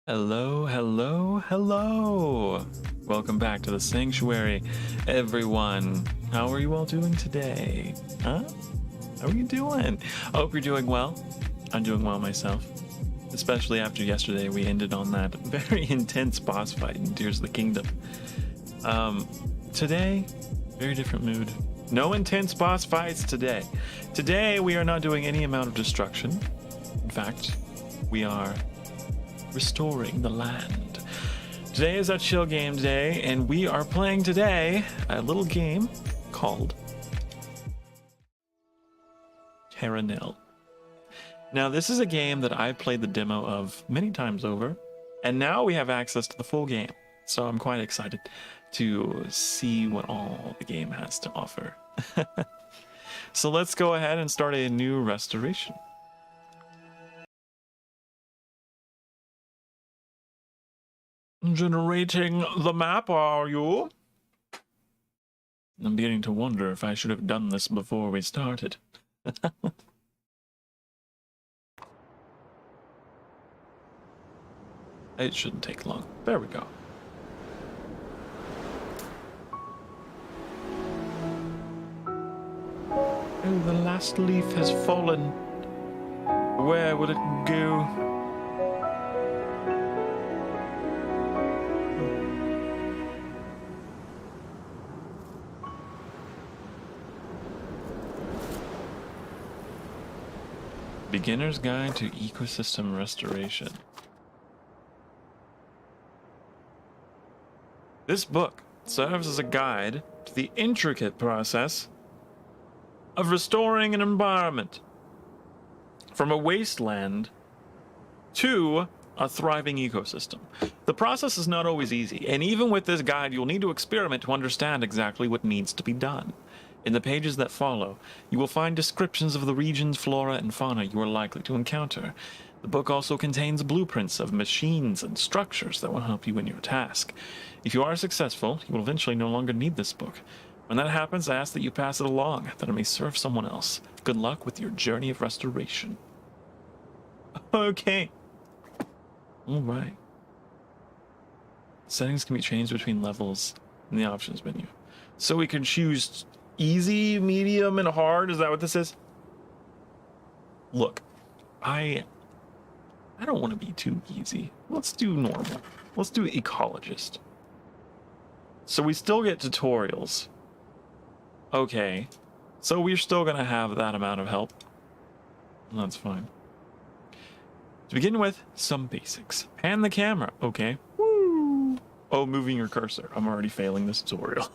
Hello, hello, hello. Welcome back to the sanctuary, everyone. How are you all doing today? Huh? How are you doing? I hope you're doing well. I'm doing well myself. Especially after yesterday, we ended on that very intense boss fight in Tears of the Kingdom. Today, very different mood. No intense boss fights today. Today, we are not doing any amount of destruction. In fact, we are restoring the land. Today is our chill game day, and we are playing today a little game called Terra. Now, this is a game that I've played the demo of many times over, and now we have access to the full game. So I'm quite excited to see what all the game has to offer. So let's go ahead and start a new restoration. Generating the map, are you? I'm beginning to wonder if I should have done this before we started. It shouldn't take long. There we go. Oh, the last leaf has fallen. Where will it go? Beginner's Guide to Ecosystem Restoration. This book serves as a guide to the intricate process of restoring an environment from a wasteland to a thriving ecosystem. The process is not always easy, and even with this guide, you'll need to experiment to understand exactly what needs to be done. In the pages that follow, you will find descriptions of the region's flora and fauna you are likely to encounter. The book also contains blueprints of machines and structures that will help you in your task. If you are successful, you will eventually no longer need this book. When that happens, I ask that you pass it along, that it may serve someone else. Good luck with your journey of restoration. Okay. All right. Settings can be changed between levels in the options menu. So we can choose easy, medium, and hard. Is that what this is? Look, I don't want to be too easy. Let's do normal. Let's do ecologist. So we still get tutorials. Okay. So we're still going to have that amount of help. That's fine. To begin with, some basics. Pan the camera. Okay. Woo! Oh, moving your cursor. I'm already failing this tutorial.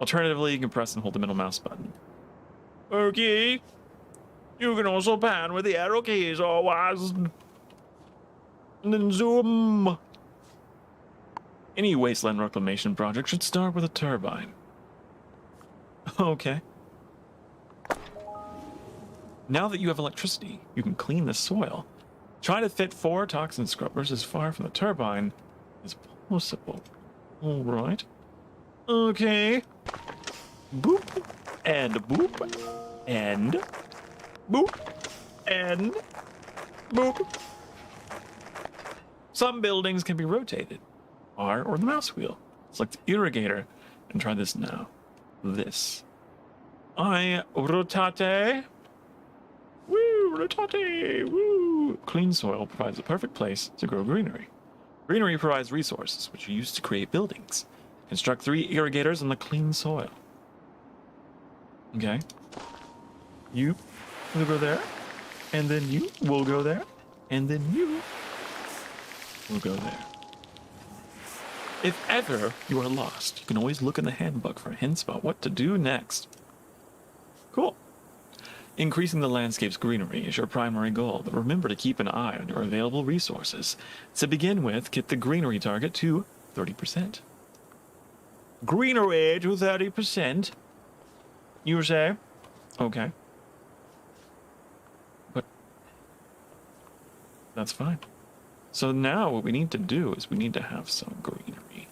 Alternatively, you can press and hold the middle mouse button. Okay. You can also pan with the arrow keys always. And then zoom. Any wasteland reclamation project should start with a turbine. Okay. Now that you have electricity, you can clean the soil. Try to fit 4 toxin scrubbers as far from the turbine as possible. All right. Okay. Boop. And boop. And boop. And boop. Some buildings can be rotated. R or the mouse wheel. Select irrigator and try this now. This. I rotate. Woo, rotate. Woo. Clean soil provides a perfect place to grow greenery. Greenery provides resources which are used to create buildings. Construct 3 irrigators on the clean soil. Okay. You will go there, and then you will go there, and then you will go there. If ever you are lost, you can always look in the handbook for hints about what to do next. Cool. Increasing the landscape's greenery is your primary goal, but remember to keep an eye on your available resources. To begin with, get the greenery target to 30%. Greenery to 30%? You say? Okay. But that's fine. So now what we need to do is we need to have some greenery.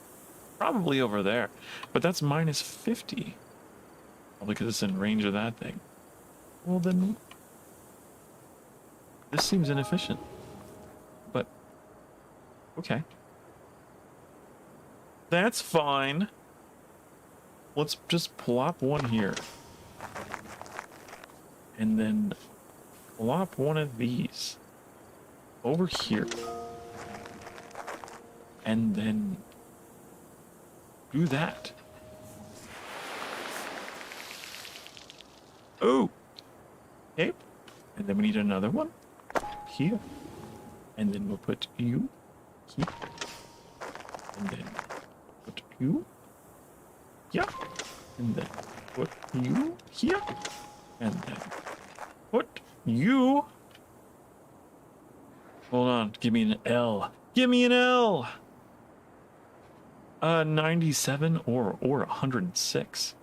Probably over there. But that's minus 50. Probably because it's in range of that thing. Well then, this seems inefficient. Okay. That's fine. Let's just plop one here. And then plop one of these over here. And then do that. Oh! Okay. And then we need another one here. And then we'll put you here. And then put you here. And then put you here. And then put you. Hold on. Give me an L. Give me an L! 97 or 106.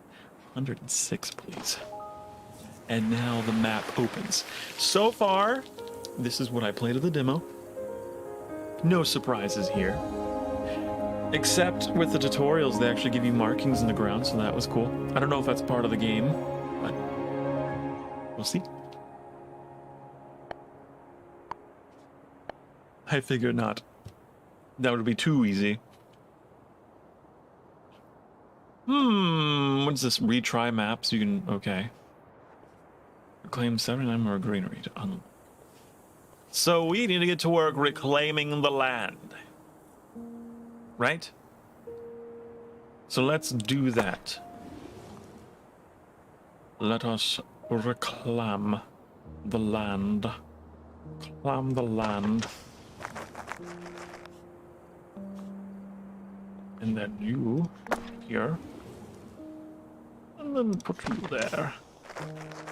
106, please. And now the map opens. So far, this is what I played of the demo. No surprises here. Except with the tutorials, they actually give you markings in the ground, so that was cool. I don't know if that's part of the game, but we'll see. I figured not. That would be too easy. What's this? Retry maps? You can... Okay. Reclaim 79 more greenery to unlock. So we need to get to work reclaiming the land. Right? So let's do that. Let us reclaim the land. Clam the land. And then you here. And then put you there.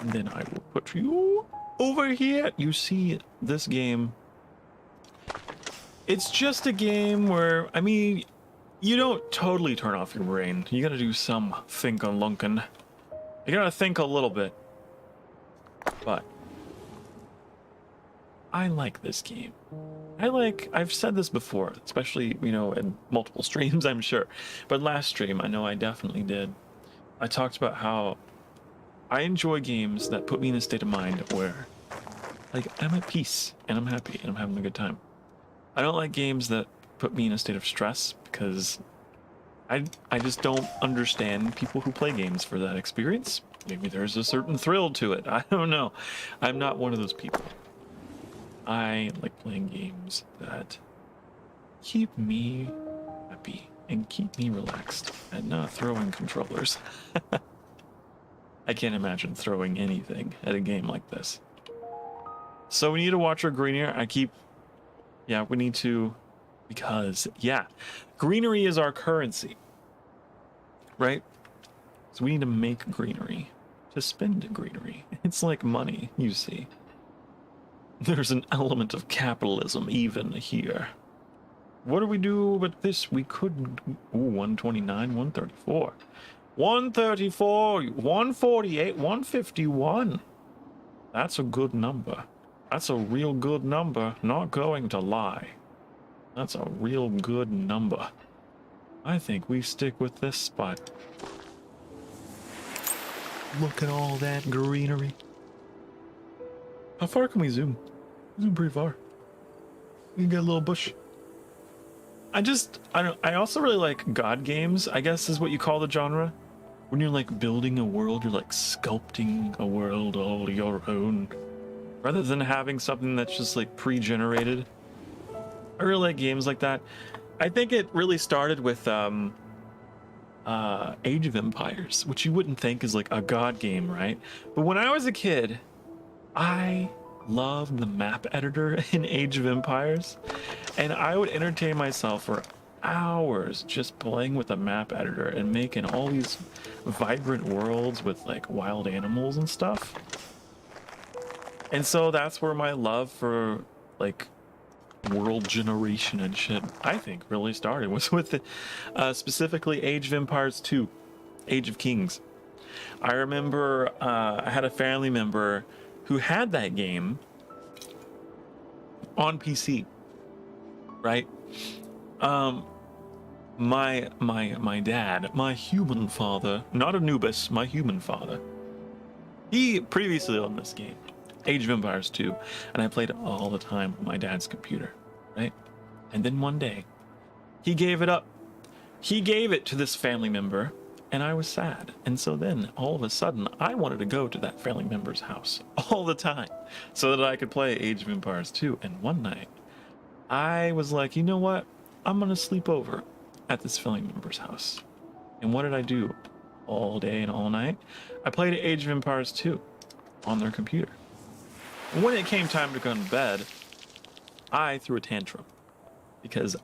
And then I will put you over here. You see, this game, it's just a game where, I mean, you don't totally turn off your brain. You gotta do some think-a-lunkin'. You gotta think a little bit. But I like this game. I've said this before, especially, you know, in multiple streams, I'm sure. But last stream, I know I definitely did. I talked about how I enjoy games that put me in a state of mind where, like, I'm at peace and I'm happy and I'm having a good time. I don't like games that put me in a state of stress because I just don't understand people who play games for that experience. Maybe there's a certain thrill to it. I don't know. I'm not one of those people. I like playing games that keep me happy and keep me relaxed and not throwing controllers. I can't imagine throwing anything at a game like this. So we need to watch our greenery. We need to, because, greenery is our currency, right? So we need to make greenery, to spend greenery. It's like money, you see. There's an element of capitalism even here. What do we do with this? We could... Ooh, 129, 134. 134, 148, 151. That's a good number. That's a real good number. Not going to lie. That's a real good number. I think we stick with this spot. Look at all that greenery. How far can we zoom? Zoom pretty far. We can get a little bush. I also really like God games, I guess is what you call the genre. When you're like building a world, you're like sculpting a world all your own. Rather than having something that's just like pre-generated. I really like games like that. I think it really started with Age of Empires, which you wouldn't think is like a God game, right? But when I was a kid, I loved the map editor in Age of Empires, and I would entertain myself for hours just playing with the map editor and making all these vibrant worlds with like wild animals and stuff. And so that's where my love for like world generation and shit, I think, really started, was with it, specifically Age of Empires 2, Age of Kings. I remember I had a family member who had that game on PC, right? My dad, my human father, not Anubis, my human father, he previously owned this game, Age of Empires 2, and I played it all the time on my dad's computer, right? And then one day, he gave it up. He gave it to this family member, and I was sad. And so then, all of a sudden, I wanted to go to that family member's house all the time so that I could play Age of Empires 2. And one night, I was like, you know what? I'm going to sleep over at this family member's house. And what did I do all day and all night? I played Age of Empires 2 on their computer. And when it came time to go to bed, I threw a tantrum because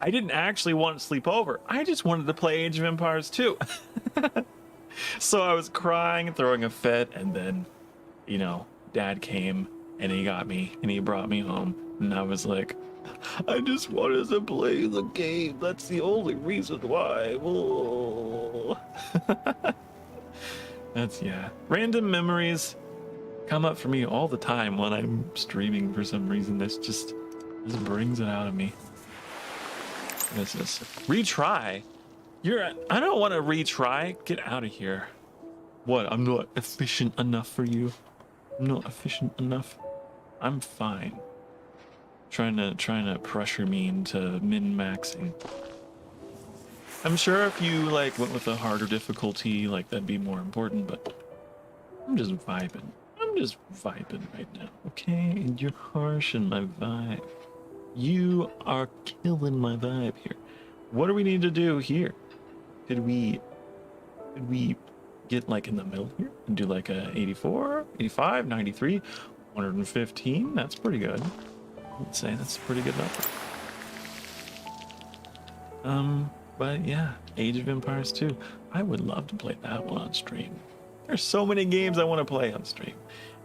I didn't actually want to sleep over. I just wanted to play Age of Empires 2. So I was crying, throwing a fit, and then, you know, Dad came and he got me and he brought me home. And I was like, I just wanted to play the game. That's the only reason why. That's, yeah. Random memories come up for me all the time when I'm streaming for some reason. This just brings it out of me. What is this? Retry? I don't want to retry. Get out of here. What? I'm not efficient enough for you. I'm not efficient enough. I'm fine. Trying to pressure me into min-maxing. I'm sure if you like went with a harder difficulty, like that'd be more important, but I'm just vibing. I'm just vibing right now, okay? And you're harsh in my vibe. You are killing my vibe here. What do we need to do here? Could we get like in the middle here and do like a 84, 85, 93, 115? That's pretty good. I'd say that's a pretty good number. But yeah, Age of Empires 2. I would love to play that one on stream. There's so many games I want to play on stream.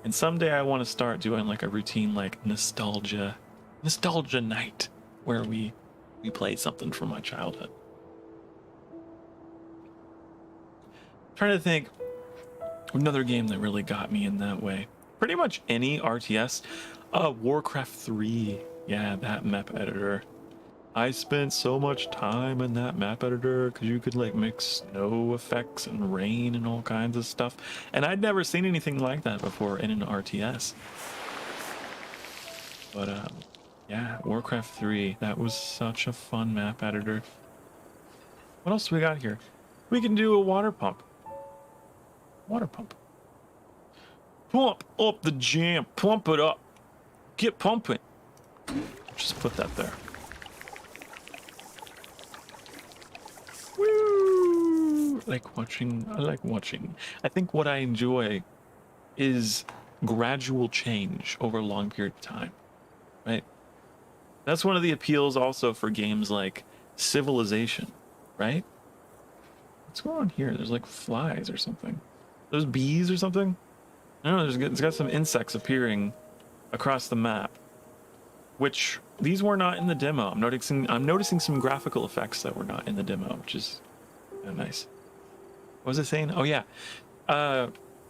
And someday I want to start doing like a routine like nostalgia night where we play something from my childhood. Trying to think another game that really got me in that way. Pretty much any RTS. Warcraft 3. Yeah, that map editor. I spent so much time in that map editor because you could like mix snow effects and rain and all kinds of stuff. And I'd never seen anything like that before in an RTS. But yeah, Warcraft 3. That was such a fun map editor. What else do we got here? We can do a water pump. Water pump. Pump up the jam. Pump it up. Get pumping. Just put that there. Woo! I like watching. I think what I enjoy is gradual change over a long period of time. Right? That's one of the appeals also for games like Civilization, right? What's going on here? There's like flies or something. There's bees or something? I don't know, it's got some insects appearing across the map, which these were not in the demo. I'm noticing some graphical effects that were not in the demo, which is nice. What was it saying? Oh yeah,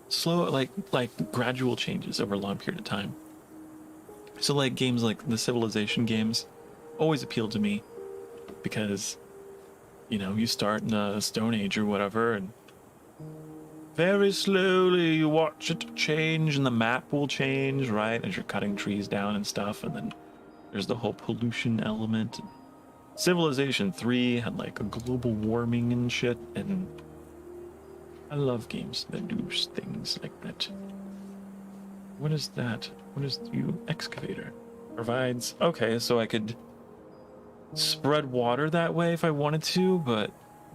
slow like gradual changes over a long period of time. So like games like the Civilization games always appealed to me because, you know, you start in a Stone Age or whatever, and very slowly you watch it change, and the map will change, right, as you're cutting trees down and stuff, and then there's the whole pollution element. Civilization 3 had like a global warming and shit, and I love games that do things like that. What is that? What is the excavator? Provides... Okay, so I could spread water that way if I wanted to, but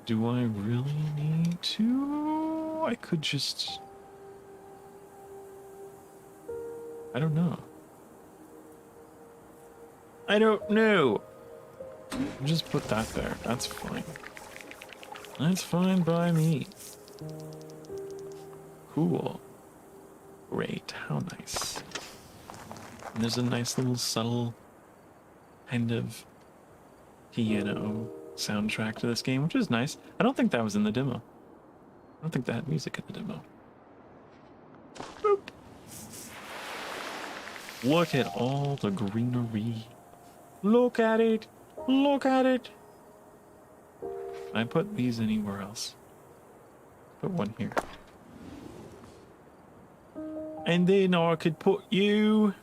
do I really need to? I could just... I don't know. I don't know. Just put that there. That's fine. That's fine by me. Cool. Great. How nice. And there's a nice little subtle kind of piano soundtrack to this game, which is nice. I don't think that was in the demo. I don't think that had music in the demo. Boop. Look at all the greenery. Look at it. Look at it. Can I put these anywhere else? Put one here. And then I could put you.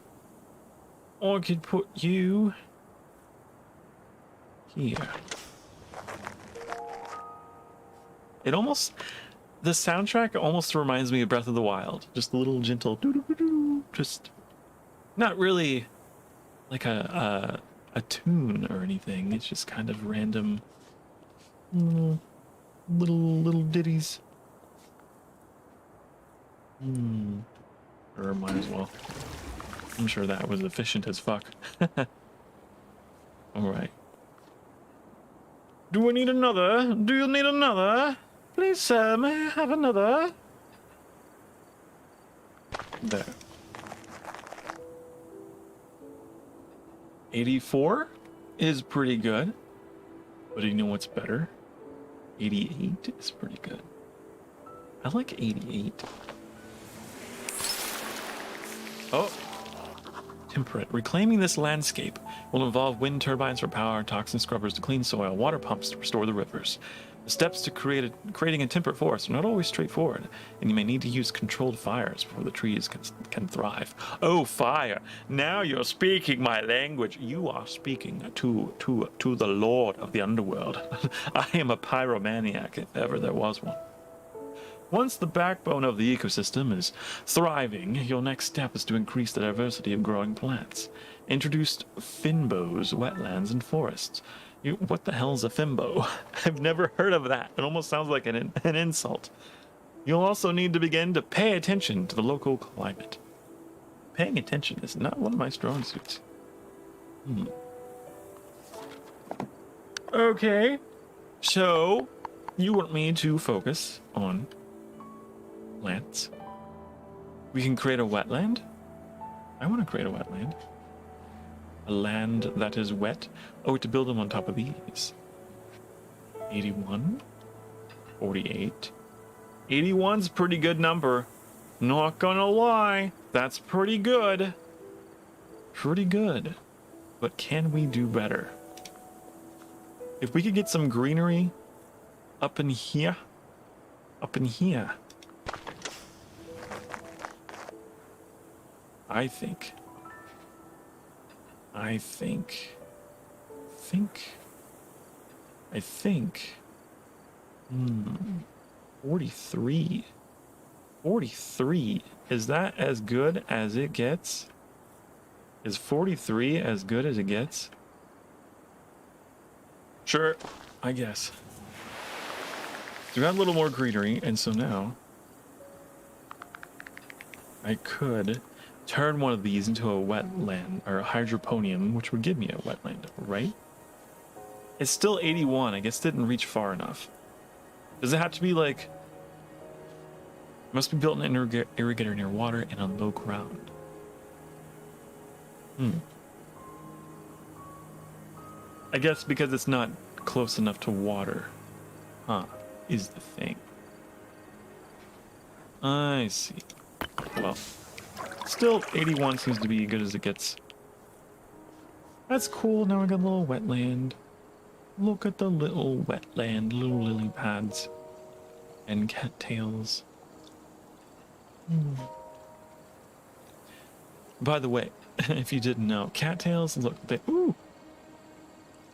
I could put you here. It almost, the soundtrack almost reminds me of Breath of the Wild. Just a little gentle doo-doo-doo-doo, just not really like a tune or anything. It's just kind of random little ditties. Or might as well. I'm sure that was efficient as fuck. Alright. Do I need another? Do you need another? Please, sir, may I have another? There. 84 is pretty good. But do you know what's better? 88 is pretty good. I like 88. Oh. Temperate. Reclaiming this landscape will involve wind turbines for power, toxin scrubbers to clean soil, water pumps to restore the rivers. The steps to creating a temperate forest are not always straightforward, and you may need to use controlled fires before the trees can thrive. Oh, fire! Now you're speaking my language. You are speaking to the Lord of the Underworld. I am a pyromaniac, if ever there was one. Once the backbone of the ecosystem is thriving, your next step is to increase the diversity of growing plants. Introduce finbows, wetlands, and forests. What the hell is a fimbo? I've never heard of that. It almost sounds like an insult. You'll also need to begin to pay attention to the local climate. Paying attention is not one of my strong suits. Okay, so you want me to focus on plants. We can create a wetland. I want to create a wetland. A land that is wet. Oh, to build them on top of these. 81. 48. 81's a pretty good number. Not gonna lie. That's pretty good. Pretty good. But can we do better? If we could get some greenery up in here. Up in here. I think 43. 43. Is that as good as it gets? Is 43 as good as it gets? Sure, I guess. So we got a little more greenery, and so now I could turn one of these into a wetland, or a hydroponium, which would give me a wetland, right? It's still 81. I guess it didn't reach far enough. Does it have to be like... It must be built in an irrigator near water and on low ground. I guess because it's not close enough to water. Is the thing. I see. Well... Still, 81 seems to be good as it gets. That's cool. Now I got a little wetland. Look at the little wetland, little lily pads, and cattails. By the way, if you didn't know, cattails look. Ooh,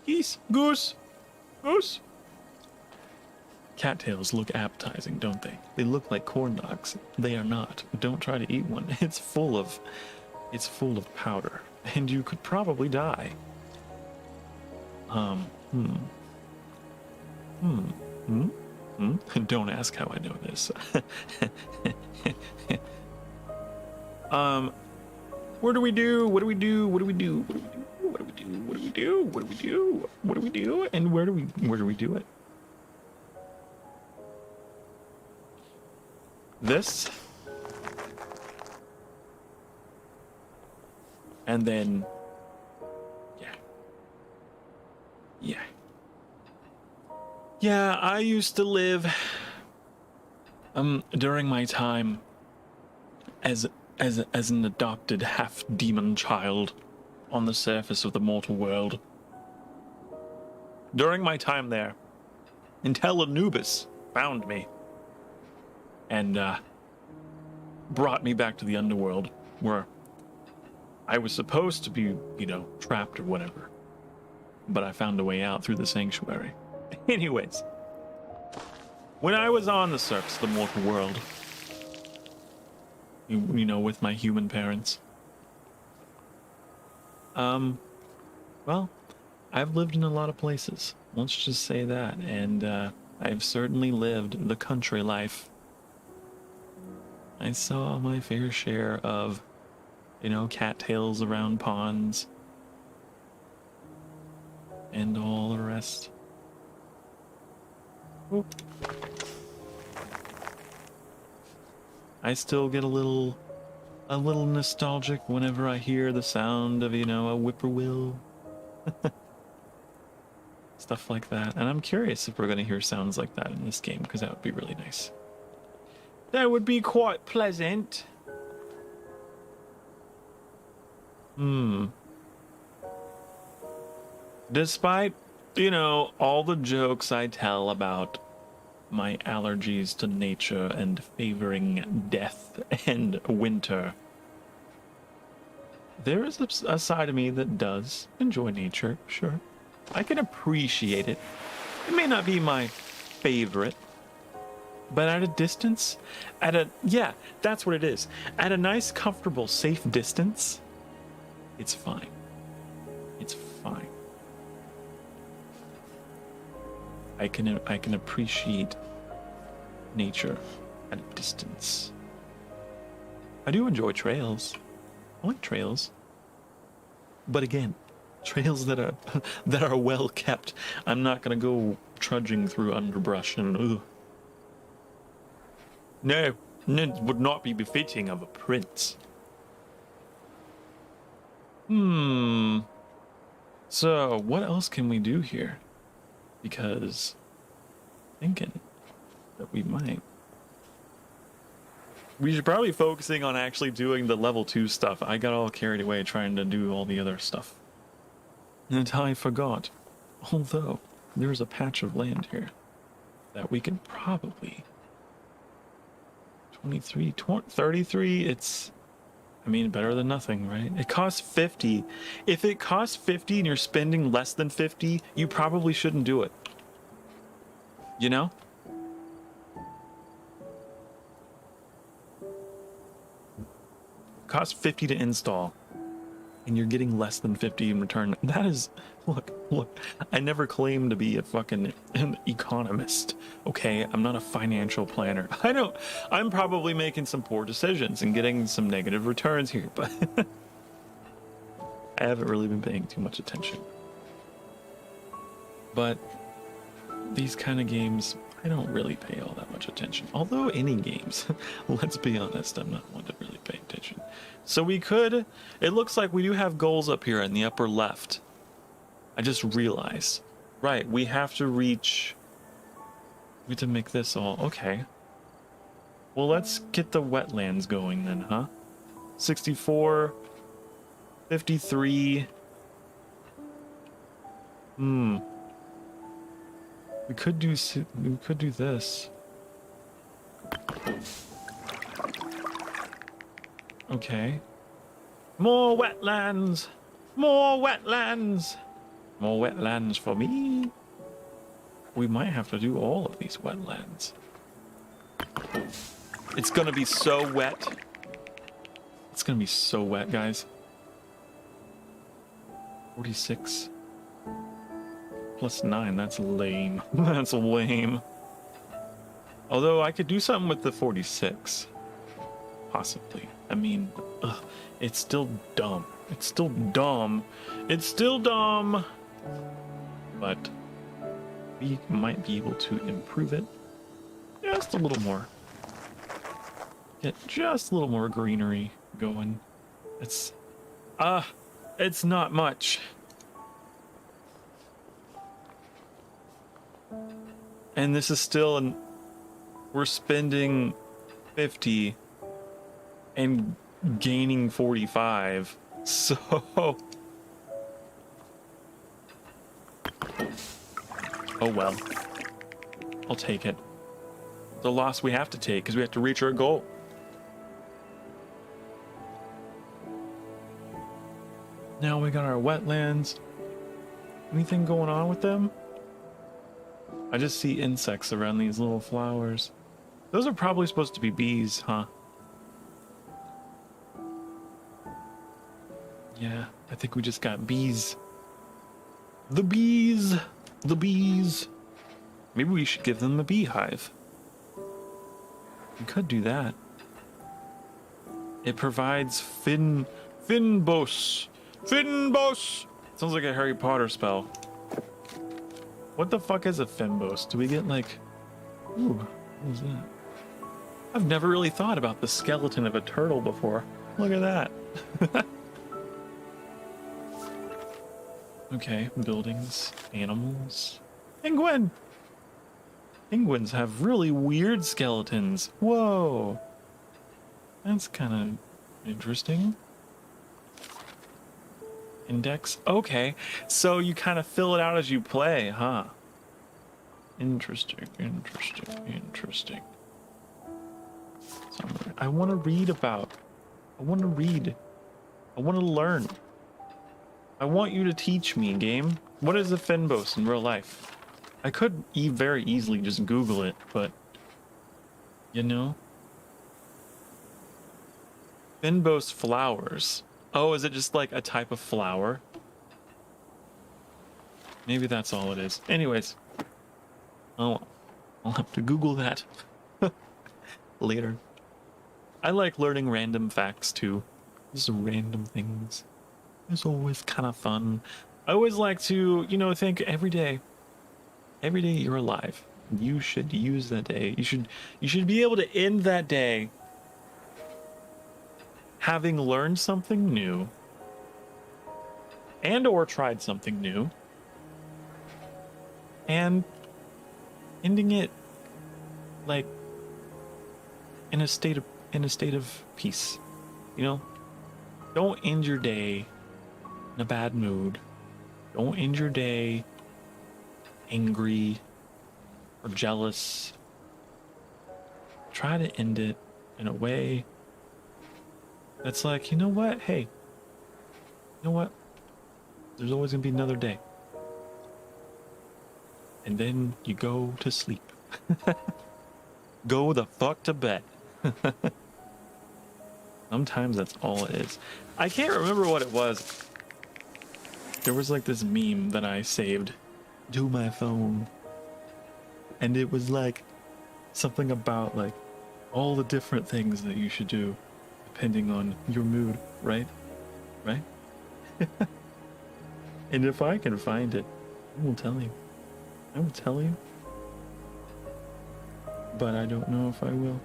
geese, goose. Cattails look appetizing, don't they? They look like corn dogs. They are not. Don't try to eat one. It's full of powder, and you could probably die. Don't ask how I know this. What do we do? What do we do? What do we do? What do we do? What do we do? What do we do? What do we do? What do we do? And where do we do it? This, and then, yeah, I used to live, during my time as an adopted half-demon child on the surface of the mortal world. During my time there, until Anubis found me and brought me back to the underworld, where I was supposed to be, trapped or whatever. but I found a way out through the sanctuary. Anyways, when I was on the surface of the mortal world, you know, with my human parents, well, I've lived in a lot of places. Let's just say that, and I've certainly lived the country life. I saw my fair share of, you know, cattails around ponds and all the rest. Oop. I still get a little nostalgic whenever I hear the sound of, you know, a whippoorwill. Stuff like that. And I'm curious if we're going to hear sounds like that in this game, because that would be really nice. That would be quite pleasant. Despite, you know, all the jokes I tell about my allergies to nature and favoring death and winter, there is a side of me that does enjoy nature, sure. I can appreciate it. It may not be my favorite, but at a distance, yeah, that's what it is. At a nice, comfortable, safe distance, it's fine. It's fine. I can appreciate nature at a distance. I do enjoy trails. I like trails. But again, trails that are well kept. I'm not gonna go trudging through underbrush and ugh. No, it would not be befitting of a prince. So, what else can we do here? Because thinking that we might. We should probably be focusing on actually doing the level 2 stuff. I got all carried away trying to do all the other stuff. And I forgot. Although, there's a patch of land here that we could probably... 23, 33, it's... I mean, better than nothing, right? It costs 50. If it costs 50 and you're spending less than 50, you probably shouldn't do it. You know? It costs 50 to install, and you're getting less than 50 in return. That is... Look, I never claimed to be a fucking economist, okay? I'm not a financial planner. I'm probably making some poor decisions and getting some negative returns here, but I haven't really been paying too much attention. But these kind of games, I don't really pay all that much attention. Although any games, let's be honest, I'm not one to really pay attention. So we could, it looks like we do have goals up here in the upper left. I just realized. Right, we have to reach... We have to make this all... Okay. Well, let's get the wetlands going then, huh? 64... 53... We could do this. Okay. More wetlands! More wetlands! More wetlands for me. We might have to do all of these wetlands. It's gonna be so wet. It's gonna be so wet, guys. 46 plus 9, that's lame. That's lame. Although I could do something with the 46. Possibly. I mean, it's still dumb. It's still dumb. It's still dumb. But we might be able to improve it just a little more. Get just a little more greenery going. It's not much. And this is still we're spending 50 and gaining 45. So oh well. I'll take it. The loss we have to take because we have to reach our goal. Now we got our wetlands. Anything going on with them? I just see insects around these little flowers. Those are probably supposed to be bees, huh? Yeah, I think we just got bees. The bees! The bees! Maybe we should give them a beehive. We could do that. It provides Finbos. Finbos! Sounds like a Harry Potter spell. What the fuck is a Finbos? Do we get like... Ooh, what is that? I've never really thought about the skeleton of a turtle before. Look at that. Okay, buildings, animals. Penguin! Penguins have really weird skeletons. Whoa. That's kind of interesting. Index. Okay, so you kind of fill it out as you play, huh? Interesting, interesting, interesting. So I want to read about. I want to read. I want to learn. I want you to teach me, game. What is a Fynbos in real life? I could very easily just Google it, but you know. Fynbos flowers. Oh, is it just like a type of flower? Maybe that's all it is. Anyways. Oh, I'll have to Google that later. I like learning random facts too. Just random things. It's always kind of fun. I always like to, you know, think every day you're alive, you should use that day. You should be able to end that day having learned something new and or tried something new and ending it like in a state of peace. You know, don't end your day in a bad mood. Don't end your day angry or jealous. Try to end it in a way that's like, you know what? Hey, you know what? There's always gonna be another day. And then you go to sleep. Go the fuck to bed. Sometimes that's all it is. I can't remember what it was. There was like this meme that I saved to my phone. And it was like something about like all the different things that you should do depending on your mood, right? Right? And if I can find it, I will tell you. I will tell you. But I don't know if I will.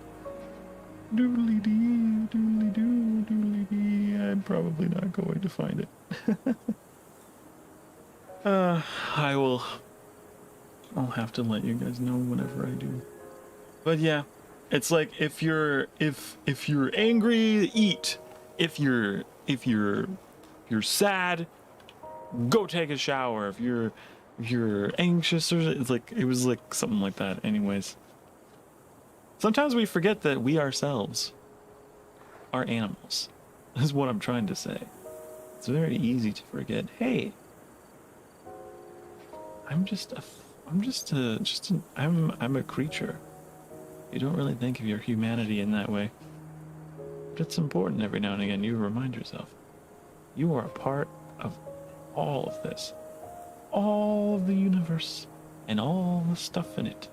Doodly dee, doodly doo, doodly dee. I'm probably not going to find it. I'll have to let you guys know whenever I do. But yeah, it's like if you're angry, eat. If you're sad, go take a shower. If you're anxious, or it's like it was like something like that. Anyways, sometimes we forget that we ourselves are animals. Is what I'm trying to say. It's very easy to forget. Hey, I'm a creature. You don't really think of your humanity in that way. But it's important every now and again you remind yourself. You are a part of all of this. All of the universe. And all the stuff in it.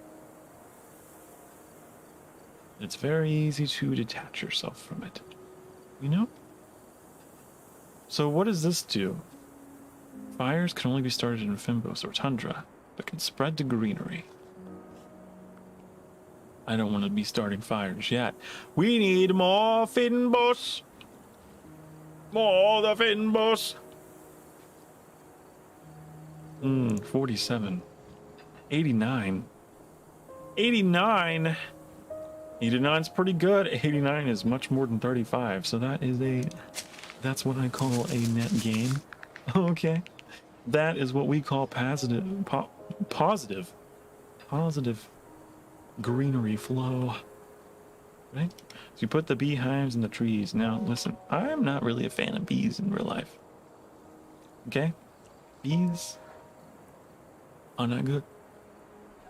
It's very easy to detach yourself from it. You know? So what does this do? Fires can only be started in Fynbos or tundra, but can spread to greenery. I don't want to be starting fires yet. We need more Fynbos. More the Fynbos. 47. 89. 89. 89 is pretty good. 89 is much more than 35. So that's what I call a net gain. Okay. That is what we call positive greenery flow. Right? So you put the beehives in the trees. Now, listen, I'm not really a fan of bees in real life. Okay? Bees Oh, not good.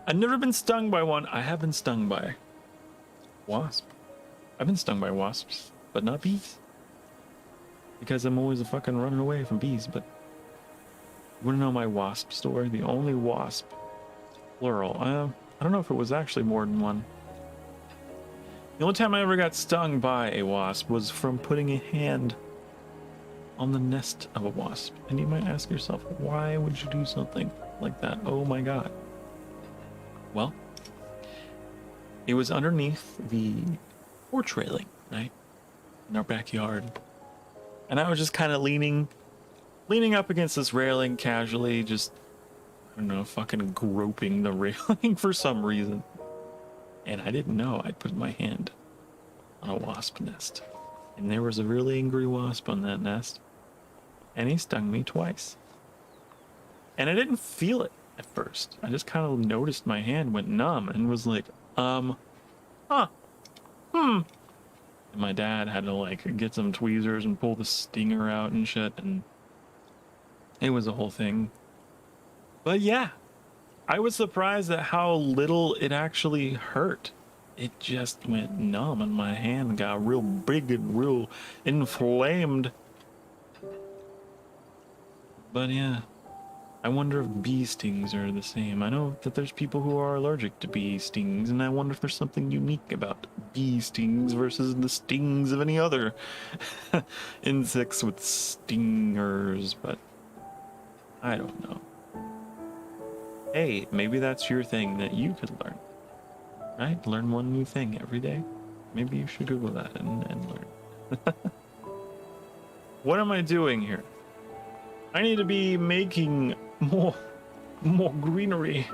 I've never been stung by one. I have been stung by wasp. I've been stung by wasps, but not bees. Because I'm always fucking running away from bees, but you wanna know my wasp story? The only wasp, plural. I don't know if it was actually more than one. The only time I ever got stung by a wasp was from putting a hand on the nest of a wasp. And you might ask yourself, why would you do something like that? Oh my god. Well, it was underneath the porch railing, right? In our backyard. And I was just kind of leaning up against this railing casually, just, I don't know, fucking groping the railing for some reason. And I didn't know I'd put my hand on a wasp nest. And there was a really angry wasp on that nest. And he stung me twice. And I didn't feel it at first. I just kind of noticed my hand went numb and was like, And my dad had to like get some tweezers and pull the stinger out and shit, and it was a whole thing. But yeah, I was surprised at how little it actually hurt. It just went numb and my hand got real big and real inflamed. But yeah, I wonder if bee stings are the same. I know that there's people who are allergic to bee stings, and I wonder if there's something unique about bee stings versus the stings of any other insects with stingers, but I don't know. Hey, maybe that's your thing that you could learn, right? Learn one new thing every day. Maybe you should Google that and learn. What am I doing here? I need to be making more greenery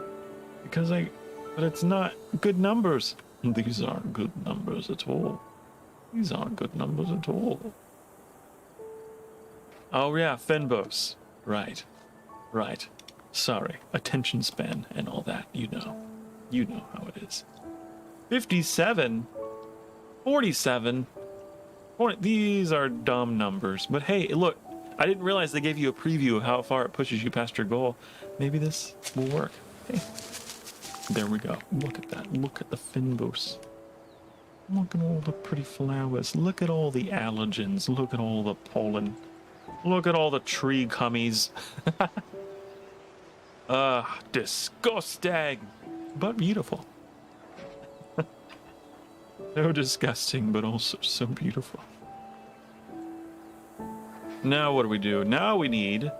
but it's not good numbers. These aren't good numbers at all. These aren't good numbers at all. Oh yeah, Fenbos. Right. Sorry, attention span and all that, you know how it is. 57, 47, 40, these are dumb numbers, but hey, look, I didn't realize they gave you a preview of how far it pushes you past your goal. Maybe this will work. Hey, there we go. Look at that. Look at the Fynbos. Look at all the pretty flowers. Look at all the allergens. Look at all the pollen. Look at all the tree cummies. Disgusting, but beautiful. So disgusting, but also so beautiful. Now what do we do? Now we need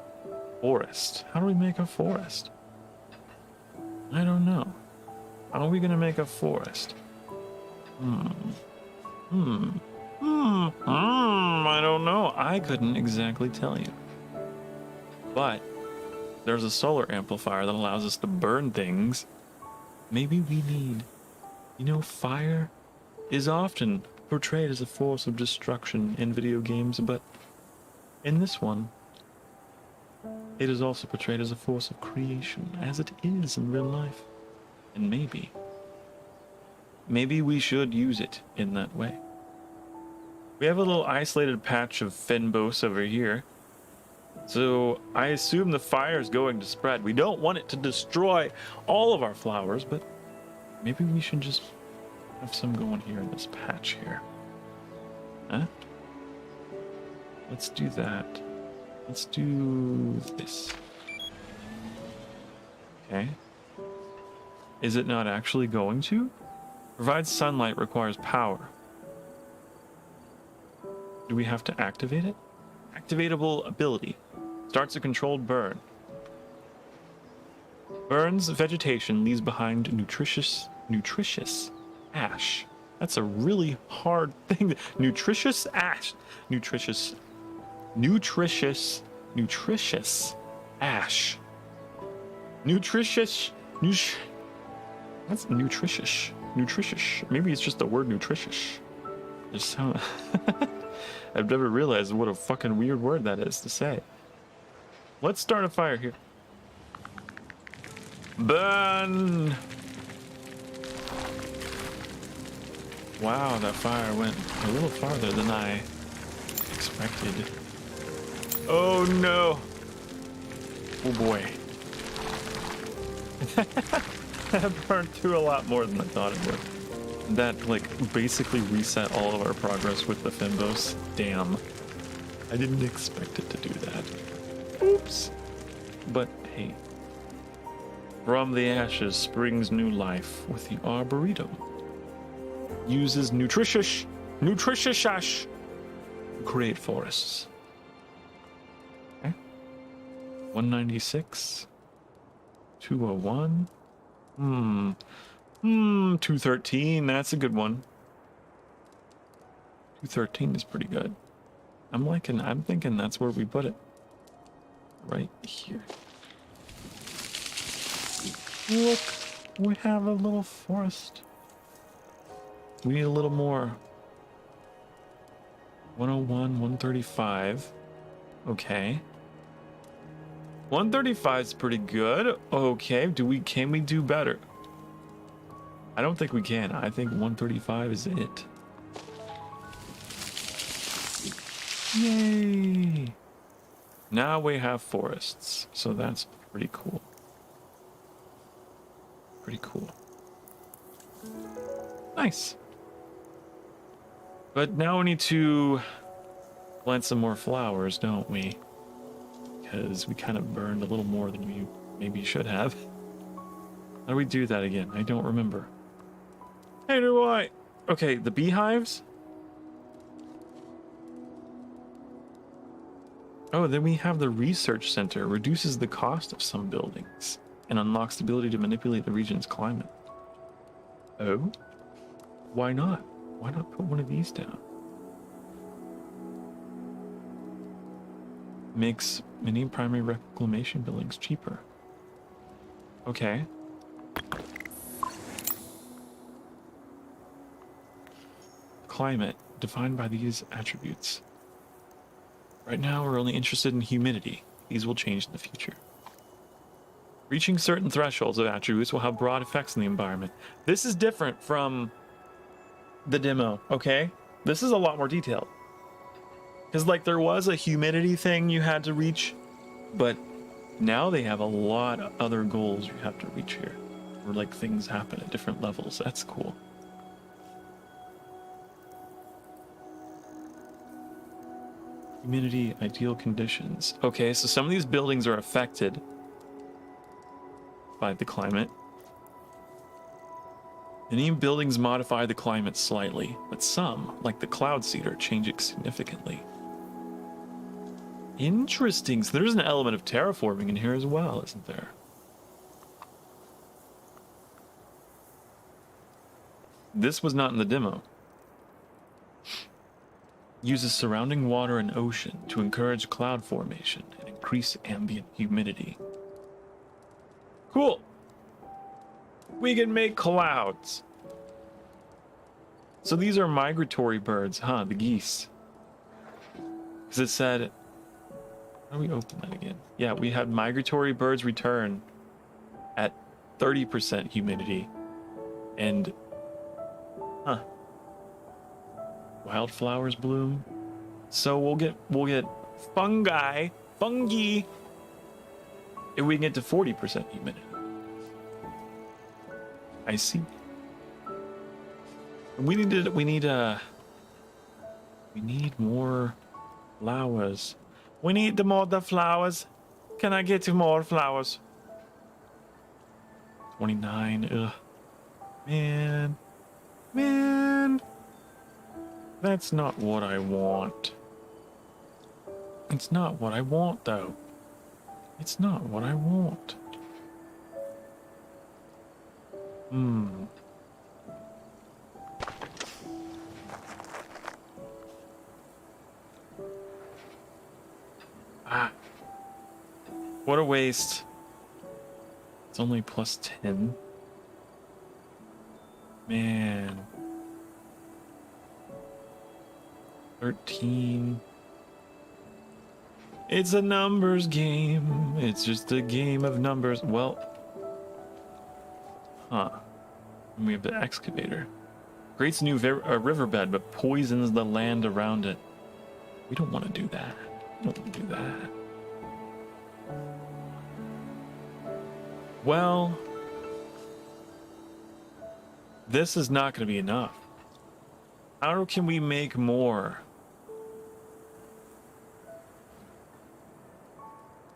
forest. How do we make a forest? I don't know. How are we gonna make a forest? I don't know. I couldn't exactly tell you. But there's a solar amplifier that allows us to burn things. Maybe we need, fire is often portrayed as a force of destruction in video games, but in this one, it is also portrayed as a force of creation, as it is in real life. And maybe we should use it in that way. We have a little isolated patch of Fynbos over here. So I assume the fire is going to spread. We don't want it to destroy all of our flowers, but maybe we should just have some going here in this patch here. Huh? Let's do that. Let's do this. Okay. Is it not actually going to? Provide sunlight requires power. Do we have to activate it? Activatable ability. Starts a controlled burn. Burns vegetation, leaves behind nutritious ash. That's a really hard thing. Nutritious ash. Nutritious ash. That's nutritious. Maybe it's just the word nutritious. It sound. I've never realized what a fucking weird word that is to say. Let's start a fire here. Burn! Wow, that fire went a little farther than I expected. Oh no! Oh boy. That burned through a lot more than I thought it would. That, like, basically reset all of our progress with the Fimbos. Damn. I didn't expect it to do that. Oops. But hey. From the ashes springs new life with the Arboretum. Uses nutritious to create forests. Okay. 196. 201. 213. That's a good one. 213 is pretty good. I'm thinking that's where we put it. Right here. Look, we have a little forest. We need a little more. 101, 135. Okay. 135 is pretty good. Okay, can we do better? I don't think we can. I think 135 is it. Yay! Now we have forests, so that's pretty cool. Pretty cool. Nice. But now we need to plant some more flowers, don't we? Because we kind of burned a little more than we maybe should have. How do we do that again? I don't remember. Hey, do I? Okay, the beehives? Oh, then we have the research center. Reduces the cost of some buildings and unlocks the ability to manipulate the region's climate. Oh? Why not? Why not put one of these down? Makes many primary reclamation buildings cheaper. Okay. Climate, defined by these attributes. Right now, we're only interested in humidity. These will change in the future. Reaching certain thresholds of attributes will have broad effects on the environment. This is different from the demo, okay? This is a lot more detailed. Because, like, there was a humidity thing you had to reach, but now they have a lot of other goals you have to reach here. Where, like, things happen at different levels. That's cool. Humidity, ideal conditions. Okay, so some of these buildings are affected by the climate. Many buildings modify the climate slightly, but some, like the cloud seeder, change it significantly. Interesting. So there's an element of terraforming in here as well, isn't there? This was not in the demo. Uses surrounding water and ocean to encourage cloud formation and increase ambient humidity. Cool. We can make clouds. So these are migratory birds, huh? The geese. Because it said... How do we open that again? Yeah, we had migratory birds return at 30% humidity. And... Huh. Wildflowers bloom. So we'll get fungi if we can get to 40% humidity. I see. We need more flowers. We need the flowers. Can I get more flowers? 29. Ugh. Man. That's not what I want. It's not what I want, though. It's not what I want. What a waste. It's only plus 10. Man. 13. It's a numbers game. It's just a game of numbers. Well. Huh. And we have the excavator. Creates a new riverbed, but poisons the land around it. We don't want to do that. We don't want to do that. Well, this is not going to be enough. How can we make more?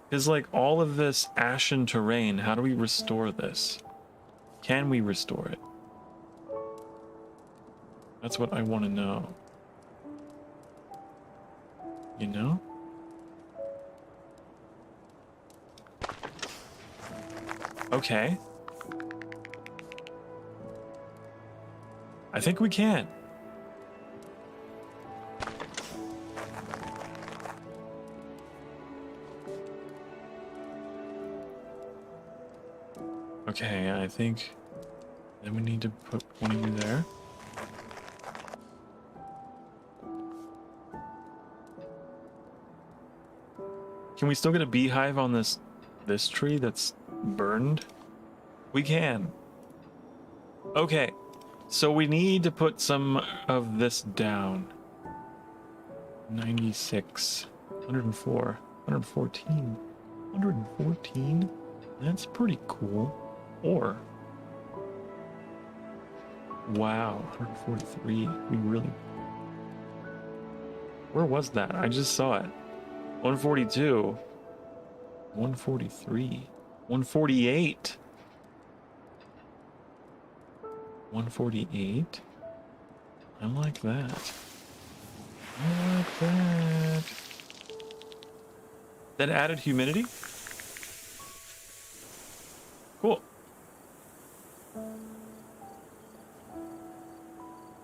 Because, like, all of this ashen terrain, how do we restore this? Can we restore it? That's what I want to know. You know? Okay. I think we can. Okay, I think then we need to put one of you there. Can we still get a beehive on this tree that's burned? We can. Okay, so we need to put some of this down. 96, 104, 114, 114. That's pretty cool. Or, wow, 143. We really. Where was that? I just saw it. 142. 143. 148. 148. I like that. I like that. That added humidity? Cool.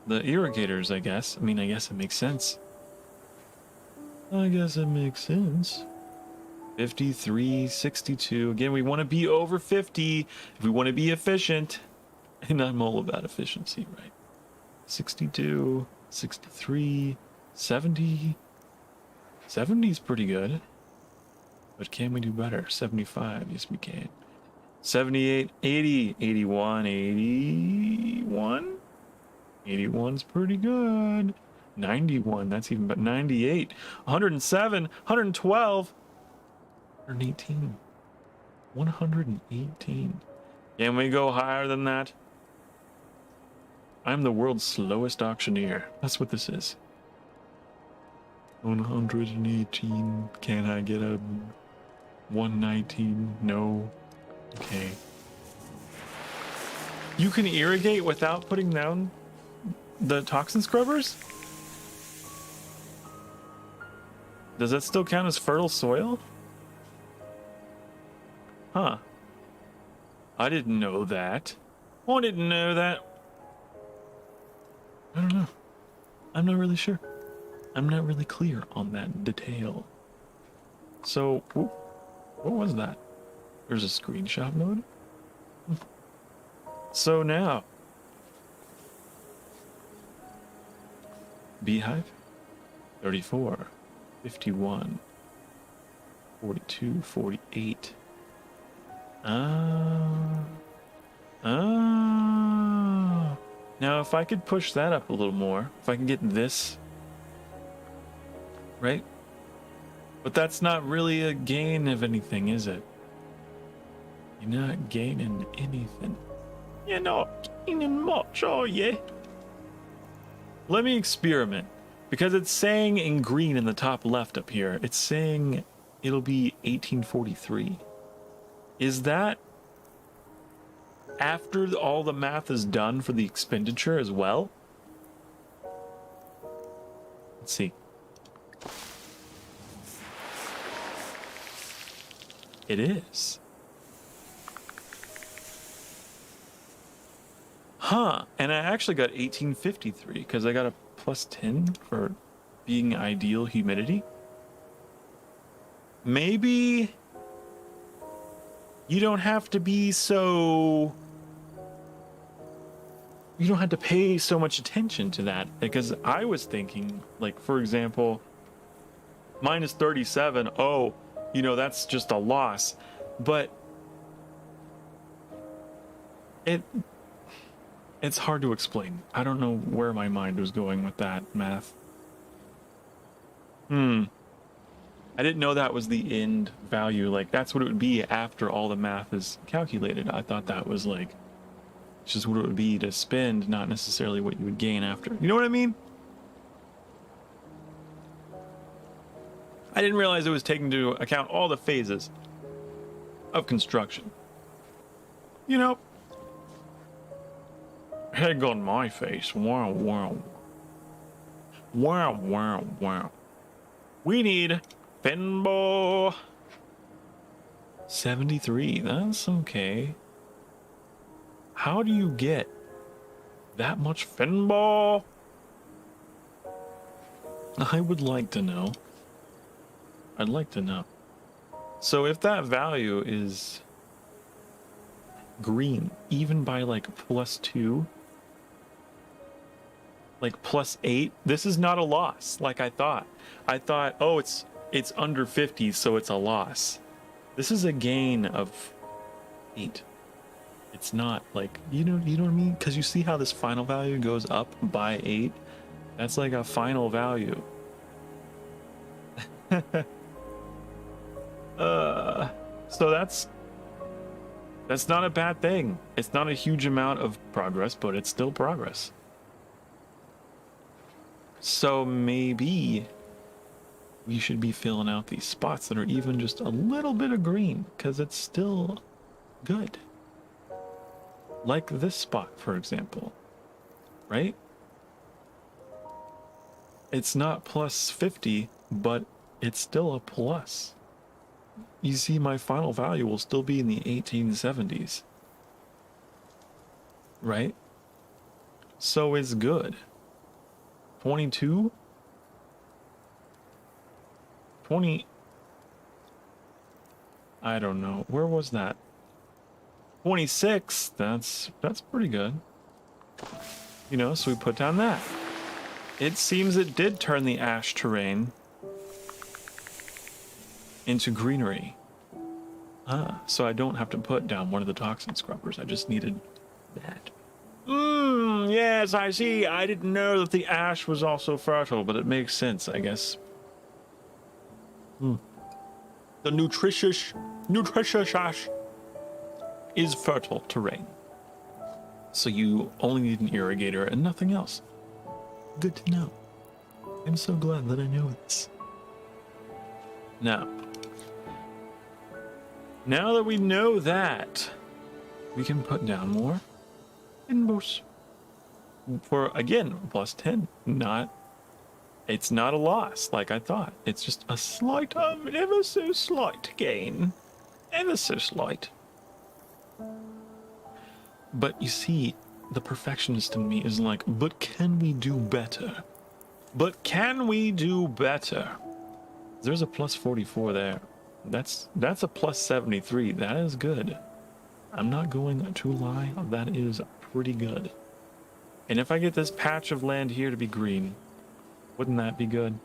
The irrigators, I guess. I mean, I guess it makes sense. I guess it makes sense. 53, 62. Again, we want to be over 50 if we want to be efficient. And I'm all about efficiency, right? 62, 63, 70. 70 is pretty good. But can we do better? 75, yes we can. 78, 80, 81, 81? 81's pretty good. 91, that's even, but 98, 107, 112, 118, 118. Can we go higher than that? I'm the world's slowest auctioneer. That's what this is. 118. Can I get a 119? No. Okay. You can irrigate without putting down the toxin scrubbers? Does that still count as fertile soil? Huh. I didn't know that. I didn't know that. I don't know. I'm not really sure. I'm not really clear on that detail. So, what was that? There's a screenshot mode? So now. Beehive? 34. 51. 42. 48. Now, if I could push that up a little more, if I can get this, right? But that's not really a gain of anything, is it? You're not gaining anything. You're not gaining much, are you? Let me experiment. Because it's saying in green in the top left up here, it's saying it'll be 1843. Is that after all the math is done for the expenditure as well? Let's see. It is. Huh. And I actually got 1853 because I got a plus 10 for being ideal humidity. Maybe you don't have to be so... You don't have to pay so much attention to that, because I was thinking, like, for example, minus 37, oh, you know, that's just a loss. But it's hard to explain. I don't know where my mind was going with that math. I didn't know that was the end value. Like, that's what it would be after all the math is calculated. I thought that was like It's just what it would be to spend, not necessarily what you would gain after. You know what I mean? I didn't realize it was taking into account all the phases of construction. You know, egg on my face. Wow, wow. Wow, wow, wow. We need pinball 73. That's okay. How do you get that much pinball? I would like to know. I'd like to know. So if that value is green, even by like +2, like +8, this is not a loss like I thought. I thought, oh, it's under 50, so it's a loss. This is a gain of 8. It's not like, you know what I mean? Because you see how this final value goes up by 8? That's like a final value. So that's not a bad thing. It's not a huge amount of progress, but it's still progress. So maybe we should be filling out these spots that are even just a little bit of green, because it's still good. Like this spot, for example, right? It's not +50, but it's still a plus. You see, my final value will still be in the 1870s, right? So it's good. 22? 20? I don't know. Where was that? 26? That's pretty good. You know, so we put down that. It seems it did turn the ash terrain into greenery. So I don't have to put down one of the toxin scrubbers. I just needed that. Yes, I see. I didn't know that the ash was also fertile, but it makes sense, I guess. The nutritious ash is fertile terrain. So you only need an irrigator and nothing else. Good to know. I'm so glad that I know this. Now that we know that, we can put down more inbox for, again, +10. It's not a loss like I thought. It's just a slight, ever so slight gain. Ever so slight. But you see, the perfectionist in me is like, but can we do better? But can we do better? There's a +44 there. That's a +73. That is good. I'm not going to lie. That is pretty good. And if I get this patch of land here to be green, wouldn't that be good?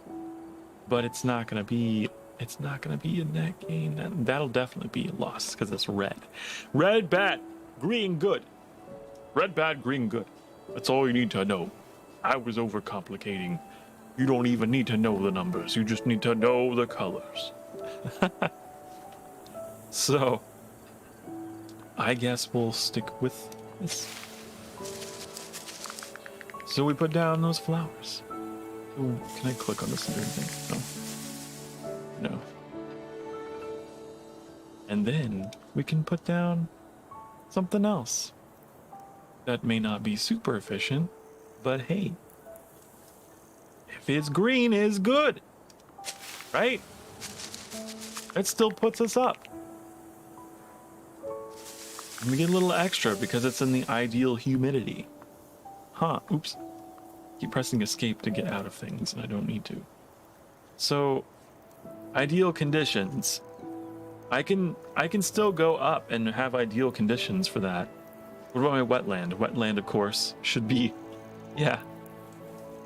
But it's not gonna be a net gain. That'll definitely be a loss because it's red. Red bad, green good. Red bad, green good. That's all you need to know. I was overcomplicating. You don't even need to know the numbers. You just need to know the colors. So, I guess we'll stick with this. So we put down those flowers. Ooh, can I click on this under thing? No. No. And then we can put down something else. That may not be super efficient, but hey, if it's green, it's good, right? It still puts us up. And we get a little extra because it's in the ideal humidity. Oops. Keep pressing escape to get out of things, and I don't need to. So, ideal conditions. I can still go up and have ideal conditions for that. What about my wetland? Wetland, of course, should be, yeah,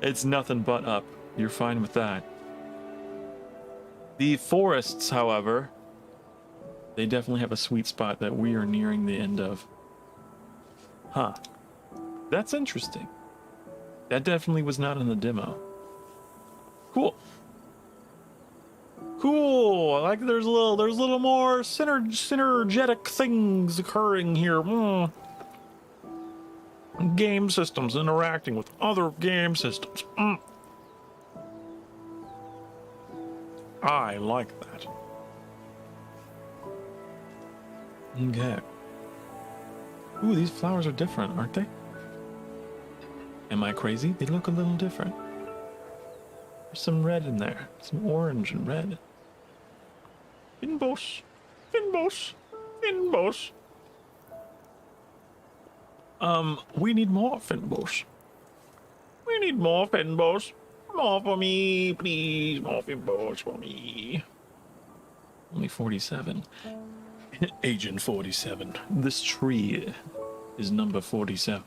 it's nothing but up. You're fine with that. The forests, however, they definitely have a sweet spot that we are nearing the end of. That's interesting. That definitely was not in the demo. Cool. Cool. I like there's a little more synergetic things occurring here. Game systems interacting with other game systems. I like that. Okay. Ooh, these flowers are different, aren't they? Am I crazy? They look a little different. There's some red in there. Some orange and red. Finboss. Finboss. Finboss. We need more Finboss. We need more Finboss. More for me, please. More Finboss for me. Only 47. Agent 47. This tree is number 47.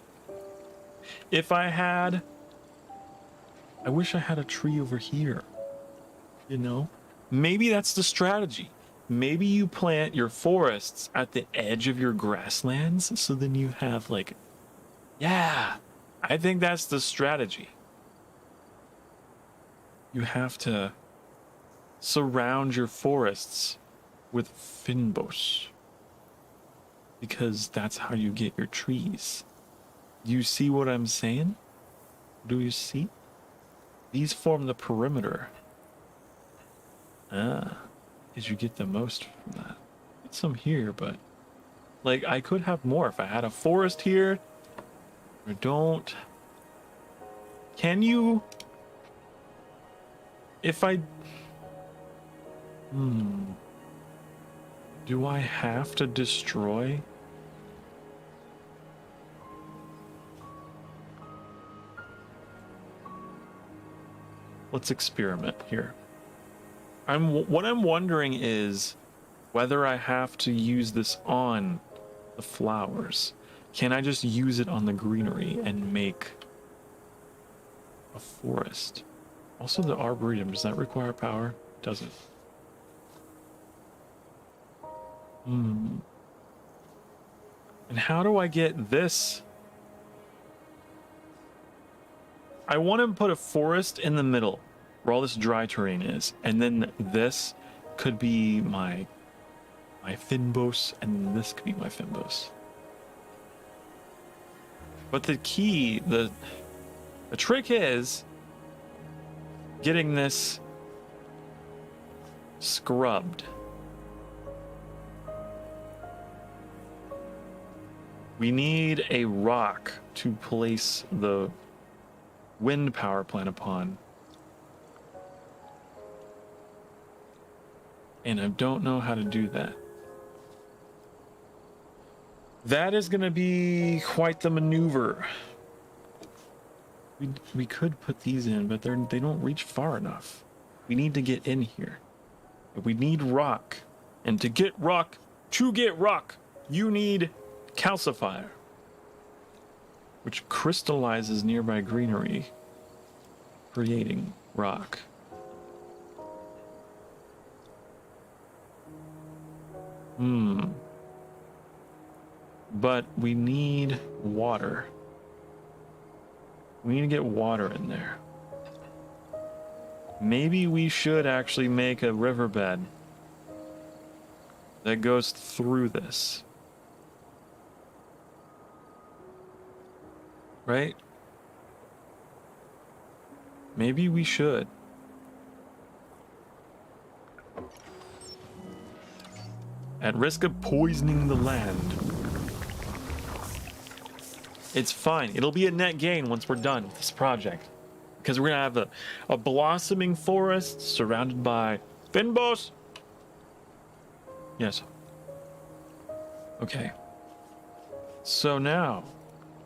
If I had... I wish I had a tree over here. You know? Maybe that's the strategy. Maybe you plant your forests at the edge of your grasslands, so then you have, like... Yeah! I think that's the strategy. You have to surround your forests with Finboss, because that's how you get your trees. Do you see what I'm saying? Do you see? These form the perimeter. Because you get the most from that. Get some here, but like I could have more if I had a forest here. Or don't. Can you? If I... Do I have to destroy? Let's experiment here. What I'm wondering is whether I have to use this on the flowers. Can I just use it on the greenery and make a forest? Also, the arboretum, does that require power? Doesn't. And how do I get this? I want to put a forest in the middle where all this dry terrain is, and then this could be my Finboss, and this could be my Finboss. But the key, the trick is getting this scrubbed. We need a rock to place the wind power plant upon. And I don't know how to do that. That is going to be quite the maneuver. We could put these in, but they don't reach far enough. We need to get in here. We need rock. And to get rock, you need calcifier, which crystallizes nearby greenery, creating rock. But we need water. We need to get water in there. Maybe we should actually make a riverbed that goes through this. Right? Maybe we should. At risk of poisoning the land. It's fine. It'll be a net gain once we're done with this project. Because we're going to have a blossoming forest surrounded by Finboss. Yes. Okay. So now,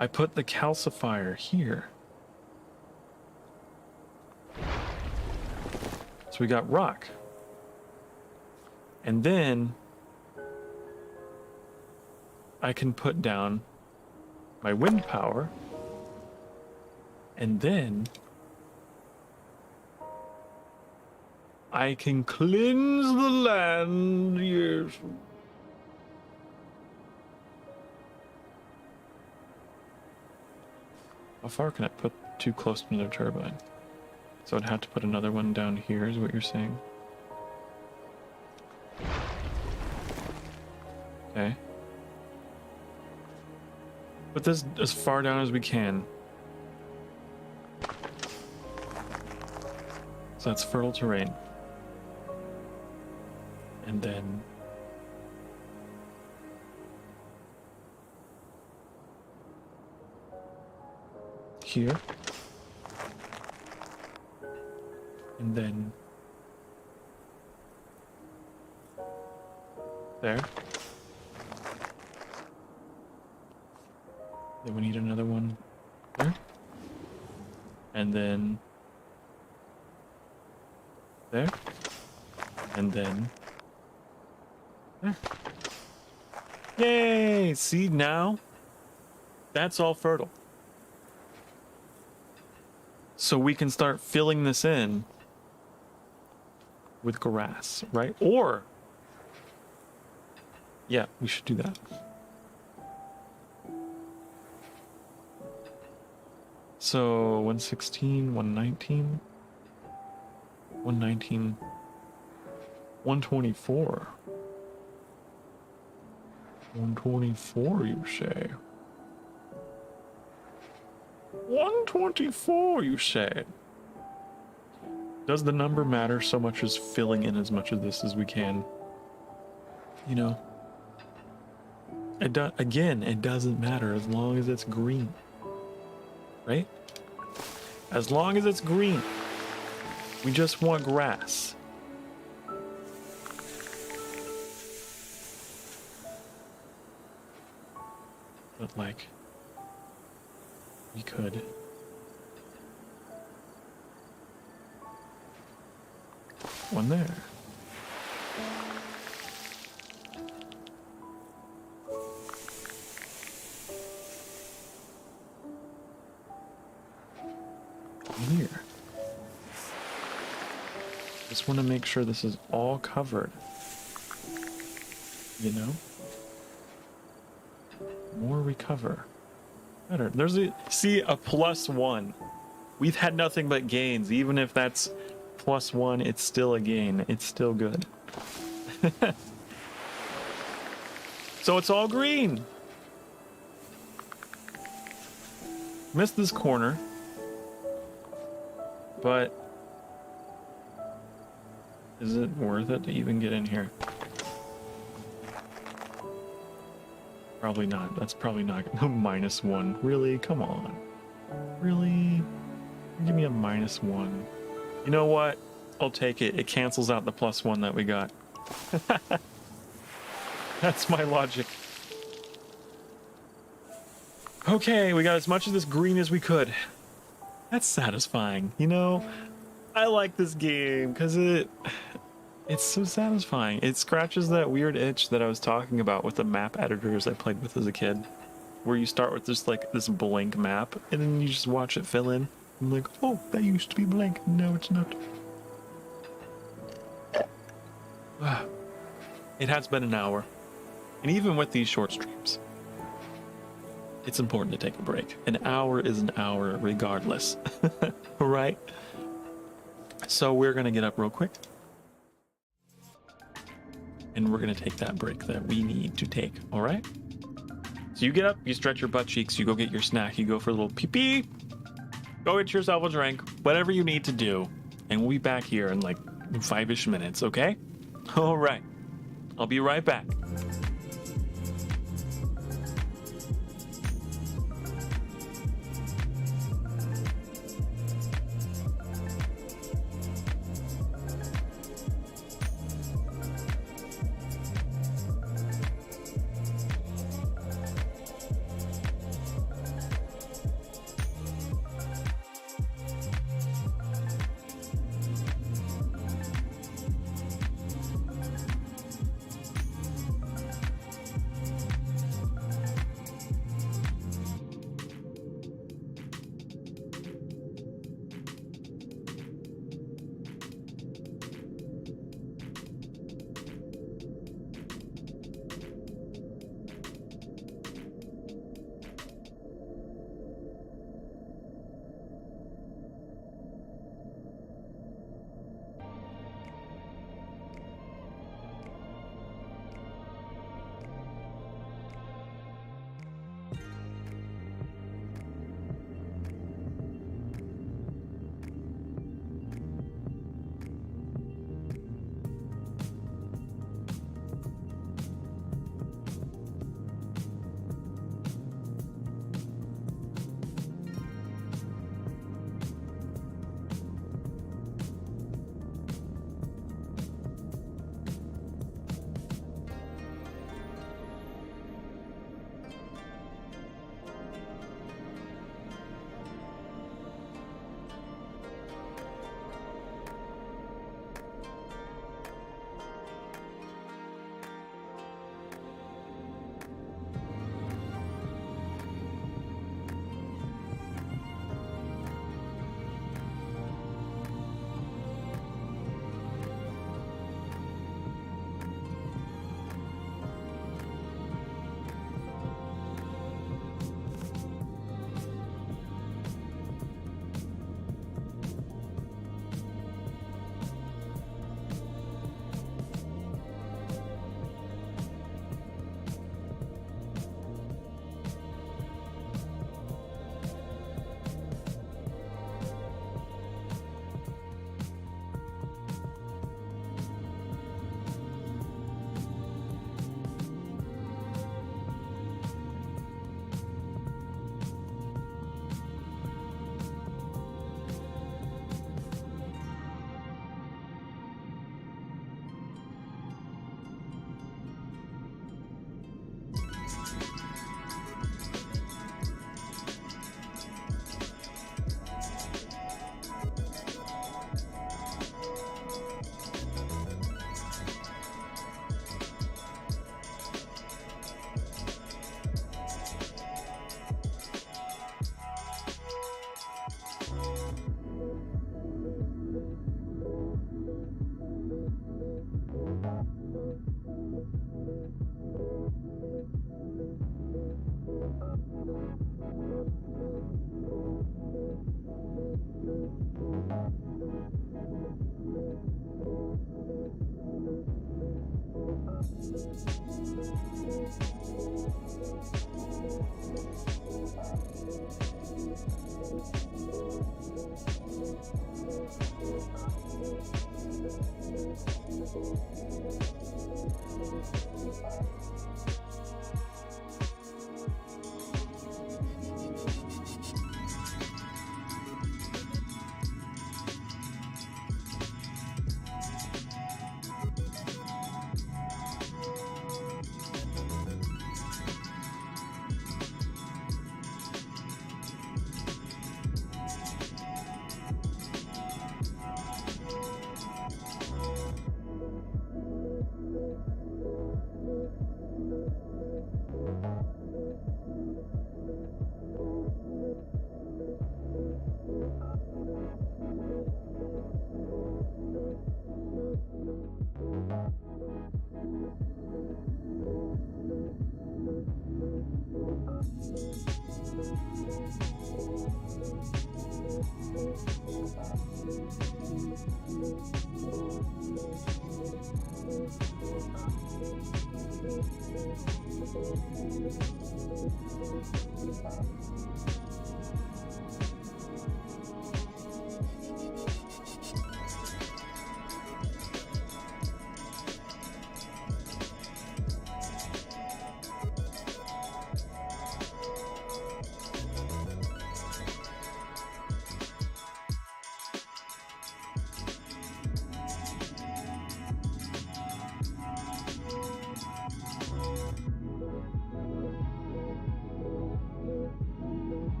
I put the calcifier here. So we got rock. And then I can put down my wind power. And then I can cleanse the land. Yes. How far can I put too close to another turbine? So I'd have to put another one down here, is what you're saying? Okay. Put this as far down as we can. So that's fertile terrain. And then here. And then there. Then we need another one here. And then there. And then there. Yay! See, now that's all fertile. So we can start filling this in with grass, right? Or, yeah, we should do that. So 116, 119, 119, 124. 124, you say? 124, you say? Does the number matter so much as filling in as much of this as we can? You know? Again, it doesn't matter as long as it's green. Right? As long as it's green. We just want grass. But like, we could one there. Here. Just want to make sure this is all covered. You know? The more we cover, better. There's a +1. We've had nothing but gains. Even if that's +1, it's still a gain. It's still good. So it's all green. Missed this corner. But is it worth it to even get in here? Probably not. That's probably not. -1. Really? Come on. Really? Give me a -1. You know what? I'll take it. It cancels out the +1 that we got. That's my logic. Okay, we got as much of this green as we could. That's satisfying, you know? I like this game because it's so satisfying. It scratches that weird itch that I was talking about with the map editors I played with as a kid, where you start with just like this blank map and then you just watch it fill in. I'm like, oh, that used to be blank. No, it's not. It has been an hour, and even with these short streams, it's important to take a break. An hour is an hour regardless. Right? So we're going to get up real quick. And we're going to take that break that we need to take. All right? So you get up, you stretch your butt cheeks, you go get your snack, you go for a little pee-pee, go get yourself a drink, whatever you need to do. And we'll be back here in like 5-ish minutes, okay? All right. I'll be right back.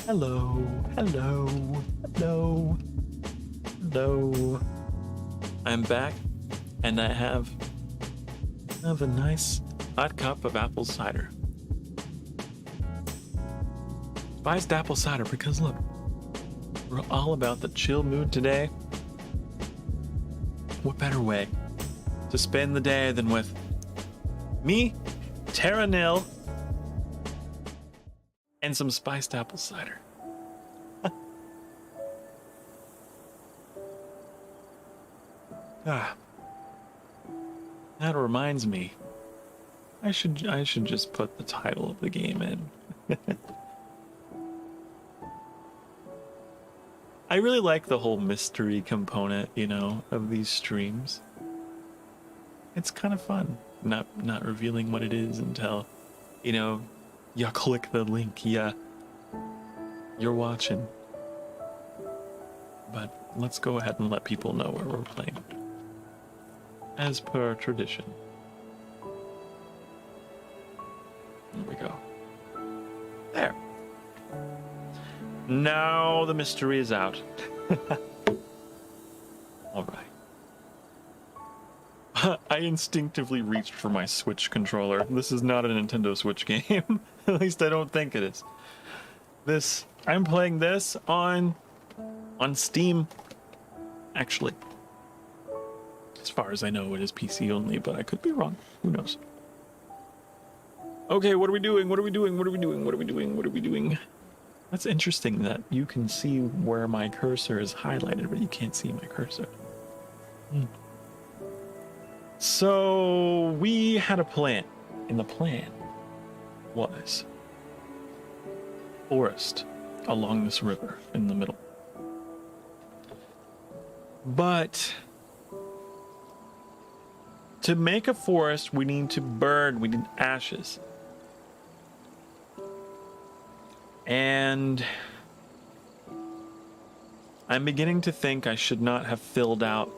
Hello, hello, hello, hello. I'm back, and I have a nice hot cup of apple cider. Spiced apple cider, because look, we're all about the chill mood today. What better way to spend the day than with me, Terra, and some spiced apple cider. That reminds me. I should just put the title of the game in. I really like the whole mystery component, of these streams. It's kind of fun, not revealing what it is until, you click the link, you're watching. But let's go ahead and let people know where we're playing, as per tradition. There we go. There. Now the mystery is out. All right. I instinctively reached for my Switch controller. This is not a Nintendo Switch game. At least I don't think it is. I'm playing this on Steam. Actually, as far as I know, it is PC only, but I could be wrong. Who knows? Okay, what are we doing? What are we doing? What are we doing? What are we doing? What are we doing? That's interesting that you can see where my cursor is highlighted, but you can't see my cursor. So we had a plan, and the plan was forest along this river in the middle. But To make a forest, we need to burn. We need ashes. And I'm beginning to think I should not have filled out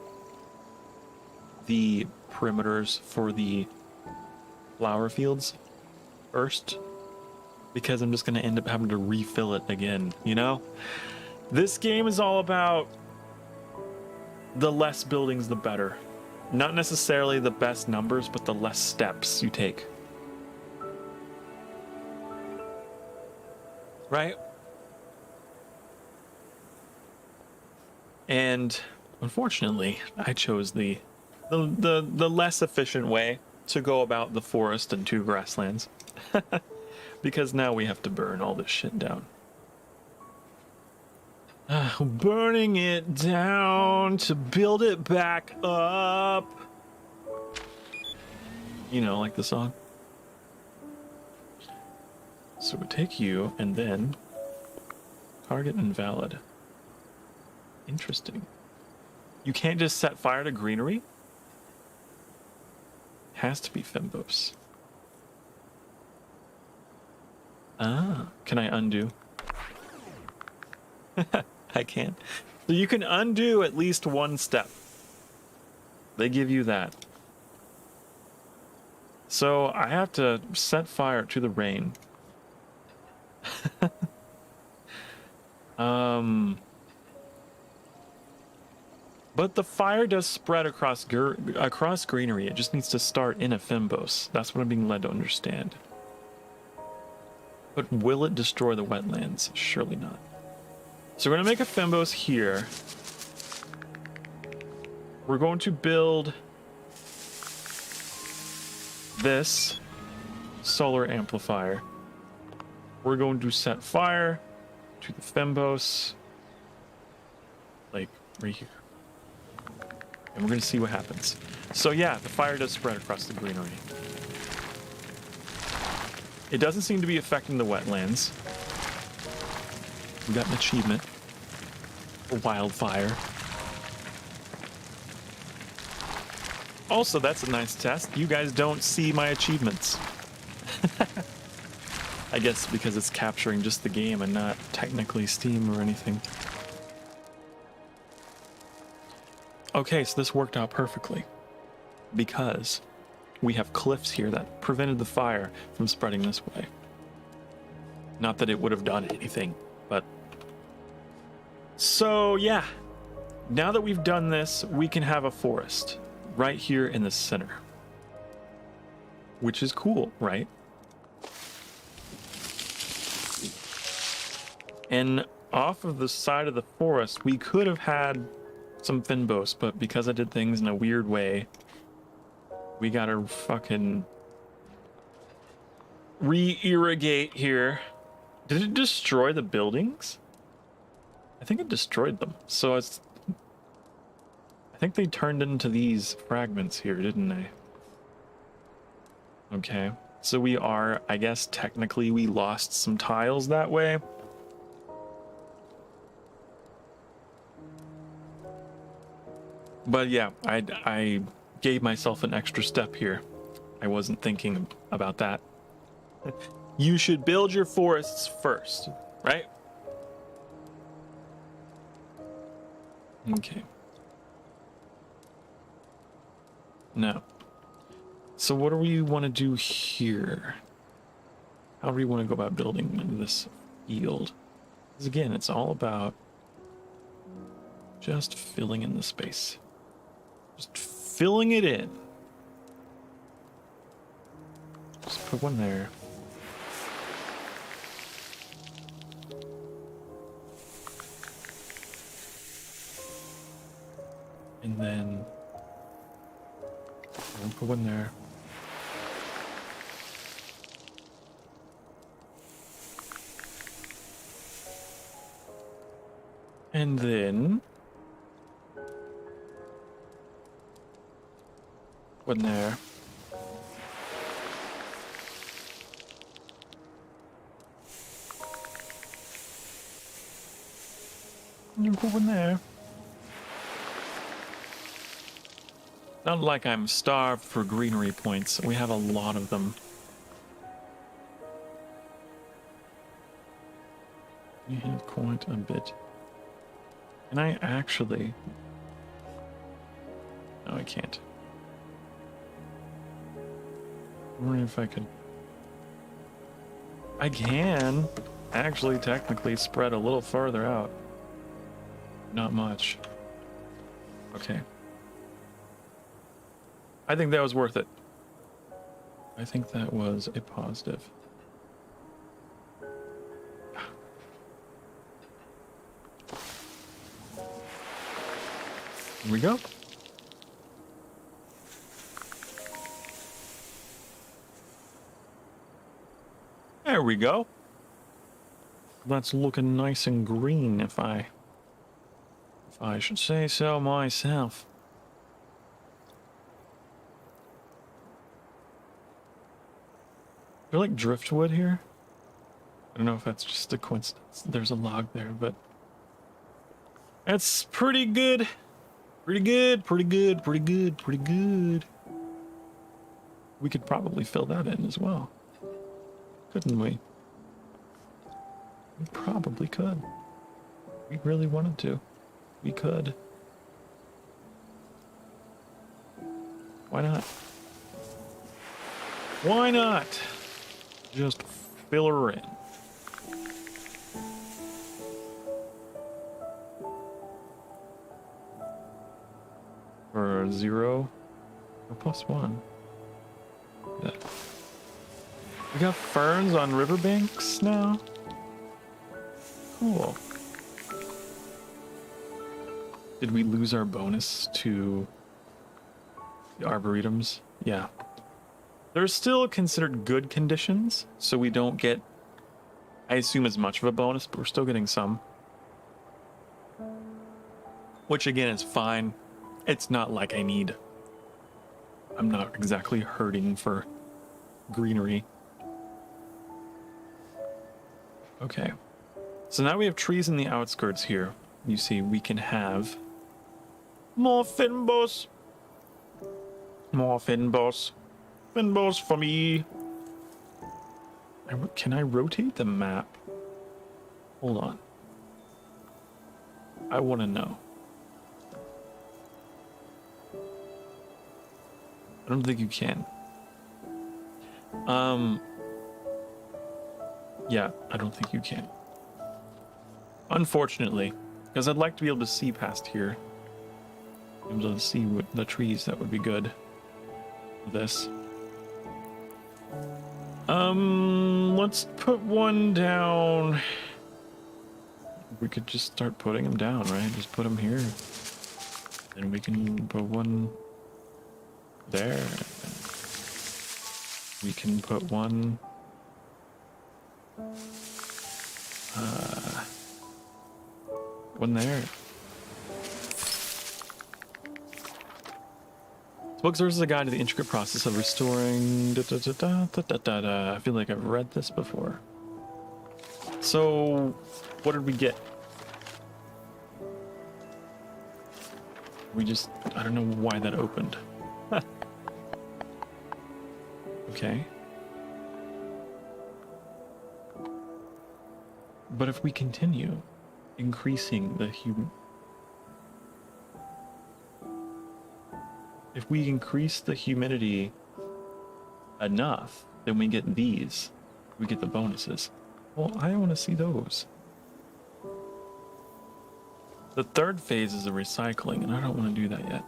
the perimeters for the flower fields first, because I'm just going to end up having to refill it again, you know? This game is all about the less buildings, the better. Not necessarily the best numbers, but the less steps you take. Right? And unfortunately, I chose the less efficient way to go about the forest and 2 grasslands. Because now we have to burn all this shit down. Burning it down to build it back up. You know, like the song. So we take you and then target invalid. Interesting. You can't just set fire to greenery? Has to be Fimbos. Ah, can I undo? I can. So you can undo at least 1 step. They give you that. So I have to set fire to the rain. But the fire does spread across greenery. It just needs to start in a Fimbos. That's what I'm being led to understand. But will it destroy the wetlands? Surely not. So we're going to make a Fimbos here. We're going to build this solar amplifier. We're going to set fire to the Fimbos, like right here. And we're going to see what happens. So yeah, the fire does spread across the greenery. It doesn't seem to be affecting the wetlands. We got an achievement for wildfire. Also, that's a nice test. You guys don't see my achievements. I guess because it's capturing just the game and not technically Steam or anything. Okay, so this worked out perfectly because we have cliffs here that prevented the fire from spreading this way. Not that it would have done anything, but... So, yeah. Now that we've done this, we can have a forest right here in the center. Which is cool, right? And off of the side of the forest, we could have had some Fimbos, but because I did things in a weird way, we gotta fucking re-irrigate here. Did it destroy the buildings? I think it destroyed them. So it's... I think they turned into these fragments here, didn't they? Okay. So we are, I guess technically we lost some tiles that way. But yeah, I gave myself an extra step here. I wasn't thinking about that. You should build your forests first, right? Okay. Now, so what do we want to do here? How do we want to go about building this field? Because again, it's all about just filling in the space. Just filling it in. Just put one there. And then we'll put one there. And then one there. And you put one there. Not like I'm starved for greenery points. We have a lot of them. We have quite a bit. Can I actually... No, I can't. I'm wondering if I could... I can actually technically spread a little further out. Not much. Okay. I think that was worth it. I think that was a positive. Here we go. There we go. That's looking nice and green if I should say so myself. I feel like driftwood here. I don't know if that's just a coincidence. There's a log there, but that's pretty good. Pretty good, pretty good, pretty good, pretty good. We could probably fill that in as well. Couldn't we? We probably could. We really wanted to. We could. Why not? Why not? Just fill her in. For 0 or +1. Yeah. We got ferns on riverbanks now. Cool. Did we lose our bonus to the arboretums? Yeah. They're still considered good conditions, so we don't get, I assume, as much of a bonus, but we're still getting some. Which again is fine. It's not like I'm not exactly hurting for greenery. Okay. So now we have trees in the outskirts here. You see, we can have more fynbos. More fynbos. Fynbos for me. Can I rotate the map? Hold on. I want to know. I don't think you can. Yeah, I don't think you can. Unfortunately, because I'd like to be able to see past here. Be able to see what the trees, that would be good. This. Let's put one down. We could just start putting them down, right? Just put them here. And we can put one there. We can put one there. This book serves as a guide to the intricate process of restoring I feel like I've read this before. So what did we get? I don't know why that opened. Okay. But if we continue increasing the if we increase the humidity enough, then we get these. We get the bonuses. Well, I want to see those. The third phase is the recycling, and I don't want to do that yet.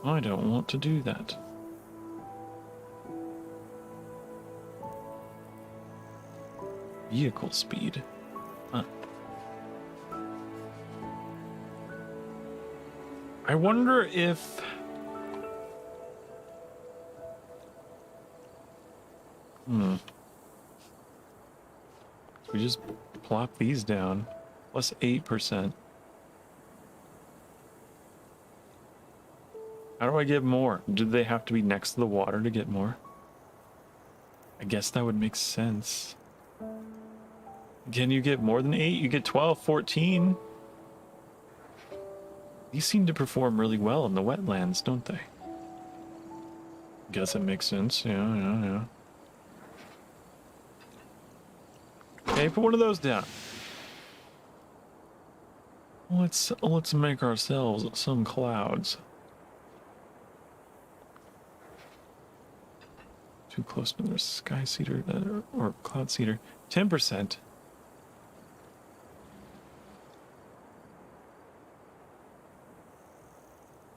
I don't want to do that. Vehicle speed. Huh. I wonder if... We just plop these down. Plus 8%. How do I get more? Do they have to be next to the water to get more? I guess that would make sense. Can you get more than 8? You get 12, 14. These seem to perform really well in the wetlands, don't they? Guess it makes sense. Yeah. Okay, put one of those down. Let's make ourselves some clouds. Too close to the sky seeder or cloud seeder. 10%.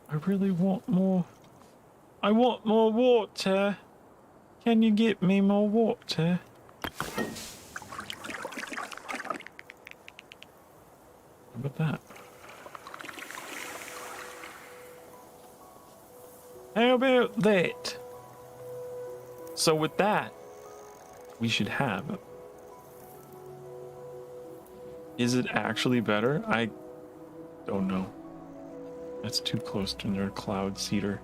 I really want more. I want more water. Can you get me more water? How about that? How about that? So with that, we should have. Is it actually better? I don't know. That's too close to their cloud seeder.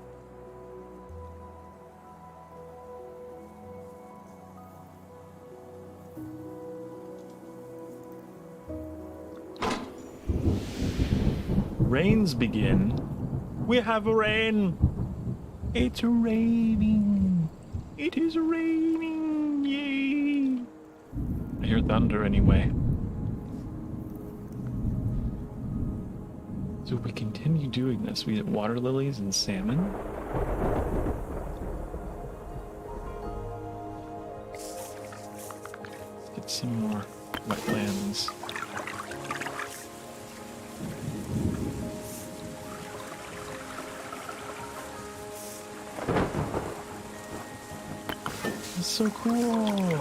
Rains begin. We have rain. It's raining. It is raining. Yay. I hear thunder anyway. So if we continue doing this, we get water lilies and salmon. Let's get some more wetlands. That's so cool.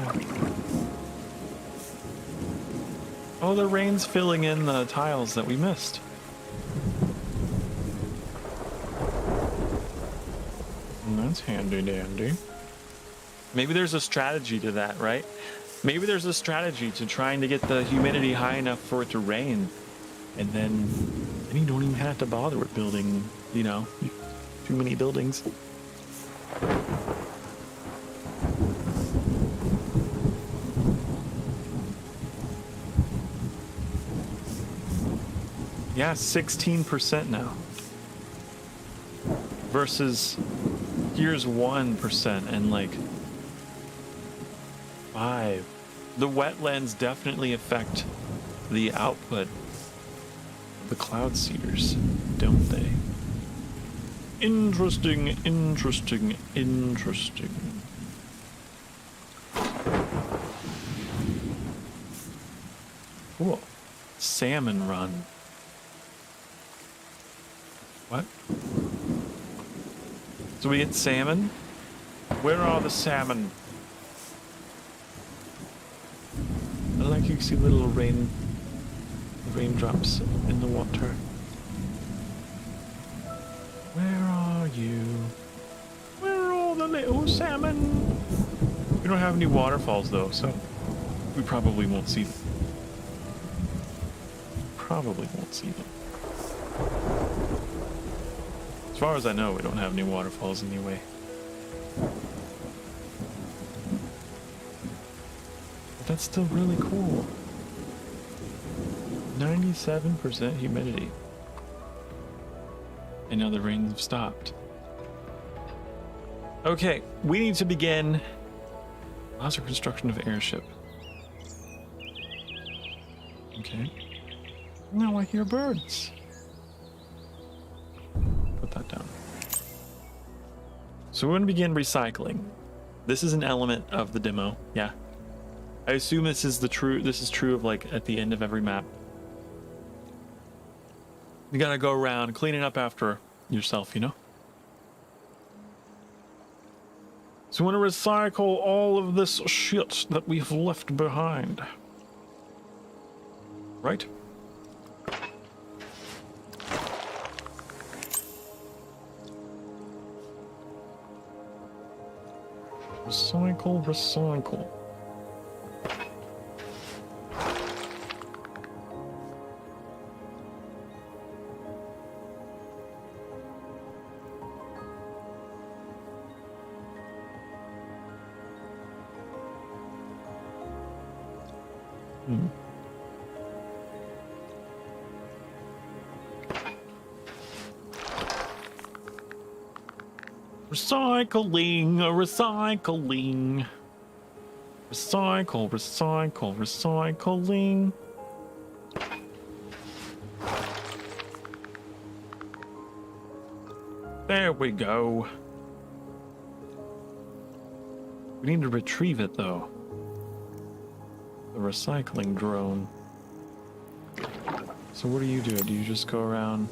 Oh, the rain's filling in the tiles that we missed. That's handy dandy. Maybe there's a strategy to that, right? Maybe there's a strategy to trying to get the humidity high enough for it to rain. And then you don't even have to bother with building, you know, too many buildings. Yeah, 16% now. Versus here's 1% and like 5. The wetlands definitely affect the output of the cloud seeders, don't they? Interesting. Cool. Salmon run. What? So we get salmon? Where are the salmon? I like you see little raindrops in the water. Where are you? Where are all the little salmon? We don't have any waterfalls though, so we probably won't see them. As far as I know, we don't have any waterfalls anyway. But that's still really cool. 97% humidity. And now the rains have stopped. Okay, we need to begin laser construction of airship. Okay. Now I hear birds. Put that down. So we're going to begin recycling. This is an element of the demo. Yeah. I assume this is true of like at the end of every map. You gotta go around cleaning up after yourself, you know? So we want to recycle all of this shit that we've left behind. Right? Recycle. Recycling, recycling. Recycle, recycle, recycling. There we go. We need to retrieve it, though. The recycling drone. So what do? Do you just go around?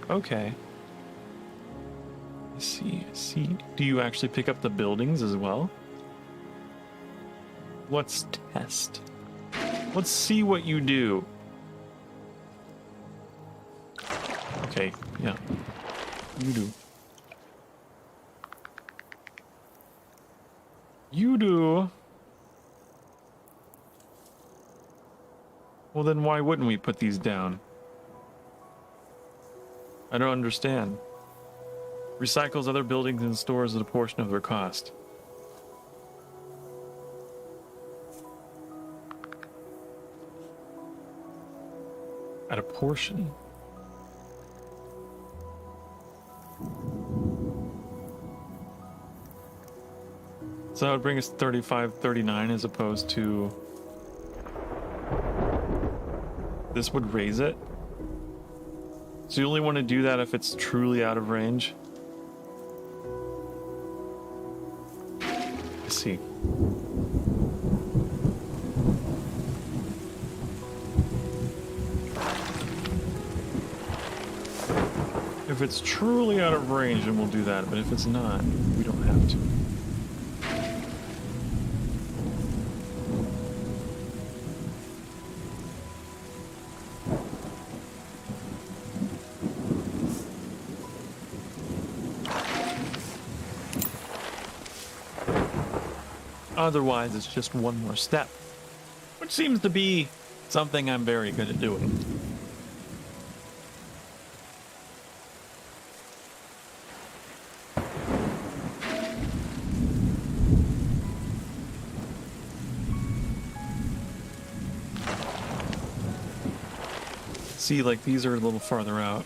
Okay. I see. Do you actually pick up the buildings as well? Let's test. Let's see what you do. Okay, yeah. You do. You do. Well, then why wouldn't we put these down? I don't understand. Recycles other buildings and stores at a portion of their cost. At a portion? So that would bring us 35, 39 as opposed to... This would raise it? So you only want to do that if it's truly out of range? I see. If it's truly out of range, then we'll do that, but if it's not, we don't have to. Otherwise, it's just one more step, which seems to be something I'm very good at doing. See, like, these are a little farther out.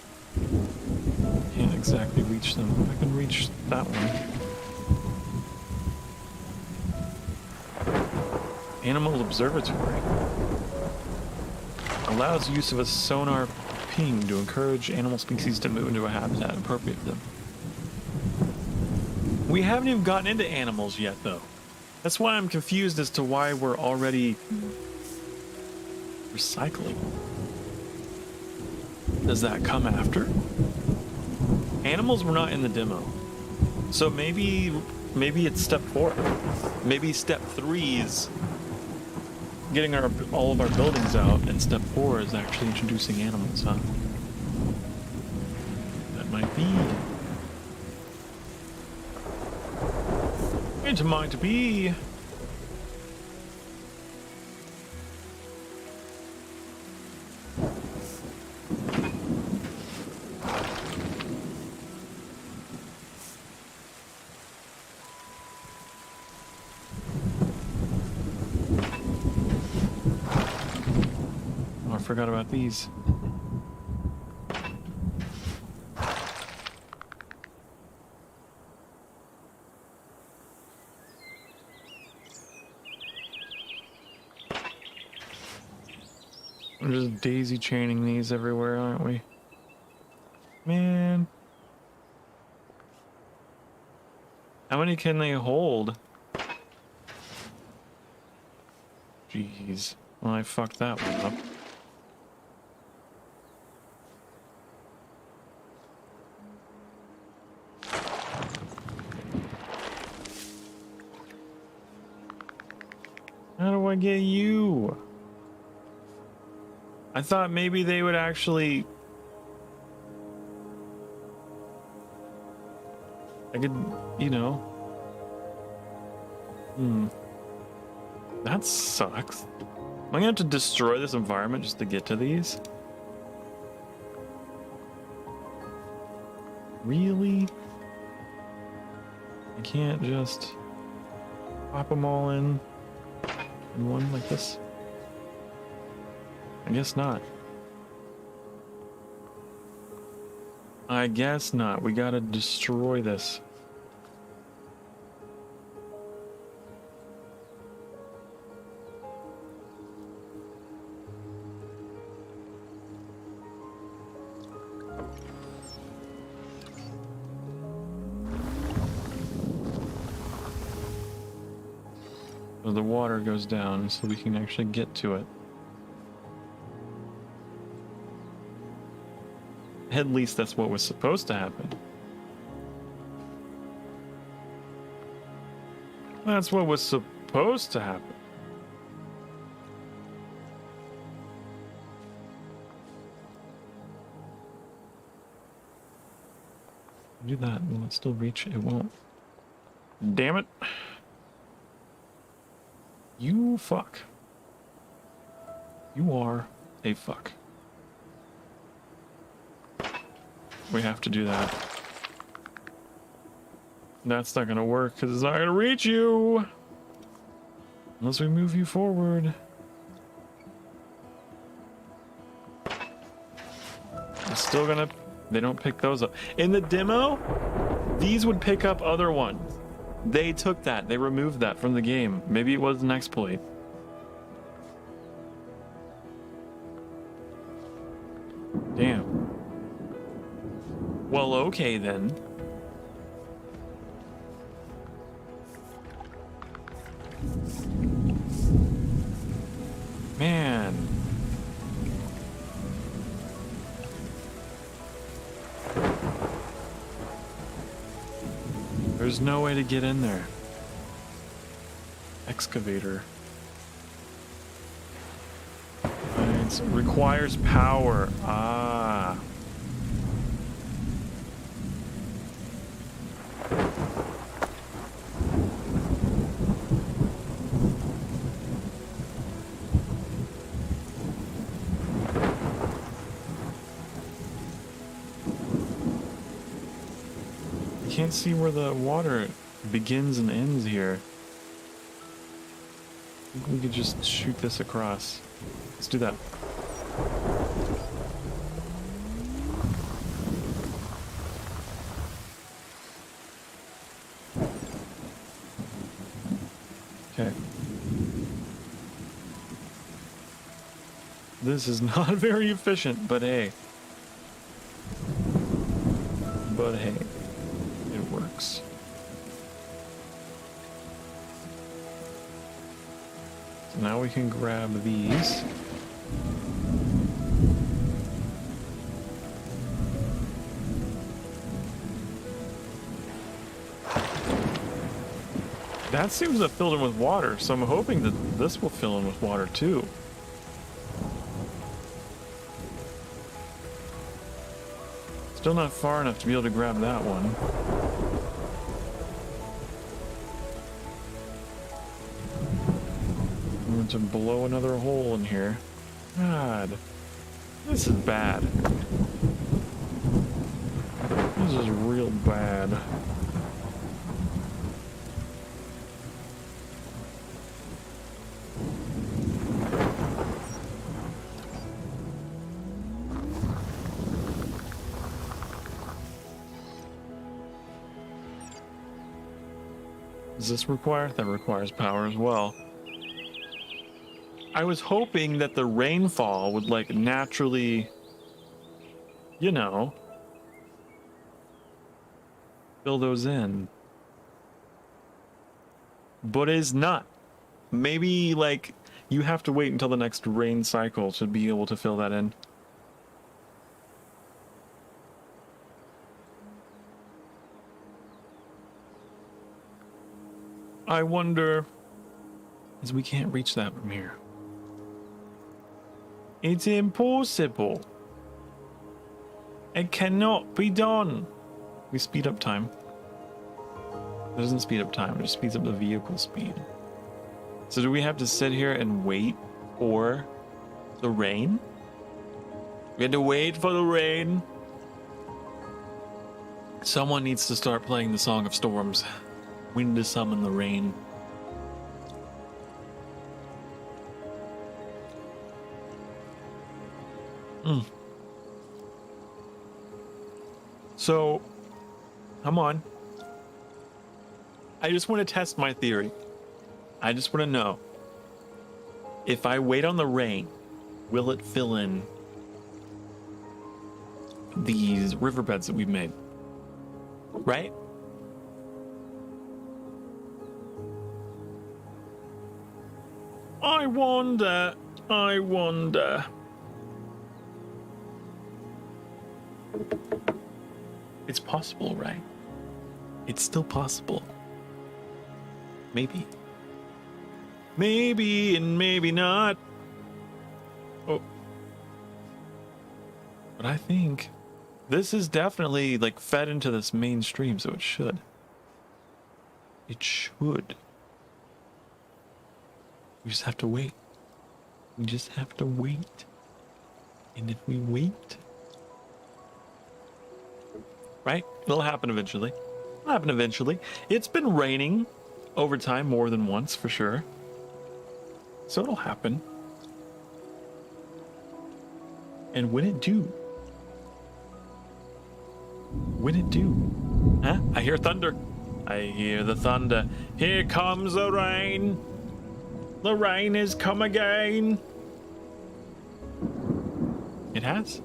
Can't exactly reach them. I can reach that one. Animal Observatory. Allows use of a sonar ping to encourage animal species to move into a habitat appropriate for them. We haven't even gotten into animals yet, though. That's why I'm confused as to why we're already recycling. Does that come after? Animals were not in the demo. So maybe it's step 4. Maybe step 3 is getting all of our buildings out, and step 4 is actually introducing animals, huh? That might be. It might be. Forgot about these. We're just daisy chaining these everywhere, aren't we? Man. How many can they hold? Jeez. Well, I fucked that one up. How do I get you? I thought maybe they would actually... I could, you know... That sucks. Am I gonna have to destroy this environment just to get to these? Really? I can't just pop them all in one like this? I guess not. I guess not. We gotta destroy this. So the water goes down so we can actually get to it. At least that's what was supposed to happen. That's what was supposed to happen. Do that. Will it still reach? It won't. Damn it. You fuck. You are a fuck. We have to do that. That's not gonna work because it's not gonna reach you unless we move you forward. It's still gonna. They don't pick those up. In the demo, these would pick up other ones. They took that. They removed that from the game. Maybe it was an exploit. Damn. Well, okay then. Man. There's no way to get in there. Excavator. It requires power. Ah. I can't see where the water begins and ends here. I think we could just shoot this across. Let's do that. Okay. This is not very efficient, but hey. But hey. It works. So now we can grab these. That seems to fill in with water, so I'm hoping that this will fill in with water too. Still not far enough to be able to grab that one. I'm going to blow another hole in here. God, this is bad. This is real bad. Does this require? That requires power as well. I was hoping that the rainfall would like naturally, you know, fill those in. But it's not. Maybe like you have to wait until the next rain cycle to be able to fill that in. I wonder, as we can't reach that from here. It's impossible. It cannot be done. We speed up time. It doesn't speed up time, it just speeds up the vehicle speed. So do we have to sit here and wait for the rain? We had to wait for the rain. Someone needs to start playing the Song of Storms. We need to summon the rain. So, come on. I just want to test my theory. I just want to know. If I wait on the rain, will it fill in these riverbeds that we've made? Right? I wonder. It's possible, right? It's still possible. Maybe. Maybe and maybe not. Oh. But I think this is definitely like fed into this mainstream, so it should. It should. We just have to wait. We just have to wait. And if we wait, right? It'll happen eventually. It'll happen eventually. It's been raining over time more than once, for sure. So it'll happen. And when it do? When it do? Huh? I hear thunder. I hear the thunder. Here comes the rain. The rain has come again. It has.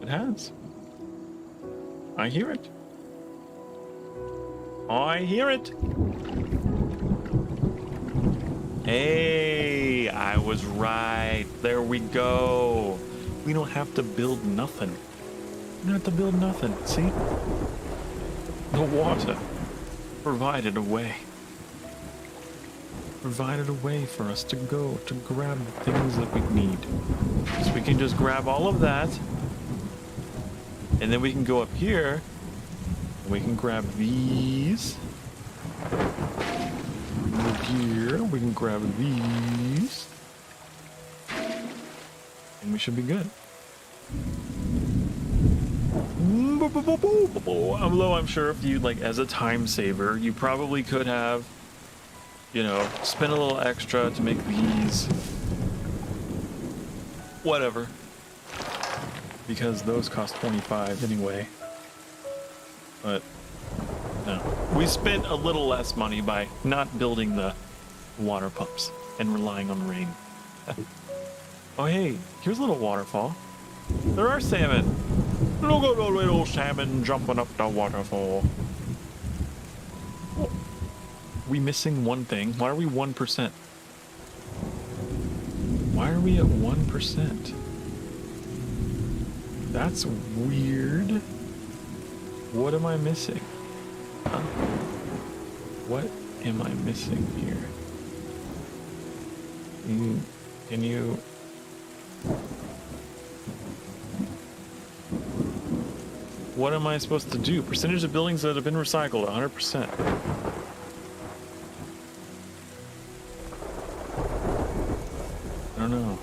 It has. I hear it. I hear it. Hey, I was right. There we go. We don't have to build nothing. We don't have to build nothing. See? The water provided a way. Provided a way for us to go to grab the things that we need. So we can just grab all of that. And then we can go up here. And we can grab these. Over here, we can grab these. And we should be good. Although I'm sure if you, like, as a time saver, you probably could have, you know, spend a little extra to make these. Whatever. Because those cost 25 anyway. But, no. We spent a little less money by not building the water pumps and relying on rain. Oh, hey, here's a little waterfall. There are salmon. Look at the little salmon jumping up the waterfall. Oh. We missing one thing. Why are we 1%? Why are we at 1%? That's weird. What am I missing? Huh? What am I missing here? Can you... What am I supposed to do? Percentage of buildings that have been recycled, 100%. I don't know.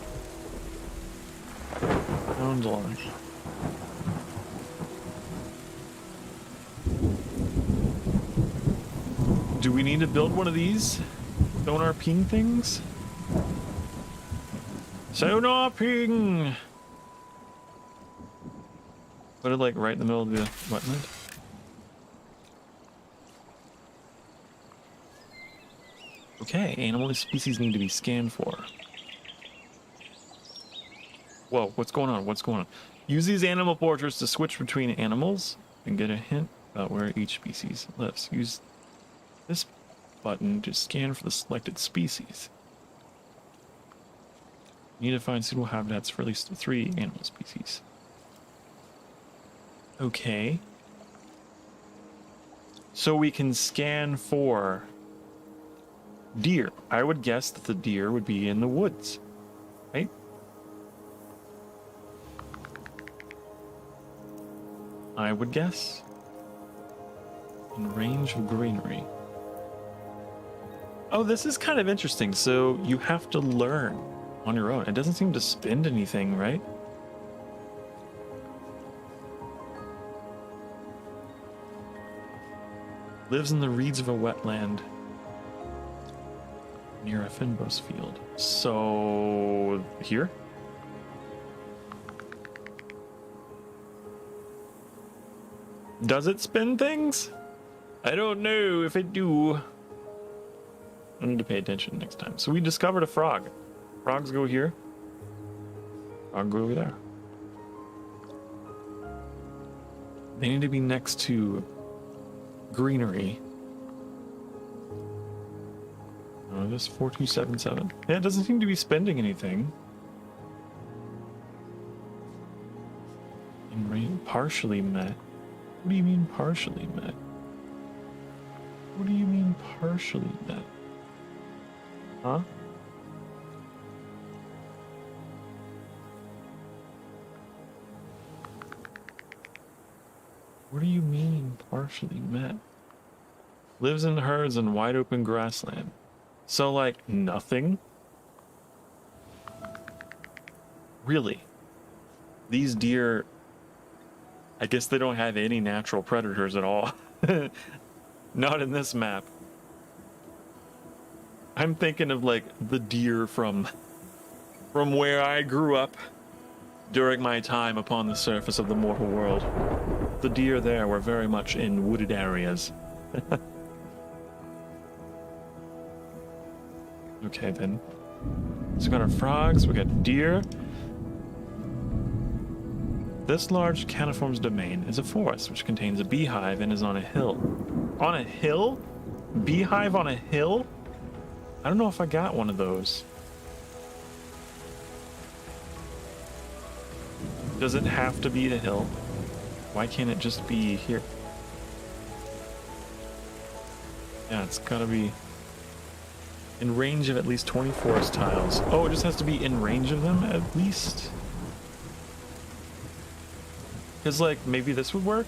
Sounds like. Do we need to build one of these sonar ping things? Sonar ping! Put it like right in the middle of the wetland. Okay, animal species need to be scanned for. Whoa, what's going on? What's going on? Use these animal portraits to switch between animals and get a hint about where each species lives. Use this button to scan for the selected species. You need to find suitable habitats for at least 3 animal species. Okay. So we can scan for deer. I would guess that the deer would be in the woods, right? I would guess. In range of greenery. Oh, this is kind of interesting. So you have to learn on your own. It doesn't seem to spend anything, right? Lives in the reeds of a wetland near a fynbos field. So here? Does it spin things? I don't know if it do. I need to pay attention next time. So we discovered a frog. Frogs go here. Frog go over there. They need to be next to greenery. Oh, this 4277. Yeah, it doesn't seem to be spending anything. Partially met. What do you mean partially met? What do you mean partially met? Huh? What do you mean partially met? Lives in herds in wide open grassland. So like nothing? Really? These deer, I guess they don't have any natural predators at all. Not in this map. I'm thinking of like the deer from where I grew up during my time upon the surface of the mortal world. The deer there were very much in wooded areas. Okay then. So we got our frogs, we got deer. This large caniform's domain is a forest which contains a beehive and is on a hill. On a hill? Beehive on a hill? I don't know if I got one of those. Does it have to be the hill? Why can't it just be here? Yeah, it's gotta be in range of at least 20 forest tiles. Oh, it just has to be in range of them at least? Because, like, maybe this would work?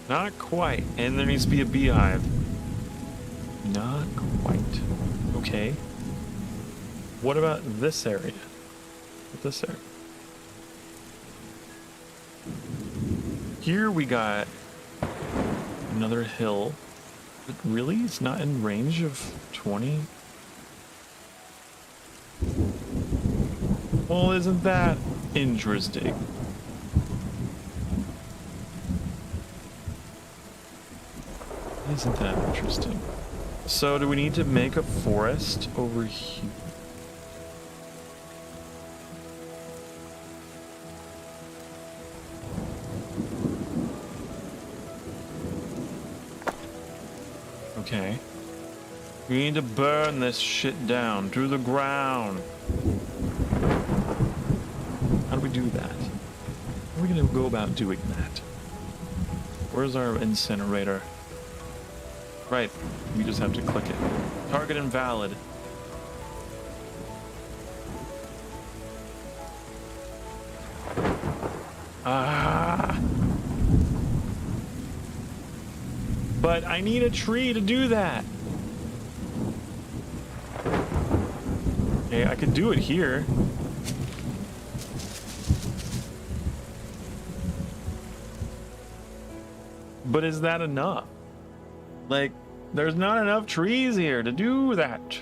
Not quite. And there needs to be a beehive. Not quite. Okay. What about this area? This area. Here we got another hill. But really? It's not in range of 20? Well, isn't that interesting? Isn't that interesting? So do we need to make a forest over here? Okay. We need to burn this shit down to the ground. How do we do that? How are we gonna go about doing that? Where's our incinerator? Right, we just have to click it. Target invalid. Ah! But I need a tree to do that. Okay, I could do it here. But is that enough? Like, there's not enough trees here to do that.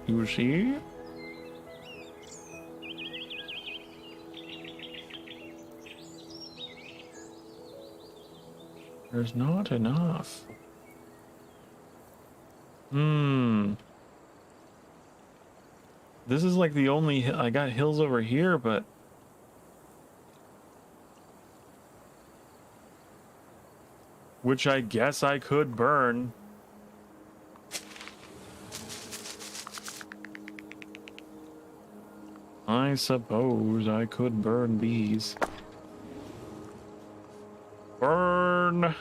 You see? There's not enough. This is like the only... I got hills over here, but... which I guess I could burn. I suppose I could burn these. Burn!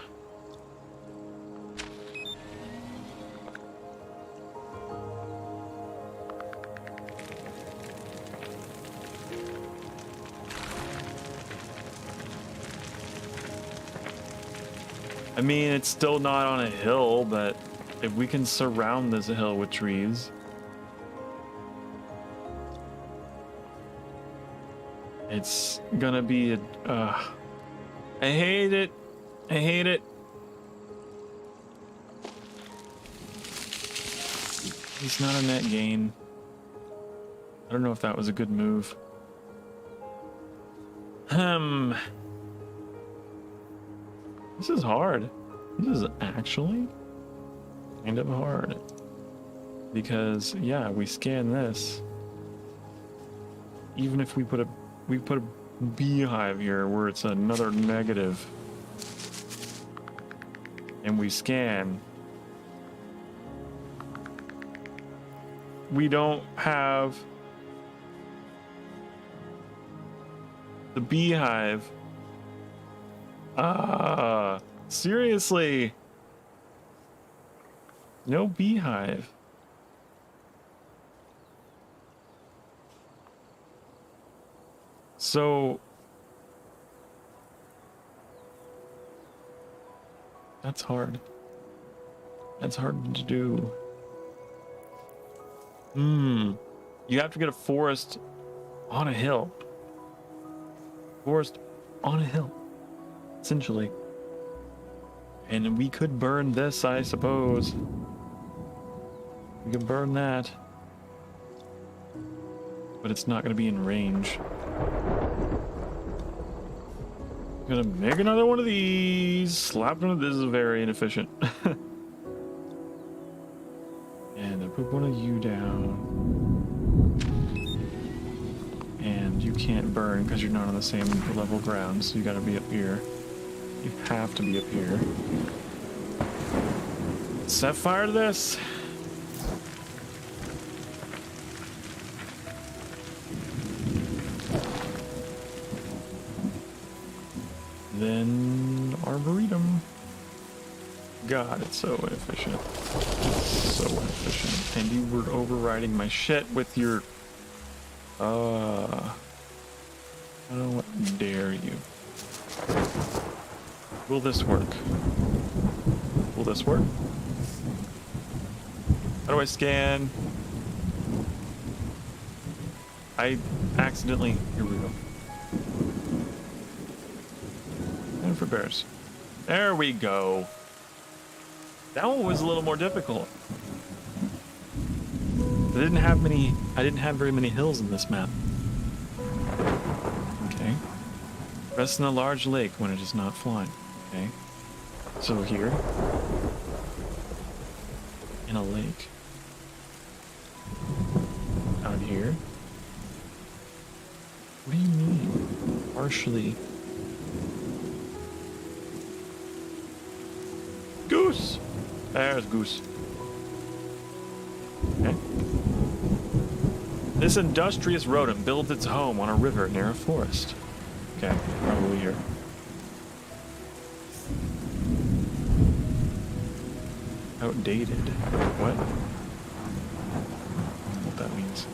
I mean, it's still not on a hill, but if we can surround this hill with trees. It's gonna be a... I hate it. I hate it. It's not a net gain. I don't know if that was a good move. This is hard. This is actually kind of hard. Because, yeah, we scan this. Even if we put a beehive here where it's another negative. And we scan. We don't have the beehive. Seriously. No beehive. So that's hard. That's hard to do. You have to get a forest on a hill. Forest on a hill, essentially. And we could burn this, I suppose. We can burn that. But it's not going to be in range. Gonna make another one of these. Slap one of this is very inefficient. And I put one of you down. And you can't burn because you're not on the same level ground, so you gotta be up here. You have to be up here. Set fire to this. Then Arboretum. God, it's so inefficient. It's so inefficient. And you were overriding my shit with your... How dare you? Will this work? Will this work? How do I scan? I accidentally... Here we go. And for bears. There we go. That one was a little more difficult. I didn't have very many hills in this map. Okay. Rest in a large lake when it is not flying. Okay. So here. In a lake. Out here. What do you mean? Partially. Goose! There's Goose. Okay. This industrious rodent builds its home on a river near a forest. Okay, probably here. Outdated. What? What that means.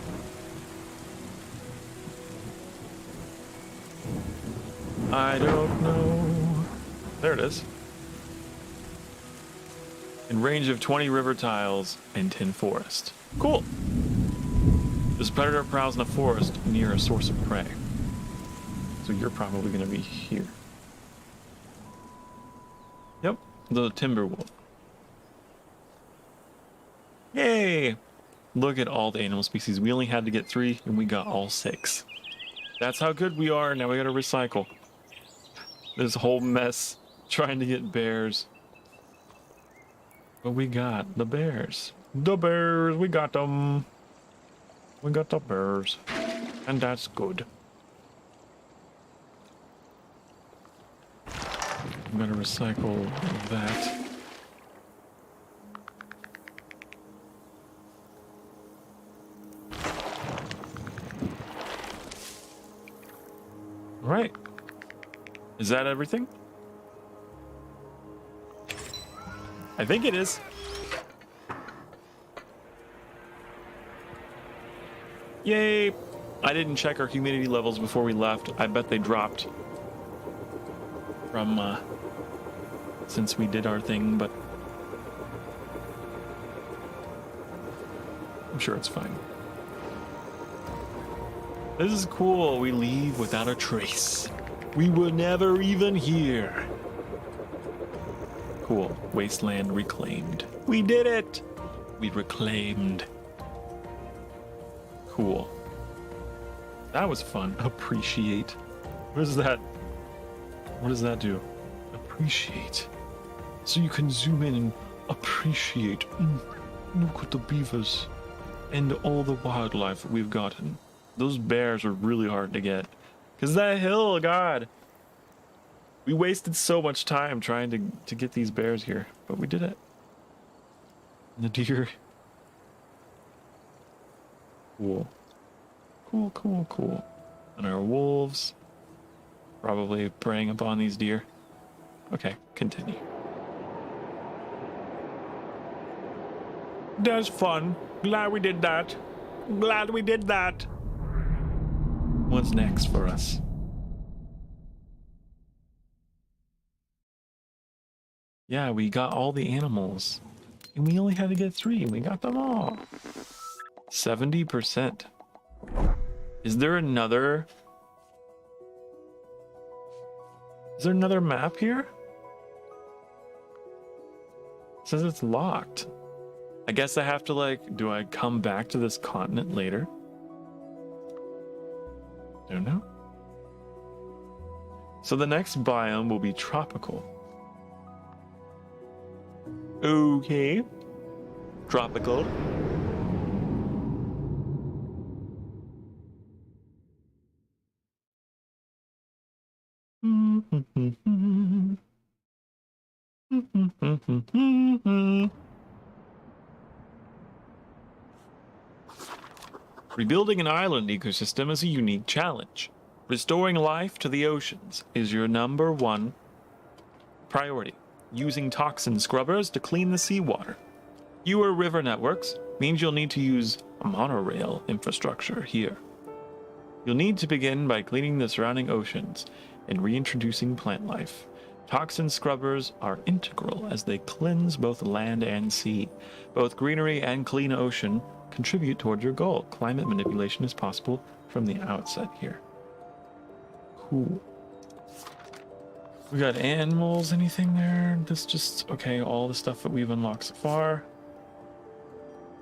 I don't know. There it is. In range of 20 river tiles and 10 forest. Cool. This predator prowls in a forest near a source of prey. So you're probably going to be here. Yep, the timber wolf. Yay! Look at all the animal species. We only had to get 3 and we got all 6. That's how good we are. Now we got to recycle. This whole mess trying to get bears. But we got the bears. The bears, we got them. We got the bears. And that's good. I'm gonna recycle that. All right. Is that everything? I think it is. Yay! I didn't check our humidity levels before we left. I bet they dropped from since we did our thing, but I'm sure it's fine. This is cool. We leave without a trace. We were never even here. Cool. Wasteland reclaimed. We did it! We reclaimed Cool. That was fun. Appreciate. What is that? What does that do? Appreciate. So you can zoom in and appreciate. Look at the beavers and all the wildlife that we've gotten. Those bears are really hard to get. Because that hill, God. We wasted so much time trying to get these bears here. But we did it. And the deer. Cool. Cool, cool, cool. And our wolves. Probably preying upon these deer. Okay, continue. That's fun. Glad we did that. Glad we did that. What's next for us? Yeah, we got all the animals. And we only had to get 3. We got them all. 70%. Is there another... Is there another map here? It says it's locked. I guess I have to, like, do I come back to this continent later? Don't know. So the next biome will be tropical. Okay. Tropical. Rebuilding an island ecosystem is a unique challenge. Restoring life to the oceans is your #1 priority. Using toxin scrubbers to clean the seawater. Fewer river networks means you'll need to use a monorail infrastructure here. You'll need to begin by cleaning the surrounding oceans and reintroducing plant life. Toxin scrubbers are integral as they cleanse both land and sea. Both greenery and clean ocean contribute toward your goal. Climate manipulation is possible from the outset here. Cool. We got animals, anything there? This just, okay, all the stuff that we've unlocked so far.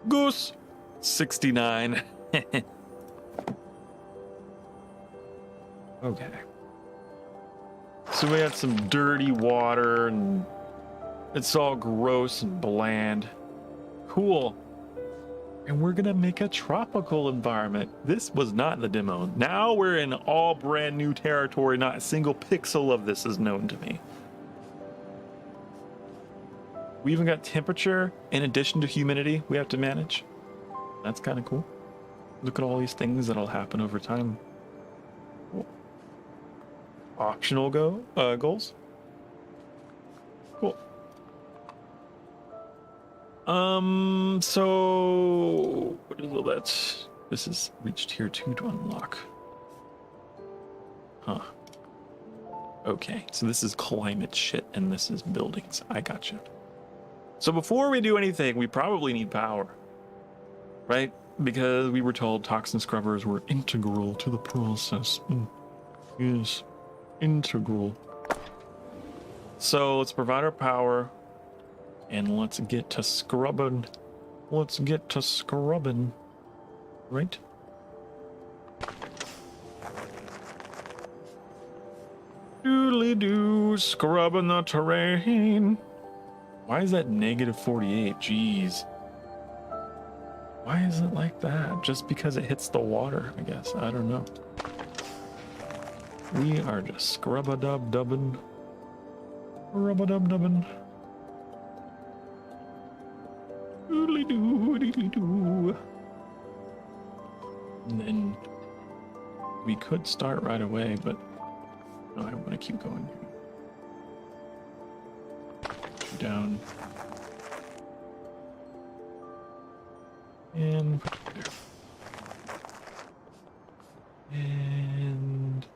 Goose! 69. Okay. So we had some dirty water and it's all gross and bland. Cool. And we're gonna make a tropical environment. This was not in the demo. Now we're in all brand new territory. Not a single pixel of this is known to me. We even got temperature in addition to humidity we have to manage. That's kind of cool. Look at all these things that'll happen over time. Cool. Optional goals. Cool. So what is all that? This is reached here 2 to unlock. Huh. Okay, so this is climate shit and this is buildings. I gotcha. So before we do anything, we probably need power, right? Because we were told toxin scrubbers were integral to the process. Yes, integral. So let's provide our power. And let's get to scrubbing. Let's get to scrubbing. Right? Doodly-doo, scrubbing the terrain. Why is that -48? Jeez. Why is it like that? Just because it hits the water, I guess. I don't know. We are just scrub-a-dub-dubbing. Rub-a-dub-dubbing. Doodly-doo, doodly-doo. And then we could start right away, but no, I want to keep going. Down. And put it there. And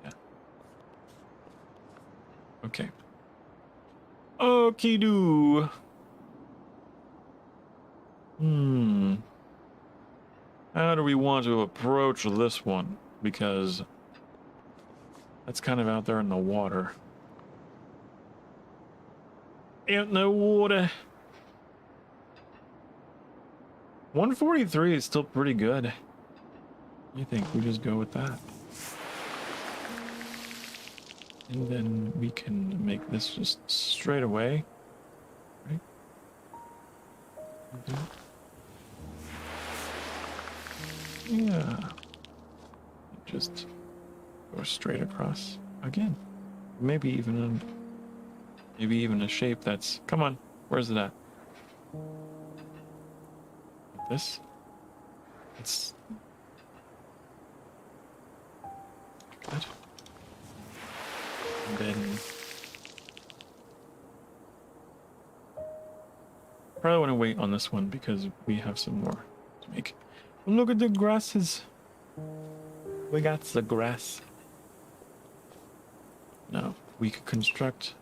yeah. Okay. Okie doo. How do we want to approach this one? Because that's kind of out there in the water. In the water. 143 is still pretty good. I think we just go with that. And then we can make this just straight away. Right? Yeah. Just go straight across again. Maybe even a shape that's, come on, where's it at? This? It's good. And then probably want to wait on this one because we have some more to make. Look at the grasses. We got the grass. Now we could construct.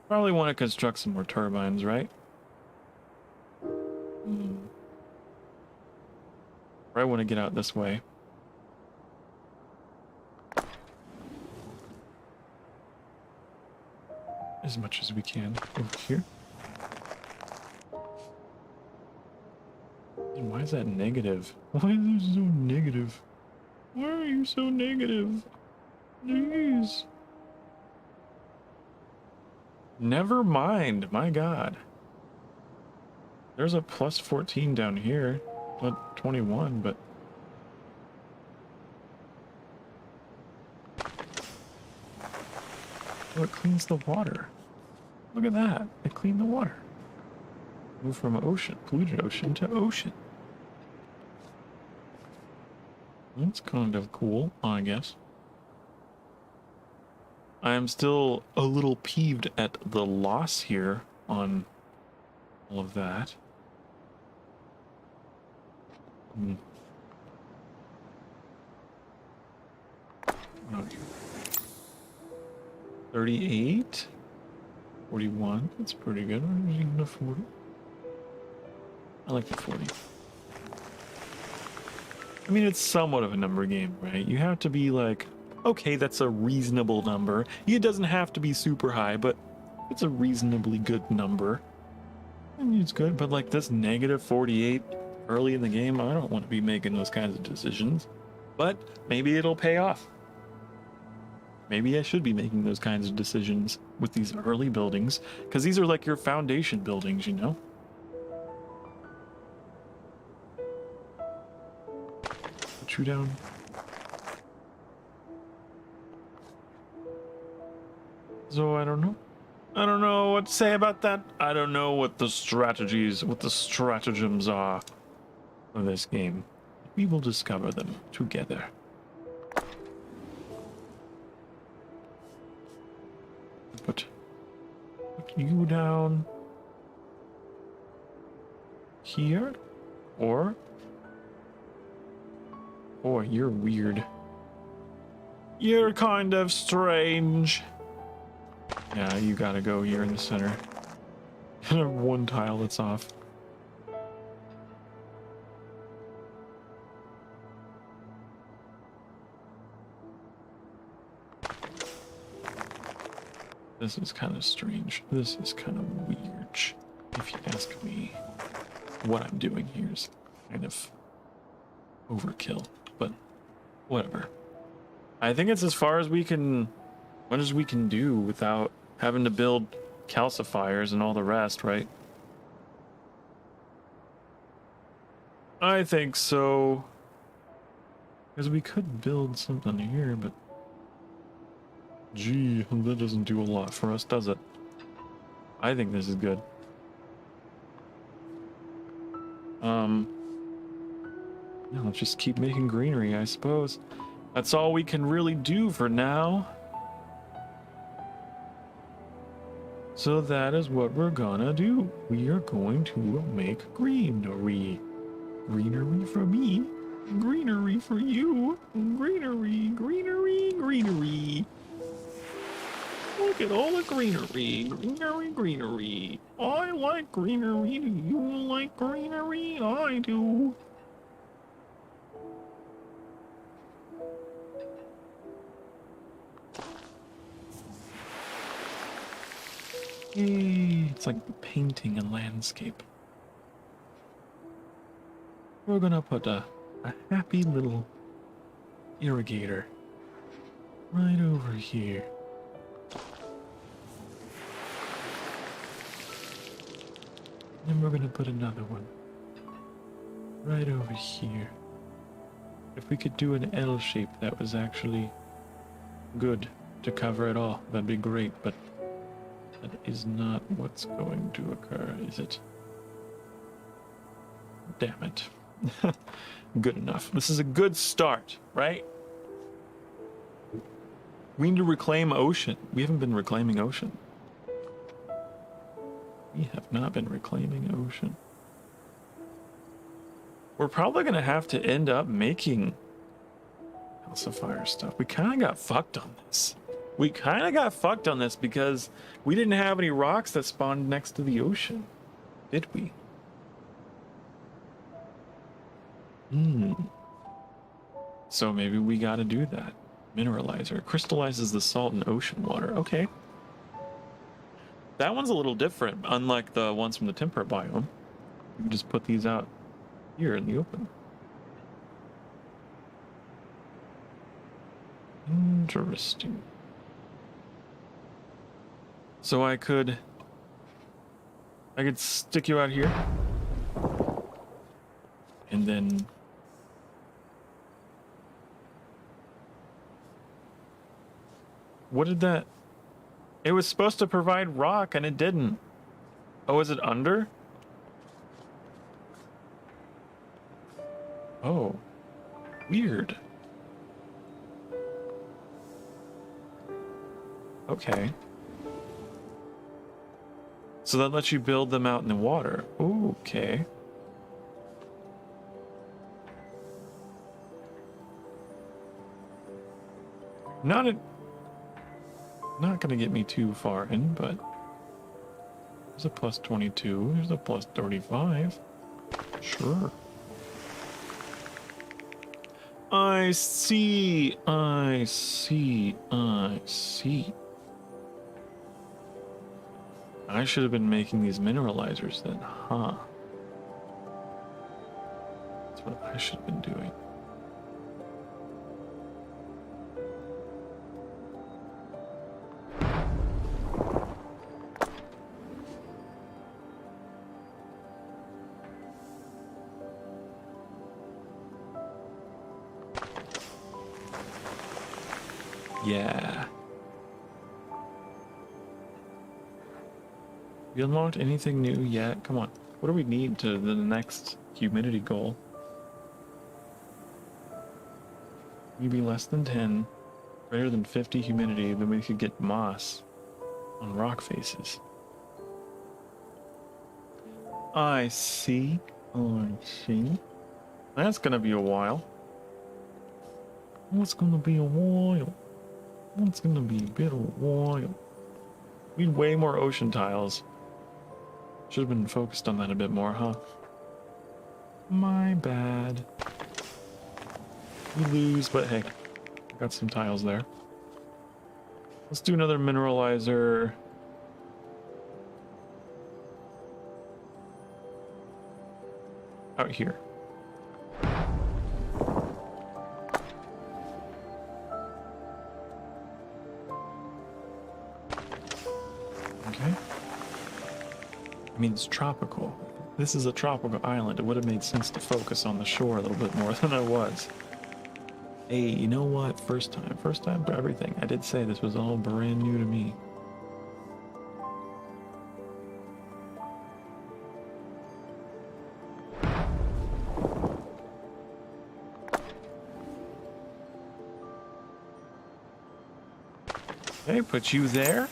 Probably want to construct some more turbines, right? Probably want to get out this way. As much as we can over here. And why is that negative? Why is it so negative? Why are you so negative? Jeez. Never mind, my god. There's a plus 14 down here. Not 21, but... Oh, it cleans the water. Look at that. It cleaned the water. Move from ocean, polluted ocean to ocean. That's kind of cool, I guess. I am still a little peeved at the loss here on all of that. 38? 41? That's pretty good. I'm using the 40. I like the 40. I mean, it's somewhat of a number game, right? You have to be like, okay, that's a reasonable number. It doesn't have to be super high, but it's a reasonably good number. And it's good, but like this negative 48 early in the game, I don't want to be making those kinds of decisions. But maybe it'll pay off. Maybe I should be making those kinds of decisions with these early buildings, because these are like your foundation buildings, you know? Put you down. So I don't know. I don't know what to say about that. I don't know what the strategies, what the stratagems are of this game. We will discover them together. Put you down here, or you're weird. You're kind of strange. Yeah, you gotta go here in the center. And one tile that's off. This is kind of strange. This is kind of weird. If you ask me, what I'm doing here is kind of overkill, but whatever. I think it's as far as we can, much as we can do without having to build calcifiers and all the rest, right? I think so. Because we could build something here, but gee, that doesn't do a lot for us, does it? I think this is good. Yeah, let's just keep making greenery, I suppose. That's all we can really do for now. So that is what we're gonna do. We are going to make greenery. Greenery for me. Greenery for you. Greenery, greenery, greenery. Look at all the greenery. Greenery, greenery. I like greenery. Do you like greenery? I do. Yay, it's like painting a landscape. We're gonna put a happy little irrigator. Right over here. Then we're gonna put another one right over here. If we could do an L shape that was actually good to cover it all, that'd be great, but that is not what's going to occur, is it? Damn it. Good enough. This is a good start, right? We need to reclaim ocean. We haven't been reclaiming ocean. We have not been reclaiming ocean. We're probably going to have to end up making House of Fire stuff. We kind of got fucked on this. Because we didn't have any rocks that spawned next to the ocean. Did we? So maybe we got to do that. Mineralizer. Crystallizes the salt in ocean water. Okay. That one's a little different, unlike the ones from the temperate biome. You can just put these out here in the open. Interesting. So I could stick you out here. And then what did that? It was supposed to provide rock and it didn't. Oh, is it under? Oh, weird. Okay. So that lets you build them out in the water. Ooh, okay. Not gonna get me too far in, but there's a plus 22, there's a plus 35. Sure. I see. I should have been making these mineralizers then, huh? That's what I should have been doing. Yeah. We unlocked anything new yet? Come on. What do we need to the next humidity goal? Maybe less than 10, greater than 50 humidity, then we could get moss on rock faces. I see. That's gonna be a while. It's gonna be a while. It's gonna be a bit of a while. We need way more ocean tiles. Should have been focused on that a bit more, huh? My bad. We lose, but hey, got some tiles there. Let's do another mineralizer. Out here. Okay. I mean, it's tropical. This is a tropical island. It would have made sense to focus on the shore a little bit more than I was. Hey, you know what? First time for everything. I did say this was all brand new to me. Okay, put you there.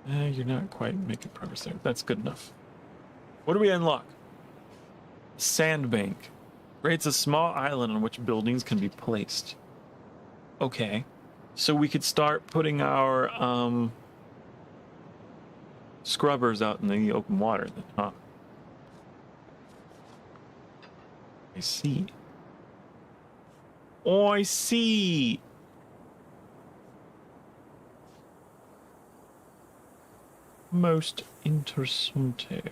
And you're not quite making progress there. That's good enough. What do we unlock? Sandbank. Creates a small island on which buildings can be placed. Okay. So we could start putting our scrubbers out in the open water then, huh? I see. Oh, I see. Most interesting.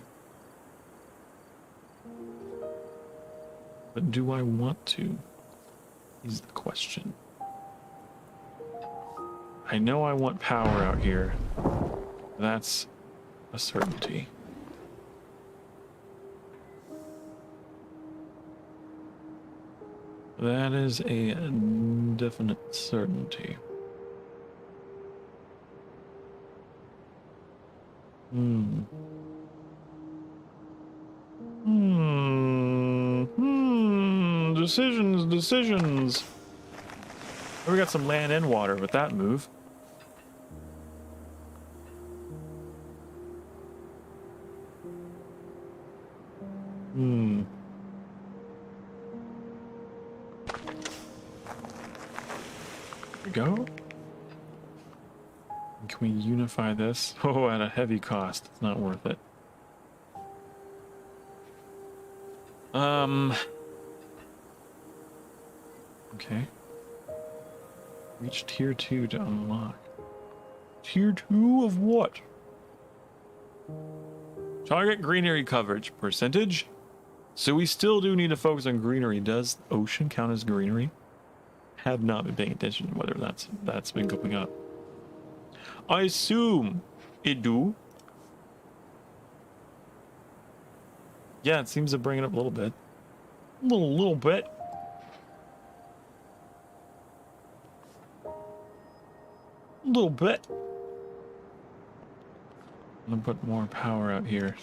But do I want to? Is the question. I know I want power out here. That's a certainty. That is a definite certainty. Decisions. Oh, we got some land and water with that move. Here we go. Can we unify this? Oh, at a heavy cost. It's not worth it. Okay. Reach tier 2 to unlock. Tier 2 of what? Target greenery coverage percentage. So we still do need to focus on greenery. Does ocean count as greenery? Have not been paying attention to whether that's been going up. I assume it do. Yeah, it seems to bring it up a little bit. Little bit. Little bit. I'm gonna put more power out here.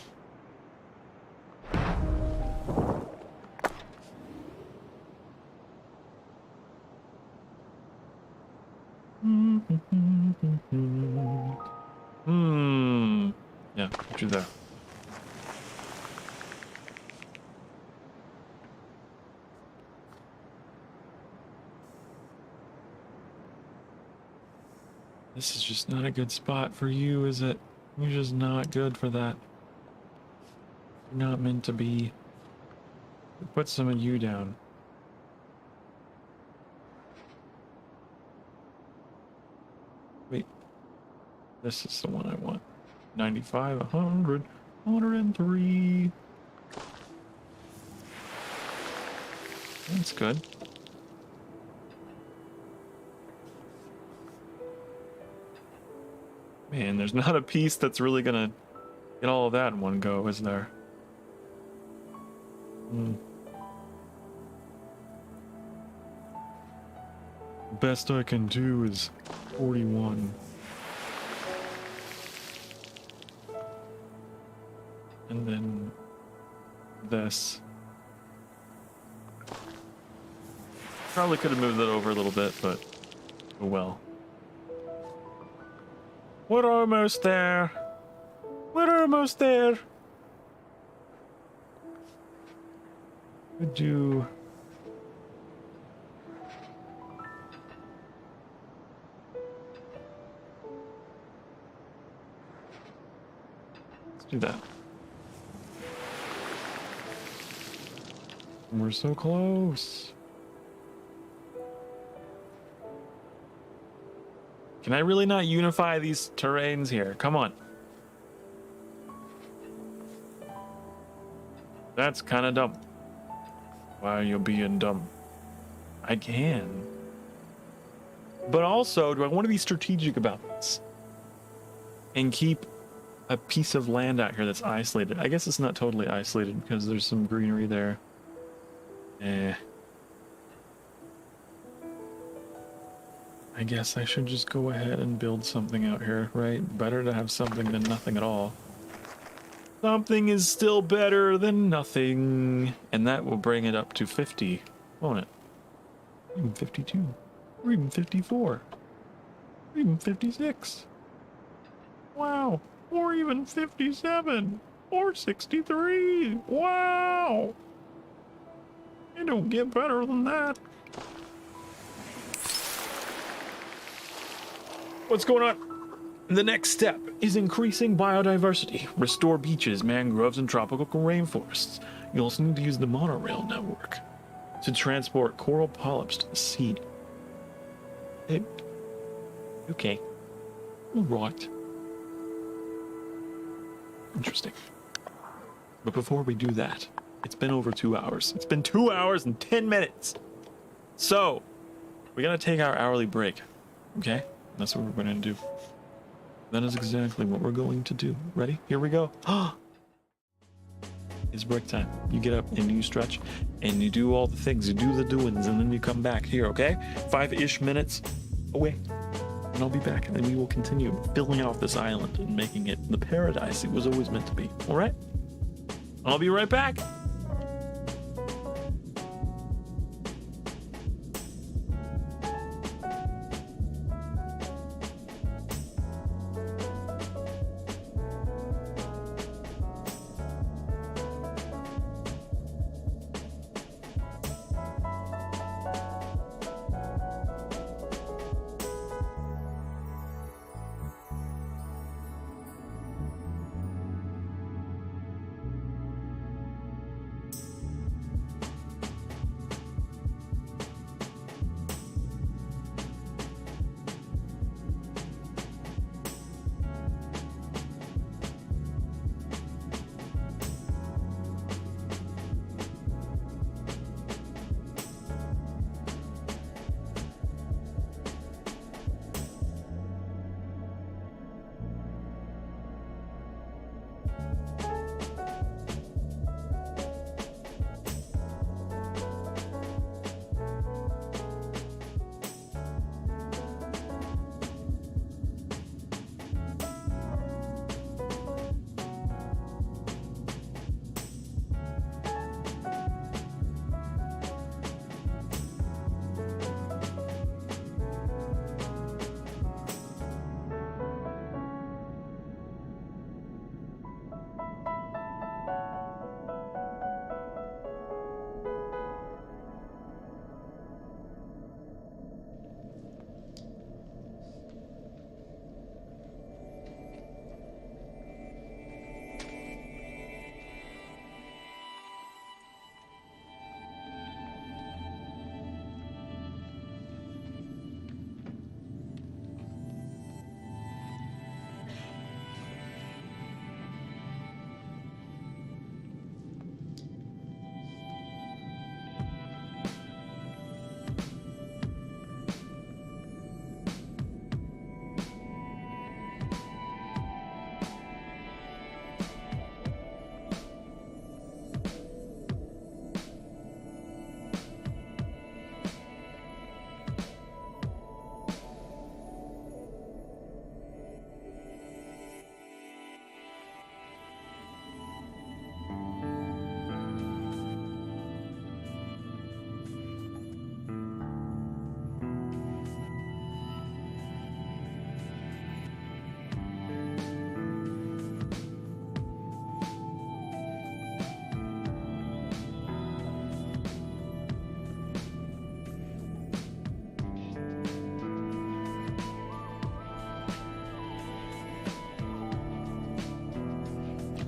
Yeah, put you there. This is just not a good spot for you, is it? You're just not good for that. You're not meant to be. Put some of you down. Wait. This is the one I want. 95, 100, 103. That's good. Man, there's not a piece that's really gonna get all of that in one go, is there? Best I can do is 41. And then this. Probably could have moved that over a little bit, but oh well. We're almost there. We're almost there. Could do. Let's do that. We're so close. Can I really not unify these terrains here? Come on. That's kind of dumb. Why are you being dumb? I can. But also, do I want to be strategic about this? And keep a piece of land out here that's isolated. I guess it's not totally isolated because there's some greenery there. I guess I should just go ahead and build something out here, right? Better to have something than nothing at all. Something is still better than nothing. And that will bring it up to 50, won't it? Even 52. Or even 54. Or even 56. Wow. Or even 57. Or 63. Wow. It don't get better than that. What's going on? The next step is increasing biodiversity. Restore beaches, mangroves, and tropical rainforests. You also need to use the monorail network to transport coral polyps to the sea. Okay. All right. Interesting. But before we do that, It's been over 2 hours. It's been 2 hours and 10 minutes. So, we're going to take our hourly break. Okay? That's what we're going to do. That is exactly what we're going to do. Ready? Here we go. It's break time. You get up and you stretch and you do all the things. You do the doings and then you come back here, okay? 5-ish minutes away. And I'll be back and then we will continue filling out this island and making it the paradise it was always meant to be. All right? I'll be right back.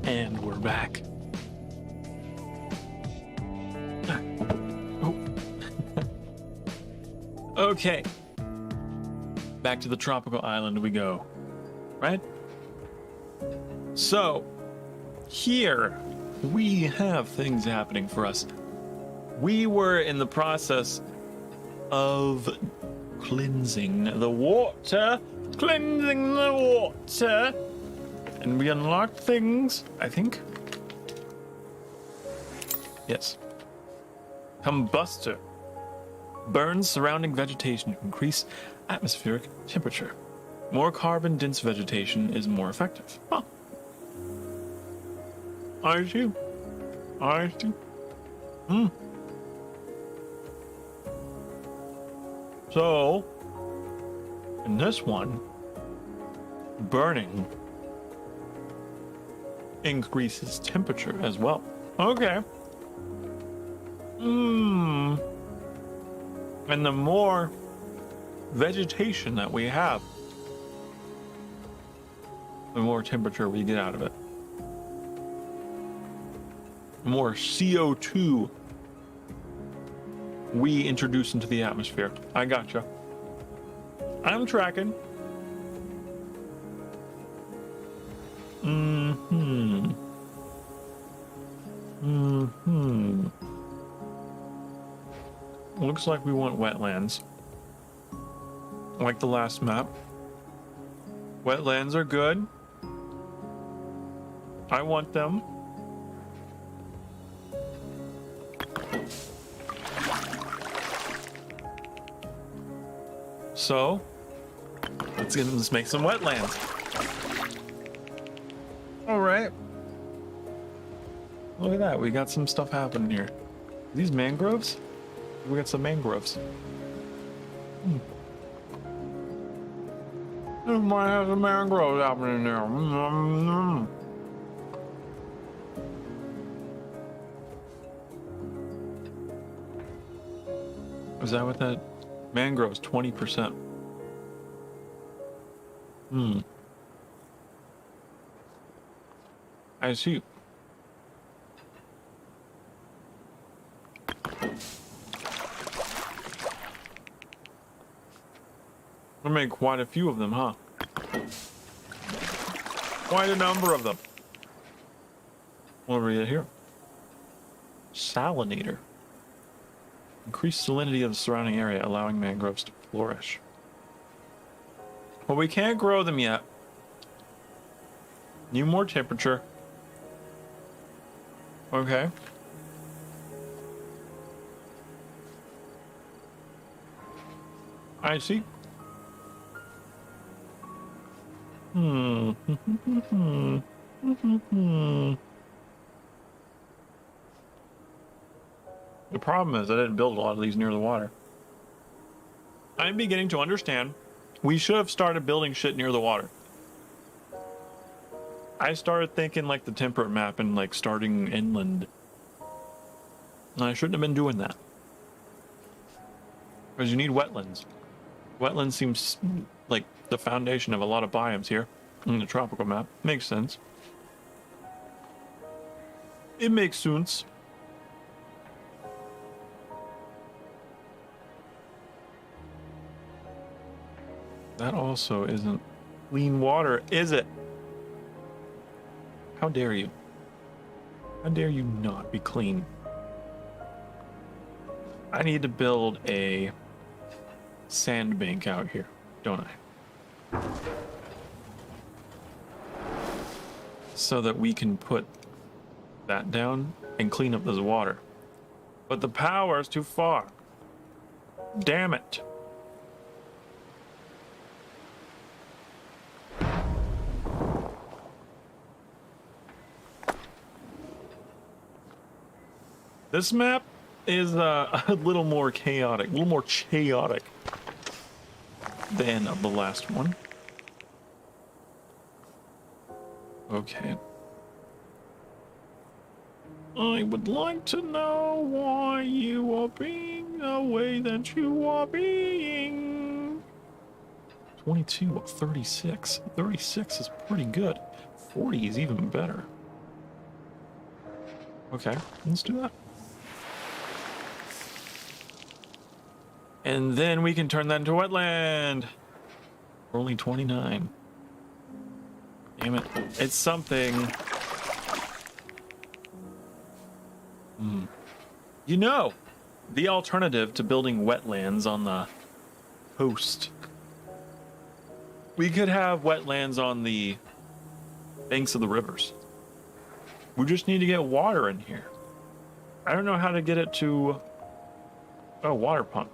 And we're back. Oh. Okay. Back to the tropical island we go. Right? So, here we have things happening for us. We were in the process of cleansing the water. Cleansing the water. And we unlocked things, I think. Yes. Combustor. Burns surrounding vegetation to increase atmospheric temperature. More carbon-dense vegetation is more effective. Huh. I see. I see. So, in this one, burning increases temperature as well. Okay. And the more vegetation that we have, the more temperature we get out of it. The more CO2 we introduce into the atmosphere. I gotcha. I'm tracking. looks like we want wetlands. Like the last map. Wetlands are good. I want them. So, let's make some wetlands. All right. Look at that. We got some stuff happening here. These mangroves? We got some mangroves. This might have some mangroves happening there. Is that what that mangroves? 20%. I see. We'll make quite a few of them, huh? Quite a number of them. What do we get here? Salinator. Increase salinity of the surrounding area, allowing mangroves to flourish. Well, we can't grow them yet. Need more temperature. Okay. I see. The problem is I didn't build a lot of these near the water. I'm beginning to understand we should have started building shit near the water. I started thinking like the temperate map and like starting inland. And I shouldn't have been doing that. Because you need wetlands. Wetlands seems like the foundation of a lot of biomes here in the tropical map. Makes sense. It makes sense. That also isn't clean water, is it? How dare you? How dare you not be clean? I need to build a sandbank out here, don't I? So that we can put that down and clean up this water. But the power is too far. Damn it. This map is a little more chaotic, a little more chaotic than the last one. Okay. I would like to know why you are being the way that you are being. 22 of 36. 36 is pretty good. 40 is even better. Okay, let's do that. And then we can turn that into wetland. We're only 29. Damn it. It's something. You know, the alternative to building wetlands on the coast. We could have wetlands on the banks of the rivers. We just need to get water in here. I don't know how to get it to a water pump.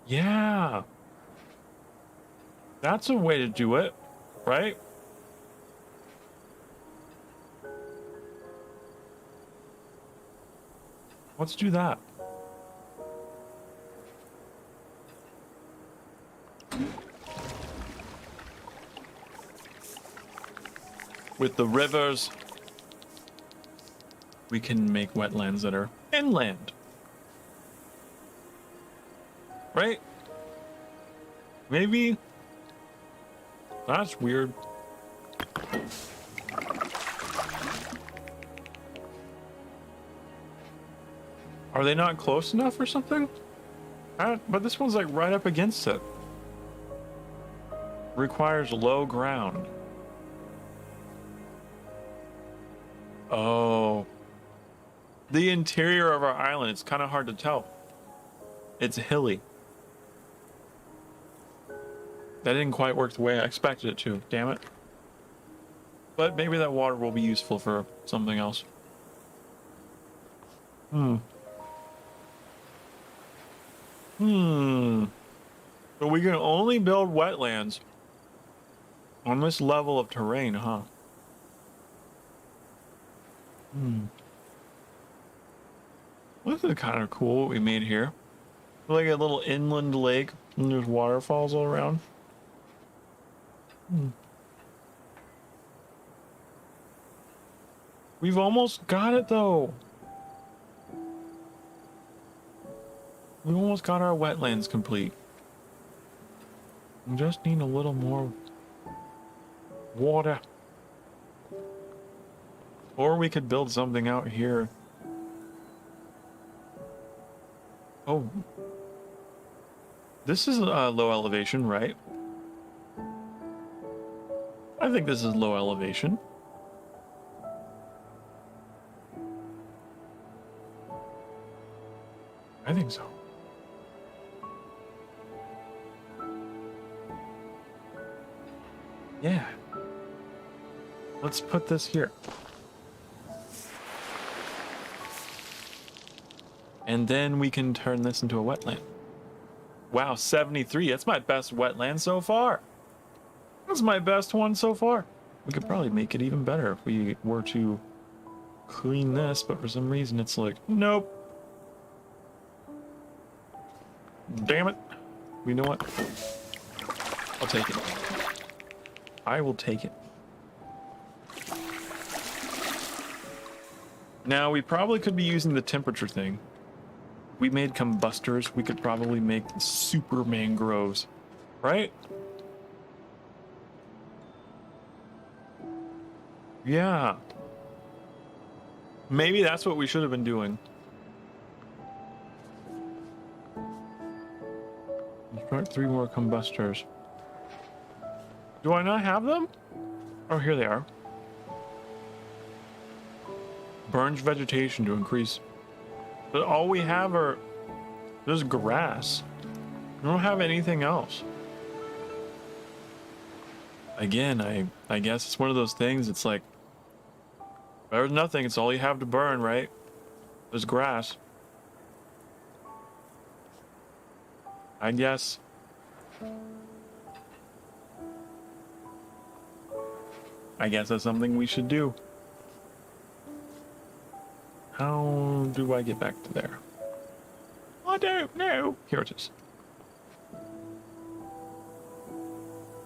Yeah. That's a way to do it, right? Let's do that. With the rivers, we can make wetlands that are inland. Right? Maybe. That's weird. Are they not close enough or something? But this one's like right up against it. Requires low ground. Oh. The interior of our island, it's kind of hard to tell. It's hilly. That didn't quite work the way I expected it to, damn it. But maybe that water will be useful for something else. So we can only build wetlands on this level of terrain, huh? This is kind of cool what we made here. Like a little inland lake, and there's waterfalls all around. We've almost got it though. We almost got our wetlands complete. We just need a little more water. Or we could build something out here. Oh. This is low elevation, right? I think this is low elevation. I think so. Yeah. Let's put this here. And then we can turn this into a wetland. Wow, 73. That's my best wetland so far. That's my best one so far. We could probably make it even better if we were to clean this, but for some reason it's like, nope. Damn it. You know what? I'll take it. I will take it. Now, we probably could be using the temperature thing. We made combustors. We could probably make super mangroves, right? Yeah. Maybe that's what we should have been doing. Start 3 more combustors. Do I not have them? Oh, here they are. Burns vegetation to increase. But all we have are... There's grass. We don't have anything else. Again, I guess it's one of those things, it's like... There's nothing, it's all you have to burn, right? There's grass. I guess. I guess that's something we should do. How do I get back to there? I don't know. Here it is.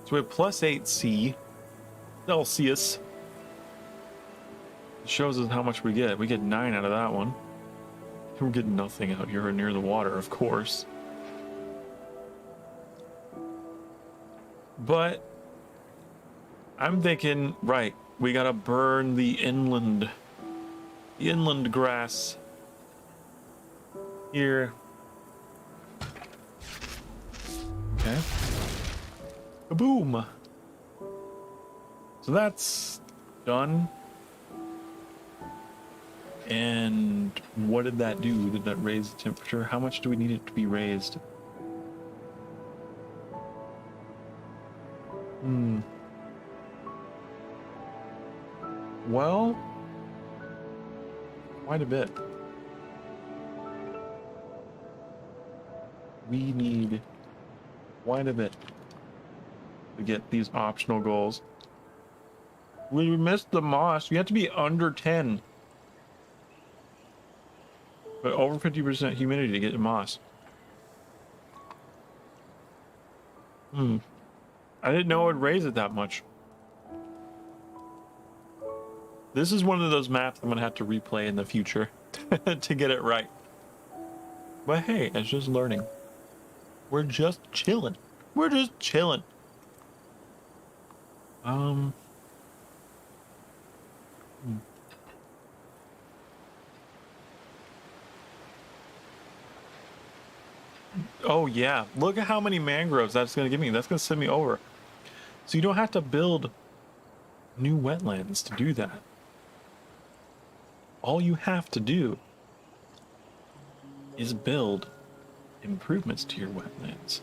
So we have +8C Celsius. It shows us how much we get. We get 9 out of that one. We get nothing out here near the water, of course. But I'm thinking, right, we gotta burn the inland grass here. Okay. Kaboom! So that's done. And what did that do? Did that raise the temperature? How much do we need it to be raised? Well, quite a bit. We need quite a bit to get these optional goals. We missed the moss. You have to be under 10. But over 50% humidity to get moss. I didn't know it would raise it that much. This is one of those maps I'm gonna have to replay in the future to get it right. But hey, it's just learning. We're just chilling. We're just chilling. Oh yeah, look at how many mangroves that's gonna give me. That's gonna send me over. So you don't have to build new wetlands to do that. All you have to do is build improvements to your wetlands.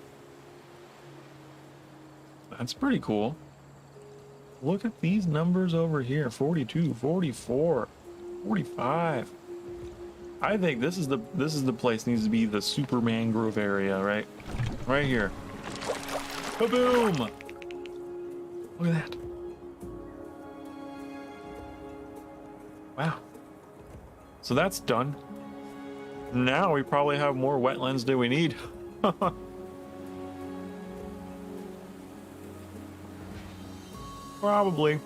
That's pretty cool. Look at these numbers over here. 42, 44, 45. I think this is the place needs to be the super mangrove area, right? Right here. Kaboom! Look at that. Wow. So that's done. Now we probably have more wetlands than we need. Probably.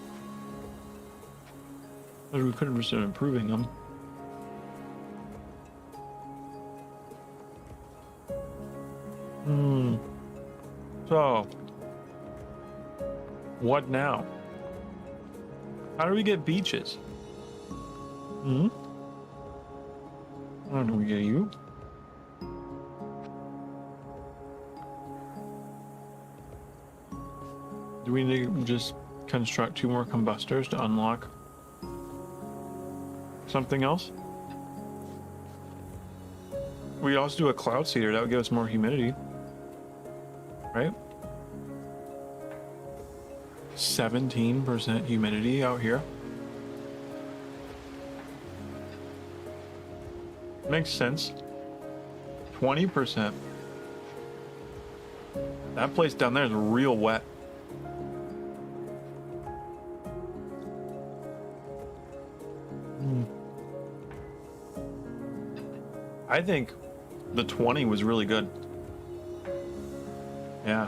But we could have just been improving them. So, what now? How do we get beaches? How do we get you? Do we need to just construct 2 more combustors to unlock something else? We also do a cloud seeder. That would give us more humidity. Right? 17% humidity out here. Makes sense. 20%. That place down there is real wet. I think the 20 was really good. Yeah.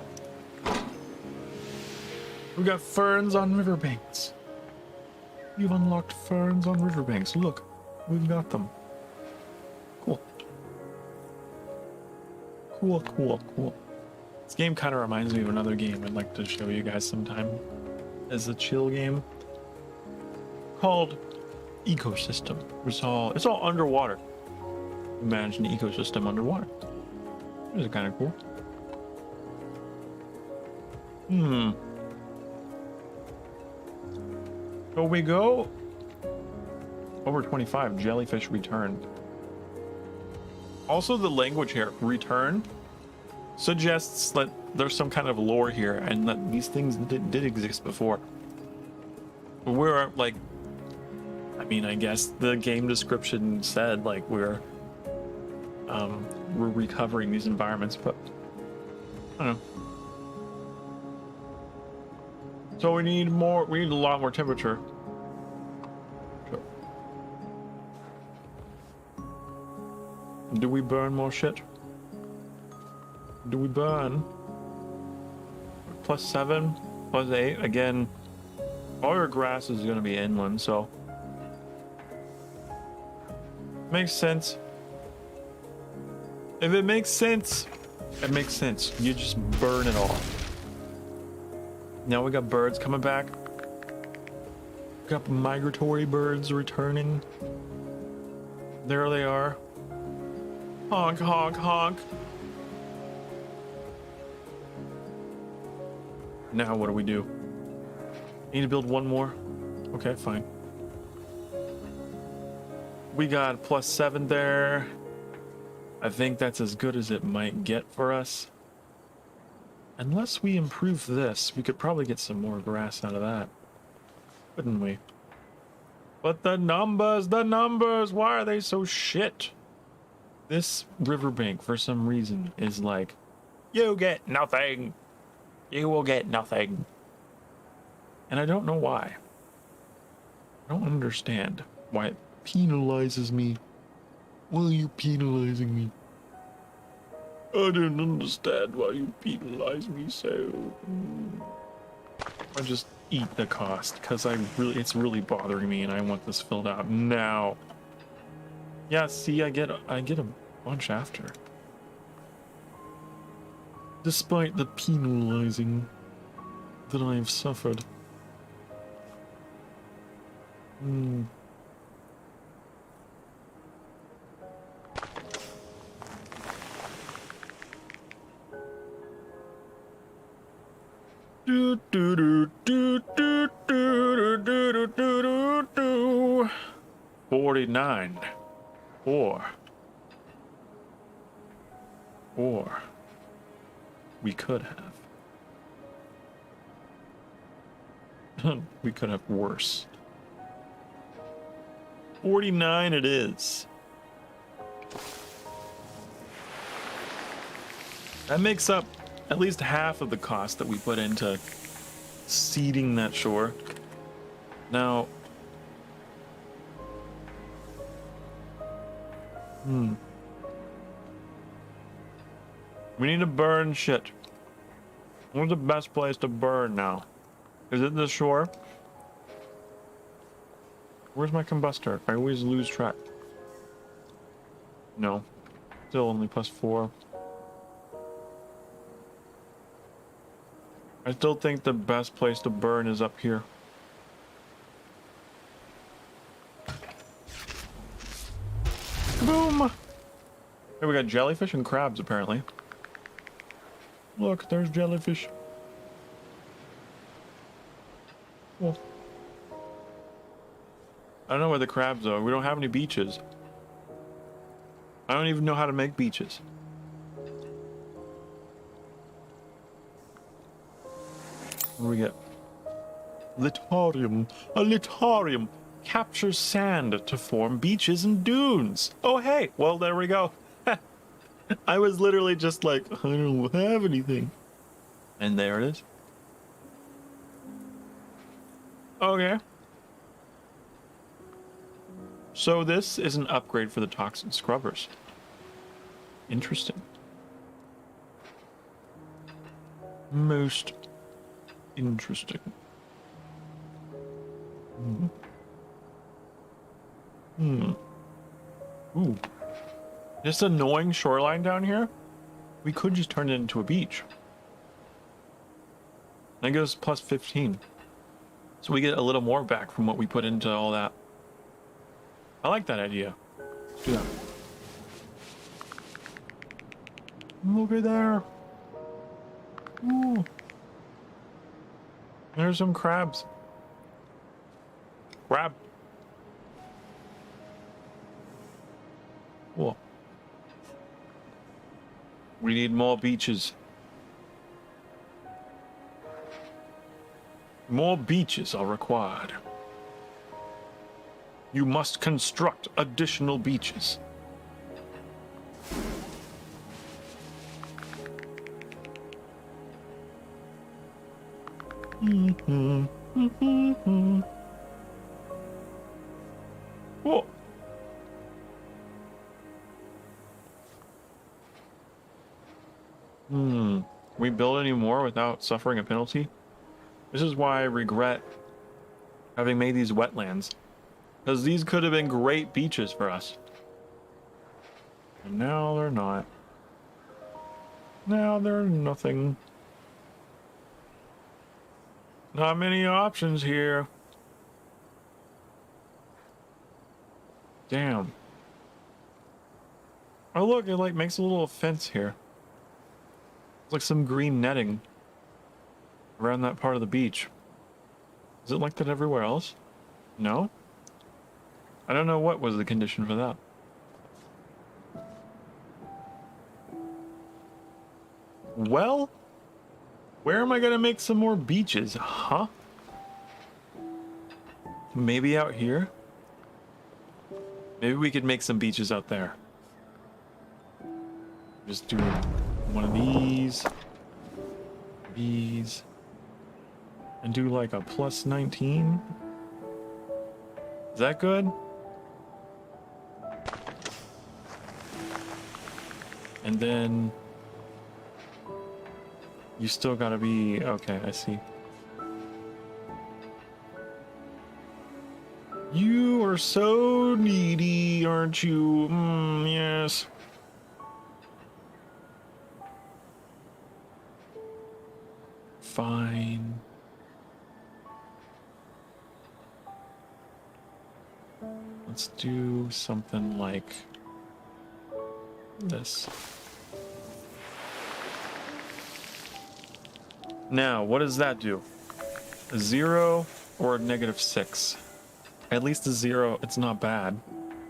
We got ferns on riverbanks. You've unlocked ferns on riverbanks. Look, we've got them. Cool. Cool, cool, cool. This game kind of reminds me of another game I'd like to show you guys sometime as a chill game called Ecosystem. It's all underwater. Manage an ecosystem underwater. This is kind of cool. So we go over 25. Jellyfish return. Also, the language here, return, suggests that there's some kind of lore here and that these things did exist before. We're like, I mean, I guess the game description said like we're recovering these environments, but I don't know. So we need a lot more temperature. Sure. Do we burn more shit? Do we burn? +7, +8. Again, all your grass is gonna be inland, so makes sense. If it makes sense, it makes sense. You just burn it all. Now we got birds coming back. Got migratory birds returning. There they are. Honk, honk, honk. Now what do we do? Need to build one more? Okay, fine. We got +7 there. I think that's as good as it might get for us. Unless we improve this, we could probably get some more grass out of that. Couldn't we? But the numbers, why are they so shit? This riverbank, for some reason, is like, you get nothing. You will get nothing. And I don't know why. I don't understand why it penalizes me. Why are you penalizing me? I don't understand why you penalize me so. I just eat the cost because it's really bothering me and I want this filled out now. Yeah, see, I get a bunch after. Despite the penalizing that I have suffered. Do do do do do do do do do. 49. 4. Or we could have. We could have worse. 49 it is. That makes up at least half of the cost that we put into seeding that shore. Now, we need to burn shit. Where's the best place to burn now? Is it the shore? Where's my combustor? I always lose track. No. Still only +4. I still think the best place to burn is up here. Boom! Hey, we got jellyfish and crabs, apparently. Look, there's jellyfish. Well, I don't know where the crabs are. We don't have any beaches. I don't even know how to make beaches. What do we get? Litarium. A litarium captures sand to form beaches and dunes. Oh, hey. Well, there we go. I was literally just like, I don't have anything. And there it is. Okay. So this is an upgrade for the toxin scrubbers. Interesting. Most interesting. Ooh. This annoying shoreline down here, we could just turn it into a beach. That gives us +15. So we get a little more back from what we put into all that. I like that idea. Let's do that. Look at there. Ooh. There's some crabs. Crab. Cool. We need more beaches. More beaches are required. You must construct additional beaches. Whoa. We build any more without suffering a penalty? This is why I regret having made these wetlands. Because these could have been great beaches for us. And now they're not. Now they're nothing. Not many options here. Damn. Oh look, it like makes a little fence here. It's like some green netting around that part of the beach. Is it like that everywhere else? No? I don't know what was the condition for that. Well, where am I gonna make some more beaches, huh? Maybe out here? Maybe we could make some beaches out there. Just do one of these, and do like a +19. Is that good? And then you still gotta be, okay, I see. You are so needy, aren't you? Yes. Fine. Let's do something like this. Now, what does that do? A 0 or a -6? At least a 0. It's not bad.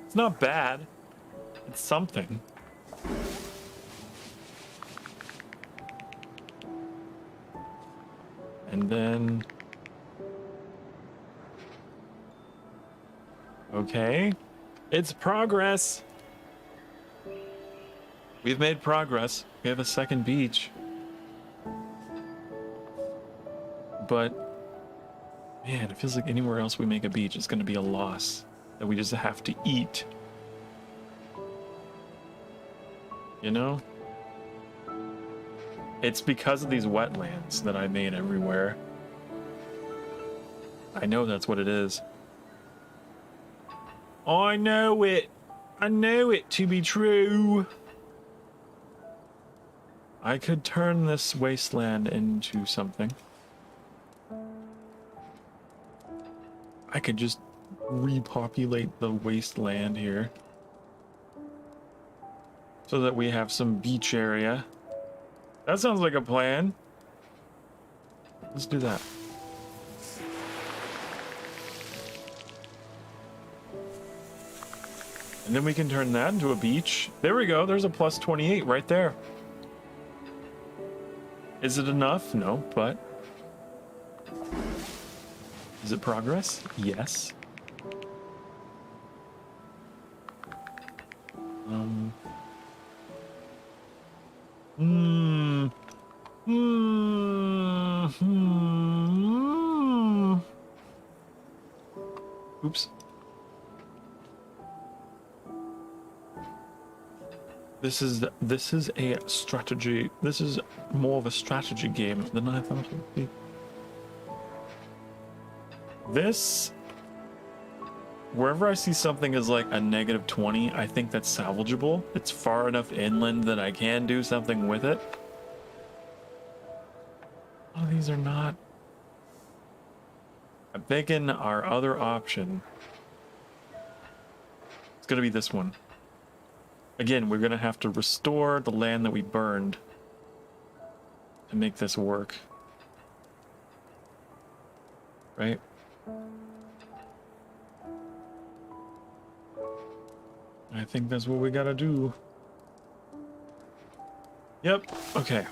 It's not bad. It's something. And then... Okay. It's progress! We've made progress. We have a second beach. But, man, it feels like anywhere else we make a beach, it's going to be a loss that we just have to eat. You know? It's because of these wetlands that I made everywhere. I know that's what it is. I know it. I know it to be true. I could turn this wasteland into something. I could just repopulate the wasteland here so that we have some beach area. That sounds like a plan. Let's do that. And then we can turn that into a beach. There we go. There's a plus 28 right there. Is it enough? No, but... Is it progress? Yes. Oops. This is a strategy. This is more of a strategy game than I thought it would be. This, wherever I see something as like a negative 20, I think that's salvageable. It's far enough inland that I can do something with it. Oh, these are not. I'm thinking our other option. It's gonna be this one. Again, we're gonna have to restore the land that we burned to make this work. Right? I think that's what we gotta do. Yep, okay.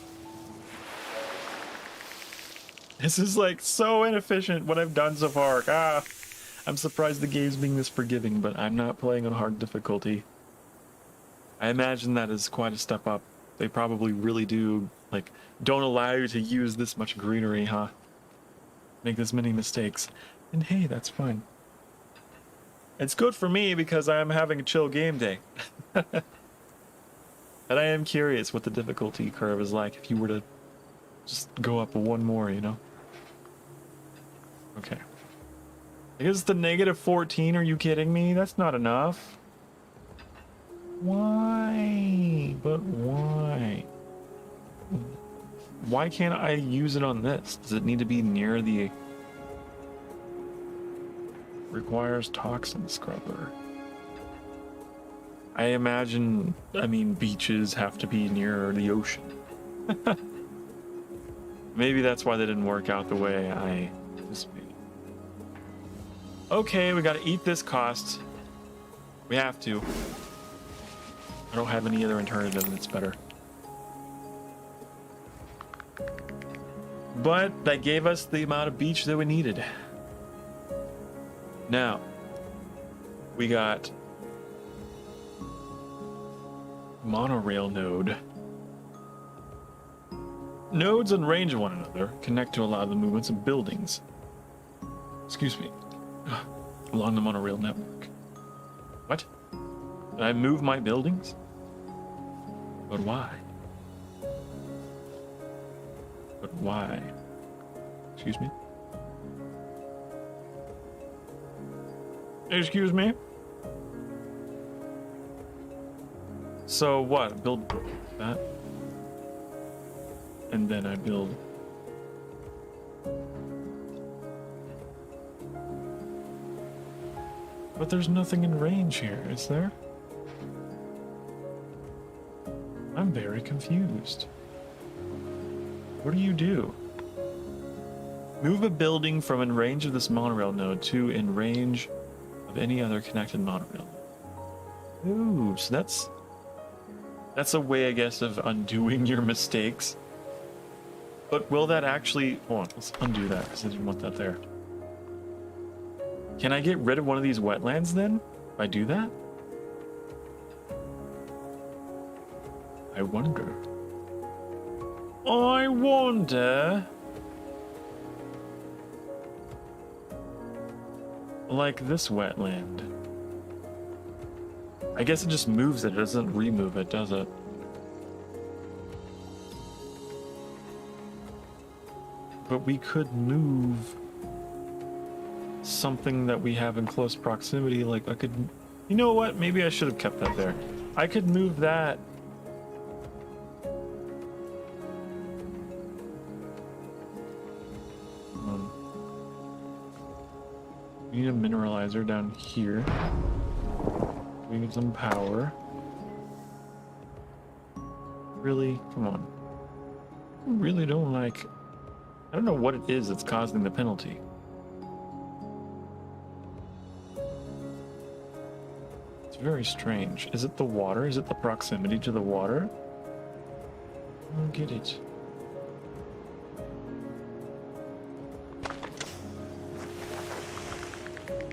This is like so inefficient what I've done so far. I'm surprised the game's being this forgiving, but I'm not playing on hard difficulty. I imagine that is quite a step up. They probably really do, like, don't allow you to use this much greenery, huh? Make this many mistakes. And hey, that's fine. It's good for me because I'm having a chill game day. And I am curious what the difficulty curve is like if you were to just go up one more, you know? Okay. I guess the negative 14, are you kidding me? That's not enough. Why? But why? Why can't I use it on this? Does it need to be near the... Requires toxin scrubber. I imagine, I mean, beaches have to be near the ocean. Maybe that's why they didn't work out the way I anticipated. Okay, we gotta eat this cost. We have to. I don't have any other alternative that's better. But that gave us the amount of beach that we needed. Now, we got monorail node. Nodes in range of one another connect to allow the movements of buildings. Excuse me. Along the monorail network. What? Did I move my buildings? But why? But why? Excuse me? Excuse me? So what? Build that? And then I build... But there's nothing in range here, is there? I'm very confused. What do you do? Move a building from in range of this monorail node to in range of any other connected monorail. Ooh, so that's a way, I guess, of undoing your mistakes. But will that actually... Hold on, let's undo that because I didn't want that there. Can I get rid of one of these wetlands then? If I do that? I wonder. I wonder... Like this wetland. I guess it just moves it. It doesn't remove it, does it? But we could move something that we have in close proximity. Like I could, you know what? Maybe I should have kept that there. I could move that. We need a mineralizer down here. We need some power. Really? Come on. I really don't like... I don't know what it is that's causing the penalty. It's very strange. Is it the water? Is it the proximity to the water? I don't get it.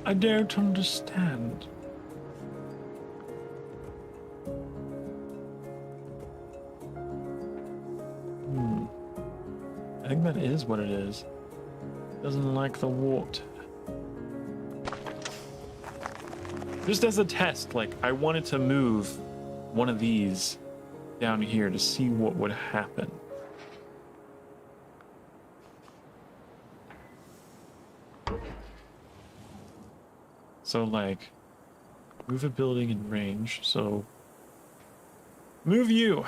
I don't understand. I think that is what it is. Doesn't like the water. Just as a test, like, I wanted to move one of these down here to see what would happen. So, like, move a building in range. So, move you,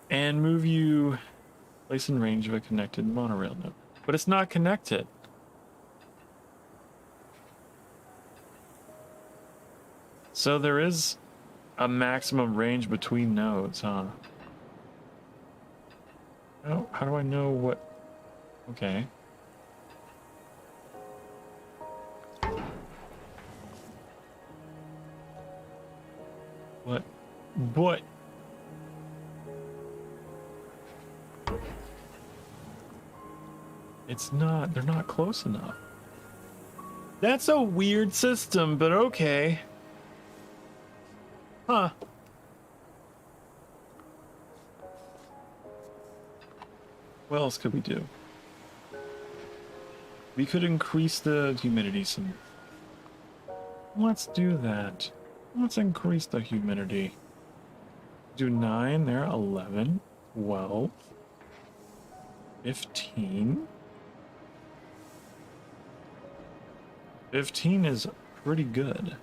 and move you... Place in range of a connected monorail node. But it's not connected. So there is a maximum range between nodes, huh? Oh, how do I know what... Okay. What? What? It's not, they're not close enough. That's a weird system, but okay. Huh. What else could we do? We could increase the humidity some. Let's do that. Let's increase the humidity. Do 9 there, 11, 12, 15. 15 is pretty good.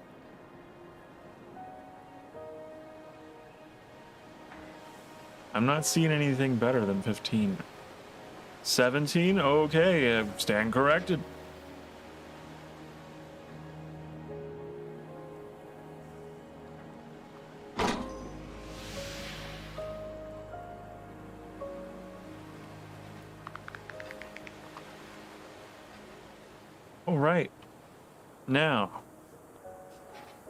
I'm not seeing anything better than 15. 17? Okay, stand corrected. All right. Now,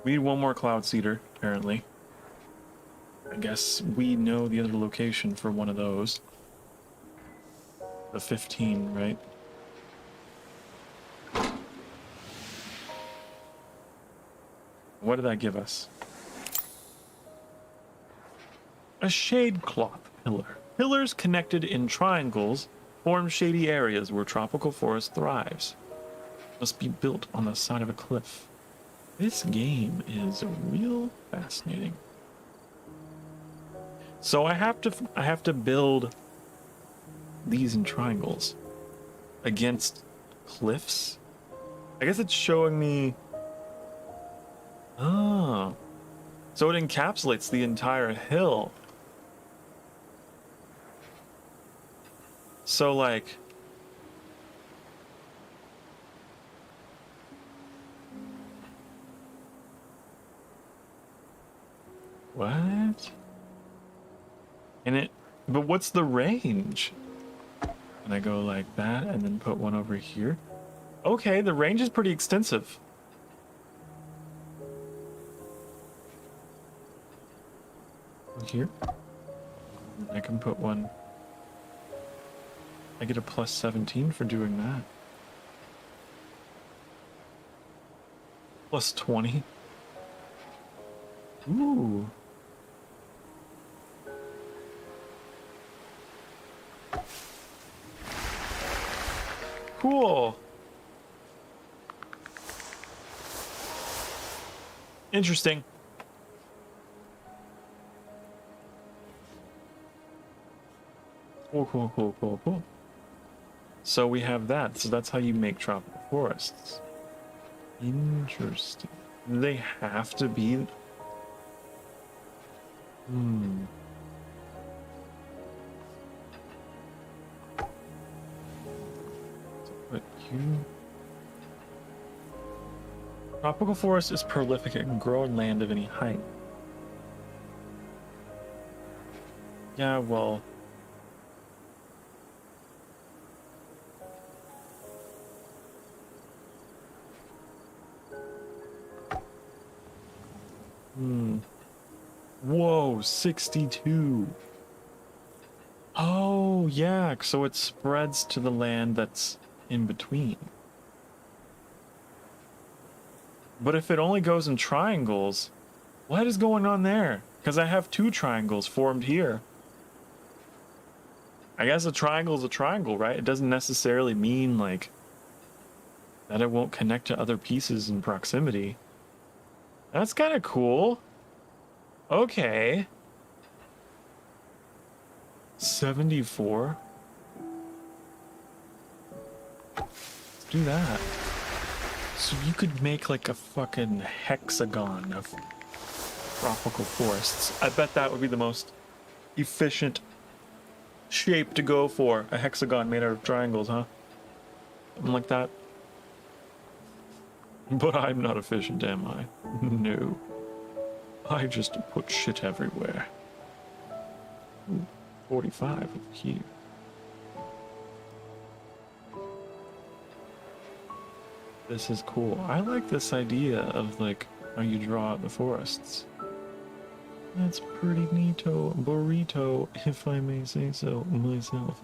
we need one more cloud seeder, apparently. I guess we know the other location for one of those. The 15, right? What did that give us? A shade cloth pillar. Pillars connected in triangles form shady areas where tropical forest thrives. Must be built on the side of a cliff. This game is real fascinating. So I have to build these in triangles against cliffs. I guess it's showing me. Oh, so it encapsulates the entire hill. So like. What? And it, but what's the range? And I go like that and then put one over here. Okay, the range is pretty extensive. Here. I can put one. I get a plus 17 for doing that. Plus 20. Ooh. Cool. Interesting. Cool. So we have that. So that's how you make tropical forests. Interesting. They have to be... But you... Tropical forest is prolific and can grow on land of any height. Yeah, well... Whoa, 62. Oh, yeah, so it spreads to the land that's in between. But if it only goes in triangles, what is going on there? Because I have 2 triangles formed here. I guess a triangle is a triangle, right? It doesn't necessarily mean, like, that it won't connect to other pieces in proximity. That's kind of cool. Okay. 74. Let's do that. So you could make like a fucking hexagon of tropical forests. I bet that would be the most efficient shape to go for. A hexagon made out of triangles, huh? Something like that. But I'm not efficient, am I? No. I just put shit everywhere. Ooh, 45 over here. This is cool. I like this idea of like how you draw out the forests. That's pretty neato burrito, if I may say so myself.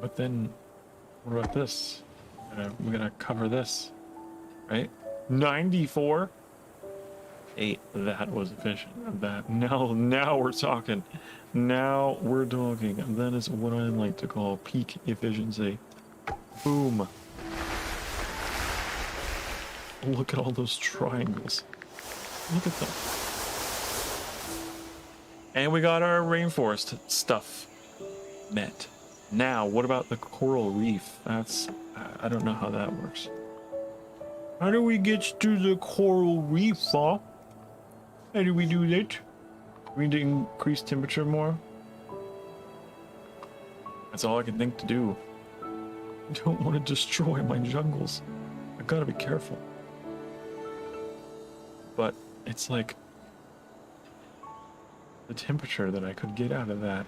But then, what about this? We're gonna cover this, right? 94. 8. That was efficient. That now we're talking. Now we're talking. That is what I like to call peak efficiency. Boom. Look at all those triangles. Look at them. And we got our rainforest stuff met. Now, what about the coral reef? I don't know how that works. How do we get to the coral reef, huh? How do we do that? We need to increase temperature more? That's all I can think to do. I don't want to destroy my jungles. I gotta be careful. But it's like the temperature that I could get out of that.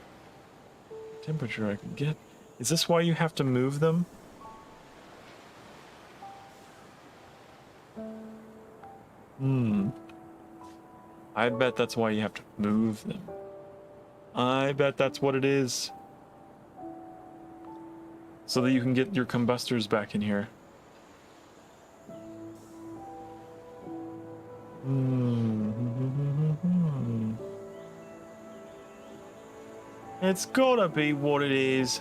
Temperature I could get. Is this why you have to move them? I bet that's why you have to move them. I bet that's what it is. So that you can get your combustors back in here. It's gotta be what it is.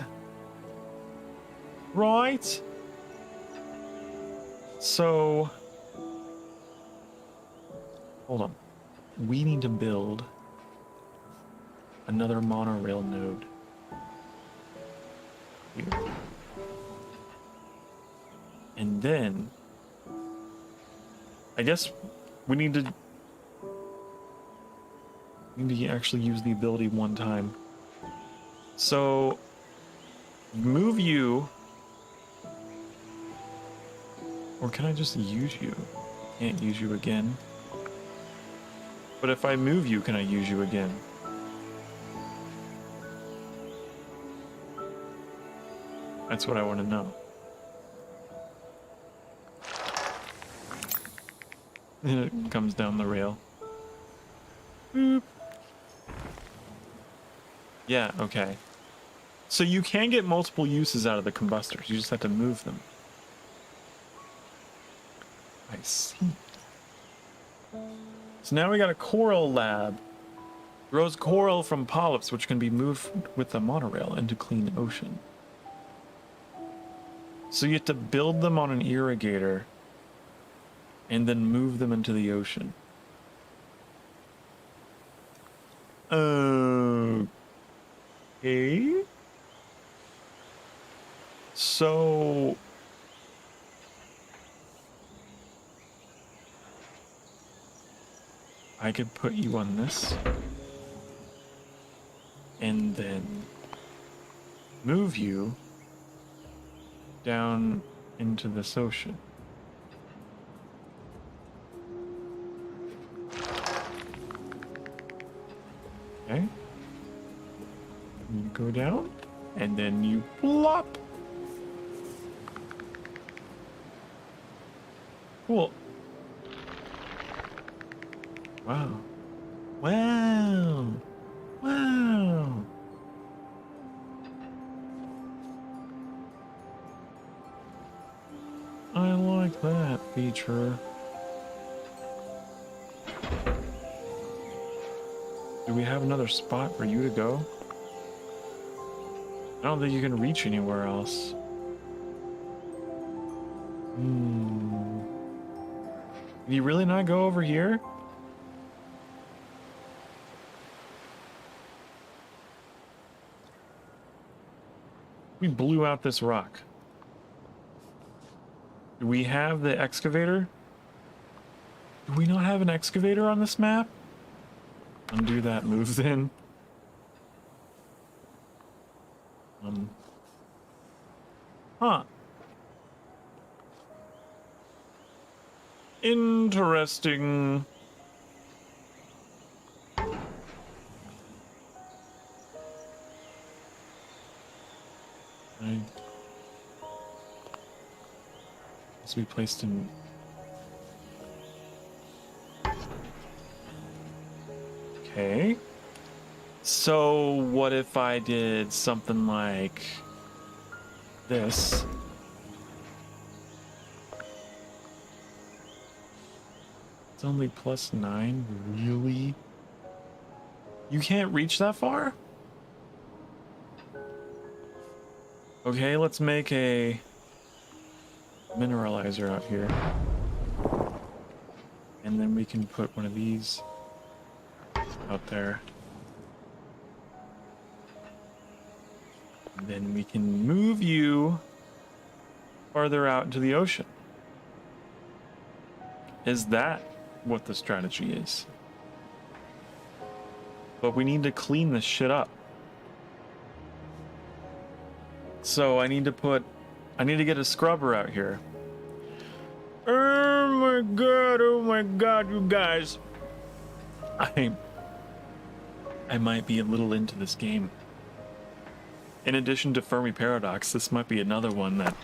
Right? So... hold on. We need to build another monorail node. Here. And then... I guess we need to actually use the ability one time. So, move you, or can I just use you? Can't use you again. But if I move you, can I use you again? That's what I want to know. And it comes down the rail. Boop. Yeah, okay. So you can get multiple uses out of the combustors. You just have to move them. I see. So now we got a coral lab. Grows coral from polyps, which can be moved with a monorail into clean ocean. So you have to build them on an irrigator and then move them into the ocean. Okay. So I could put you on this and then move you down into this ocean. Okay. You go down and then you plop. Cool. Wow. Wow. Wow. I like that feature. Do we have another spot for you to go? I don't think you can reach anywhere else. Can you really not go over here? We blew out this rock. Do we have the excavator? Do we not have an excavator on this map? Undo that move then. Huh. Interesting. This will be placed in. Okay. So what if I did something like this? It's only +9, really? You can't reach that far? Okay, let's make a mineralizer out here. And then we can put one of these out there. And then we can move you farther out into the ocean. Is that what the strategy is? But we need to clean this shit up. So I need to get a scrubber out here. Oh my god, you guys. I might be a little into this game. In addition to Fermi Paradox, this might be another one that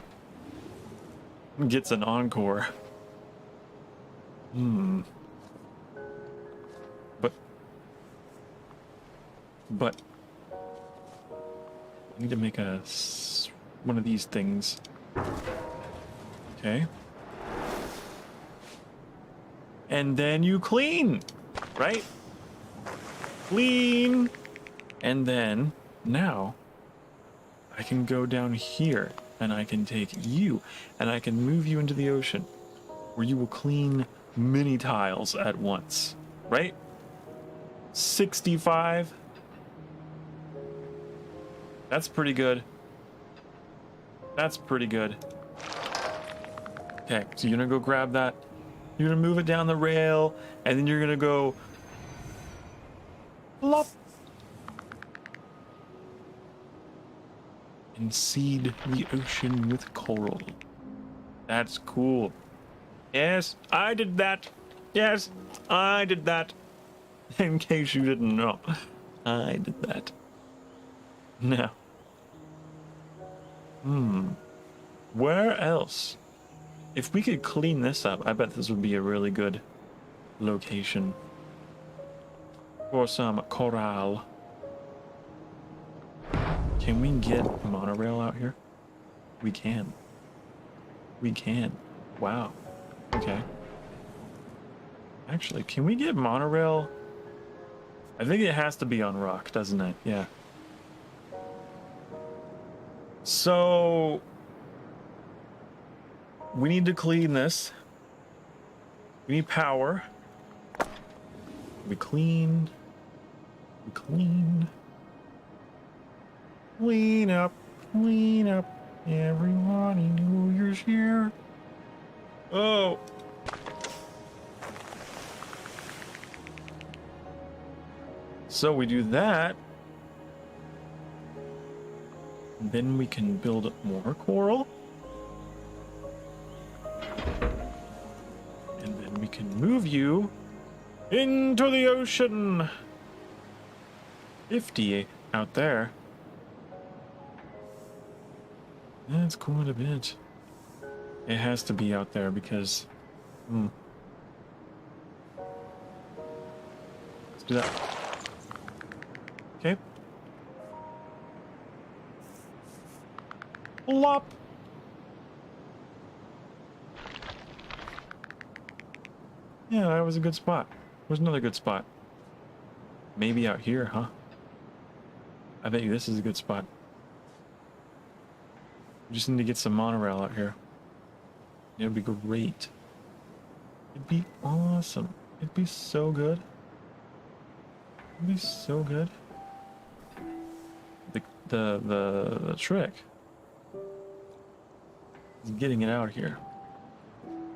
gets an encore. But I need to make one of these things. Okay. And then you clean, right? Clean. And then now I can go down here and I can take you and I can move you into the ocean where you will clean many tiles at once, right? 65. That's pretty good. That's pretty good. Okay, so you're gonna go grab that. You're gonna move it down the rail, and then you're gonna go plop and seed the ocean with coral. That's cool. Yes, I did that. Yes, I did that. In case you didn't know, I did that. Now, Where else? If we could clean this up, I bet this would be a really good location for some coral. Can we get a monorail out here? We can. We can. Wow. Okay. Actually, can we get monorail? I think it has to be on rock, doesn't it? Yeah. So we need to clean this. We need power. We cleaned. We cleaned. Clean up. Clean up. Everyone in New Year's here. Oh. So we do that. Then we can build more coral. And then we can move you into the ocean. 50 out there. That's quite a bit. It has to be out there because... Let's do that. Okay. Plop. Yeah, that was a good spot. Where's another good spot? Maybe out here, huh? I bet you this is a good spot. We just need to get some monorail out here. It would be great. It'd be awesome. It'd be so good. It'd be so good. The trick is getting it out here.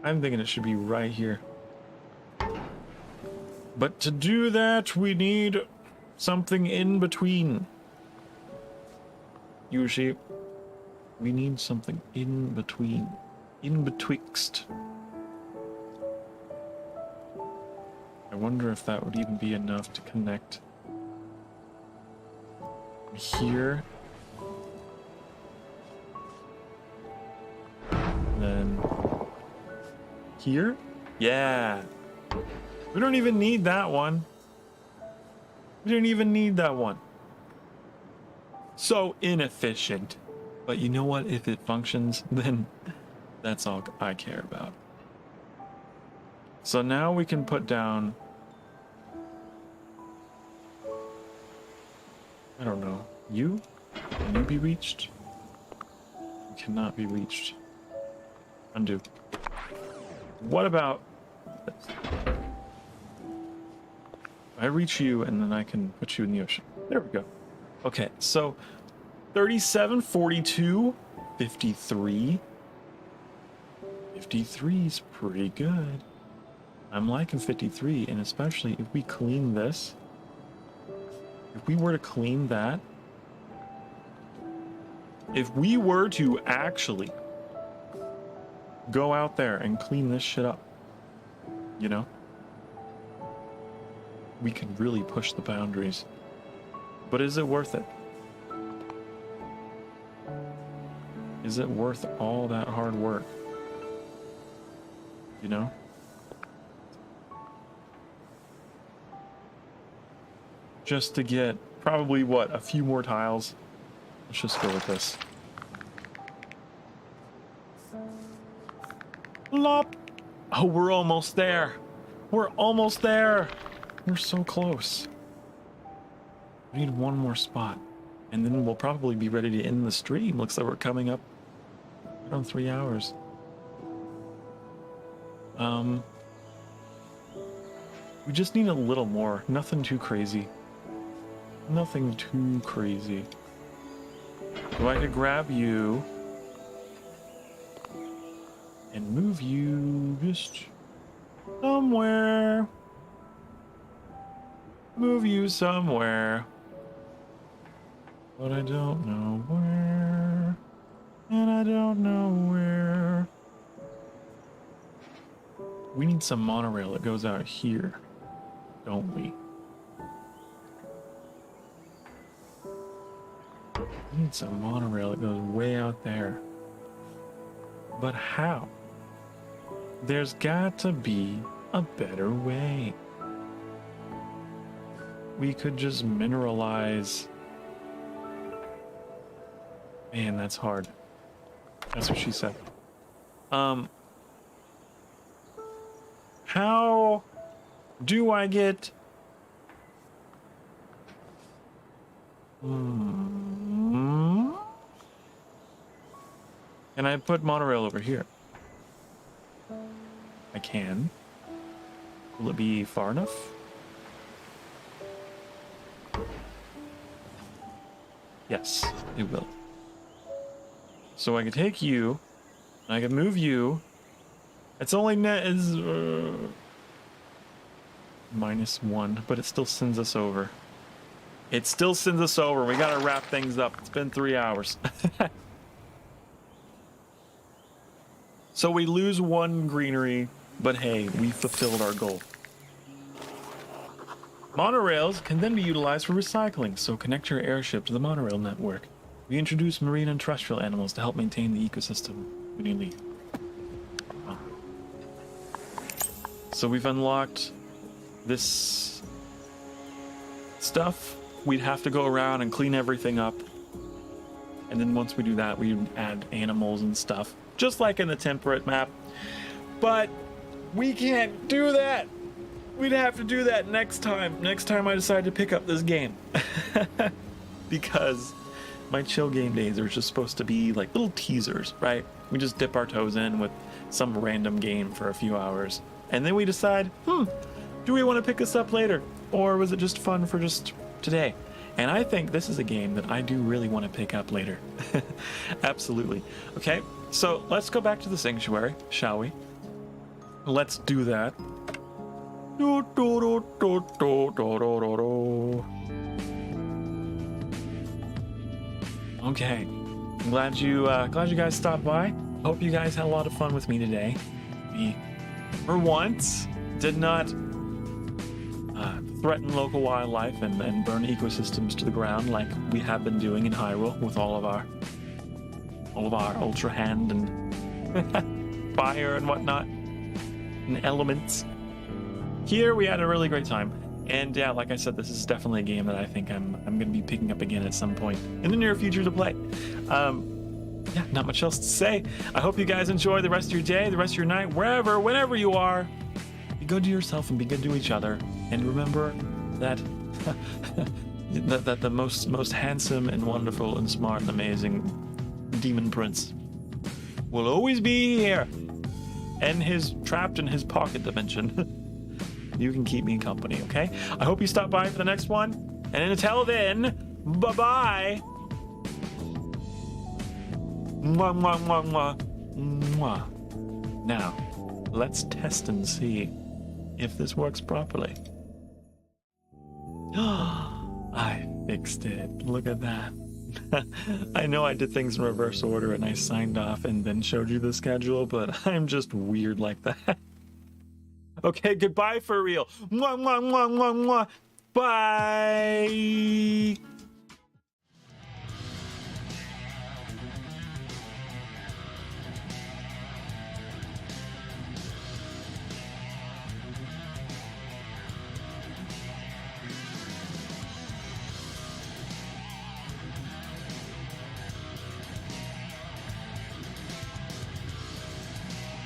I'm thinking it should be right here. But to do that, we need something in between. Usually, we need something in between. In betwixt. I wonder if that would even be enough to connect here. And then here? Yeah. We don't even need that one. We don't even need that one. So inefficient. But you know what? If it functions, then that's all I care about. So now we can put down... I don't know. You? Can you be reached? You cannot be reached. Undo. What about this? I reach you and then I can put you in the ocean. There we go. Okay, so 37, 42, 53. 53 is pretty good. I'm liking 53, and especially if we clean this. If we were to clean that. If we were to actually go out there and clean this shit up, you know, we could really push the boundaries. But is it worth it? Is it worth all that hard work? You know? Just to get probably what, a few more tiles? Let's just go with this. Lop! Oh, we're almost there. We're almost there. We're so close. We need one more spot. And then we'll probably be ready to end the stream. Looks like we're coming up around 3 hours. We just need a little more. Nothing too crazy. Nothing too crazy. So I could grab you and move you just somewhere. Move you somewhere. But I don't know where. And I don't know where. We need some monorail that goes out here, don't we? needs a monorail that goes way out there. But how? There's got to be a better way. We could just mineralize. Man, that's hard. That's what she said. How do I get... Can I put monorail over here? I can. Will it be far enough? Yes, it will. So I can take you, and I can move you. It's only net is -1, but it still sends us over. It still sends us over. We gotta wrap things up. It's been 3 hours. So we lose 1 greenery, but hey, we fulfilled our goal. Monorails can then be utilized for recycling, so connect your airship to the monorail network. We introduce marine and terrestrial animals to help maintain the ecosystem when you leave. Oh. So we've unlocked this stuff. We'd have to go around and clean everything up. And then once we do that, we add animals and stuff, just like in the temperate map. But we can't do that. We'd have to do that next time. Next time I decide to pick up this game. Because my chill game days are just supposed to be like little teasers, right? We just dip our toes in with some random game for a few hours. And then we decide, do we want to pick this up later? Or was it just fun for just today? And I think this is a game that I do really want to pick up later. Absolutely. Okay, so let's go back to the sanctuary, shall we? Let's do that. Okay, I'm glad you guys stopped by. Hope you guys had a lot of fun with me today. We, for once, did not threaten local wildlife and burn ecosystems to the ground like we have been doing in Hyrule with all of our ultra hand and fire and whatnot and elements. Here we had a really great time, and yeah, like I said, this is definitely a game that I think I'm going to be picking up again at some point in the near future to play. Yeah, not much else to say. I hope you guys enjoy the rest of your day, the rest of your night, wherever, whenever you are. Be good to yourself and be good to each other, and remember that that the most handsome and wonderful and smart and amazing demon prince will always be here, and trapped in his pocket dimension. You can keep me company, okay? I hope you stop by for the next one. And until then, bye-bye. Mwah, mwah, mwah, mwah. Mwah. Now, let's test and see if this works properly. I fixed it. Look at that. I know I did things in reverse order and I signed off and then showed you the schedule, but I'm just weird like that. Okay, goodbye for real. Mwah, mwah, mwah, mwah, mwah. Bye.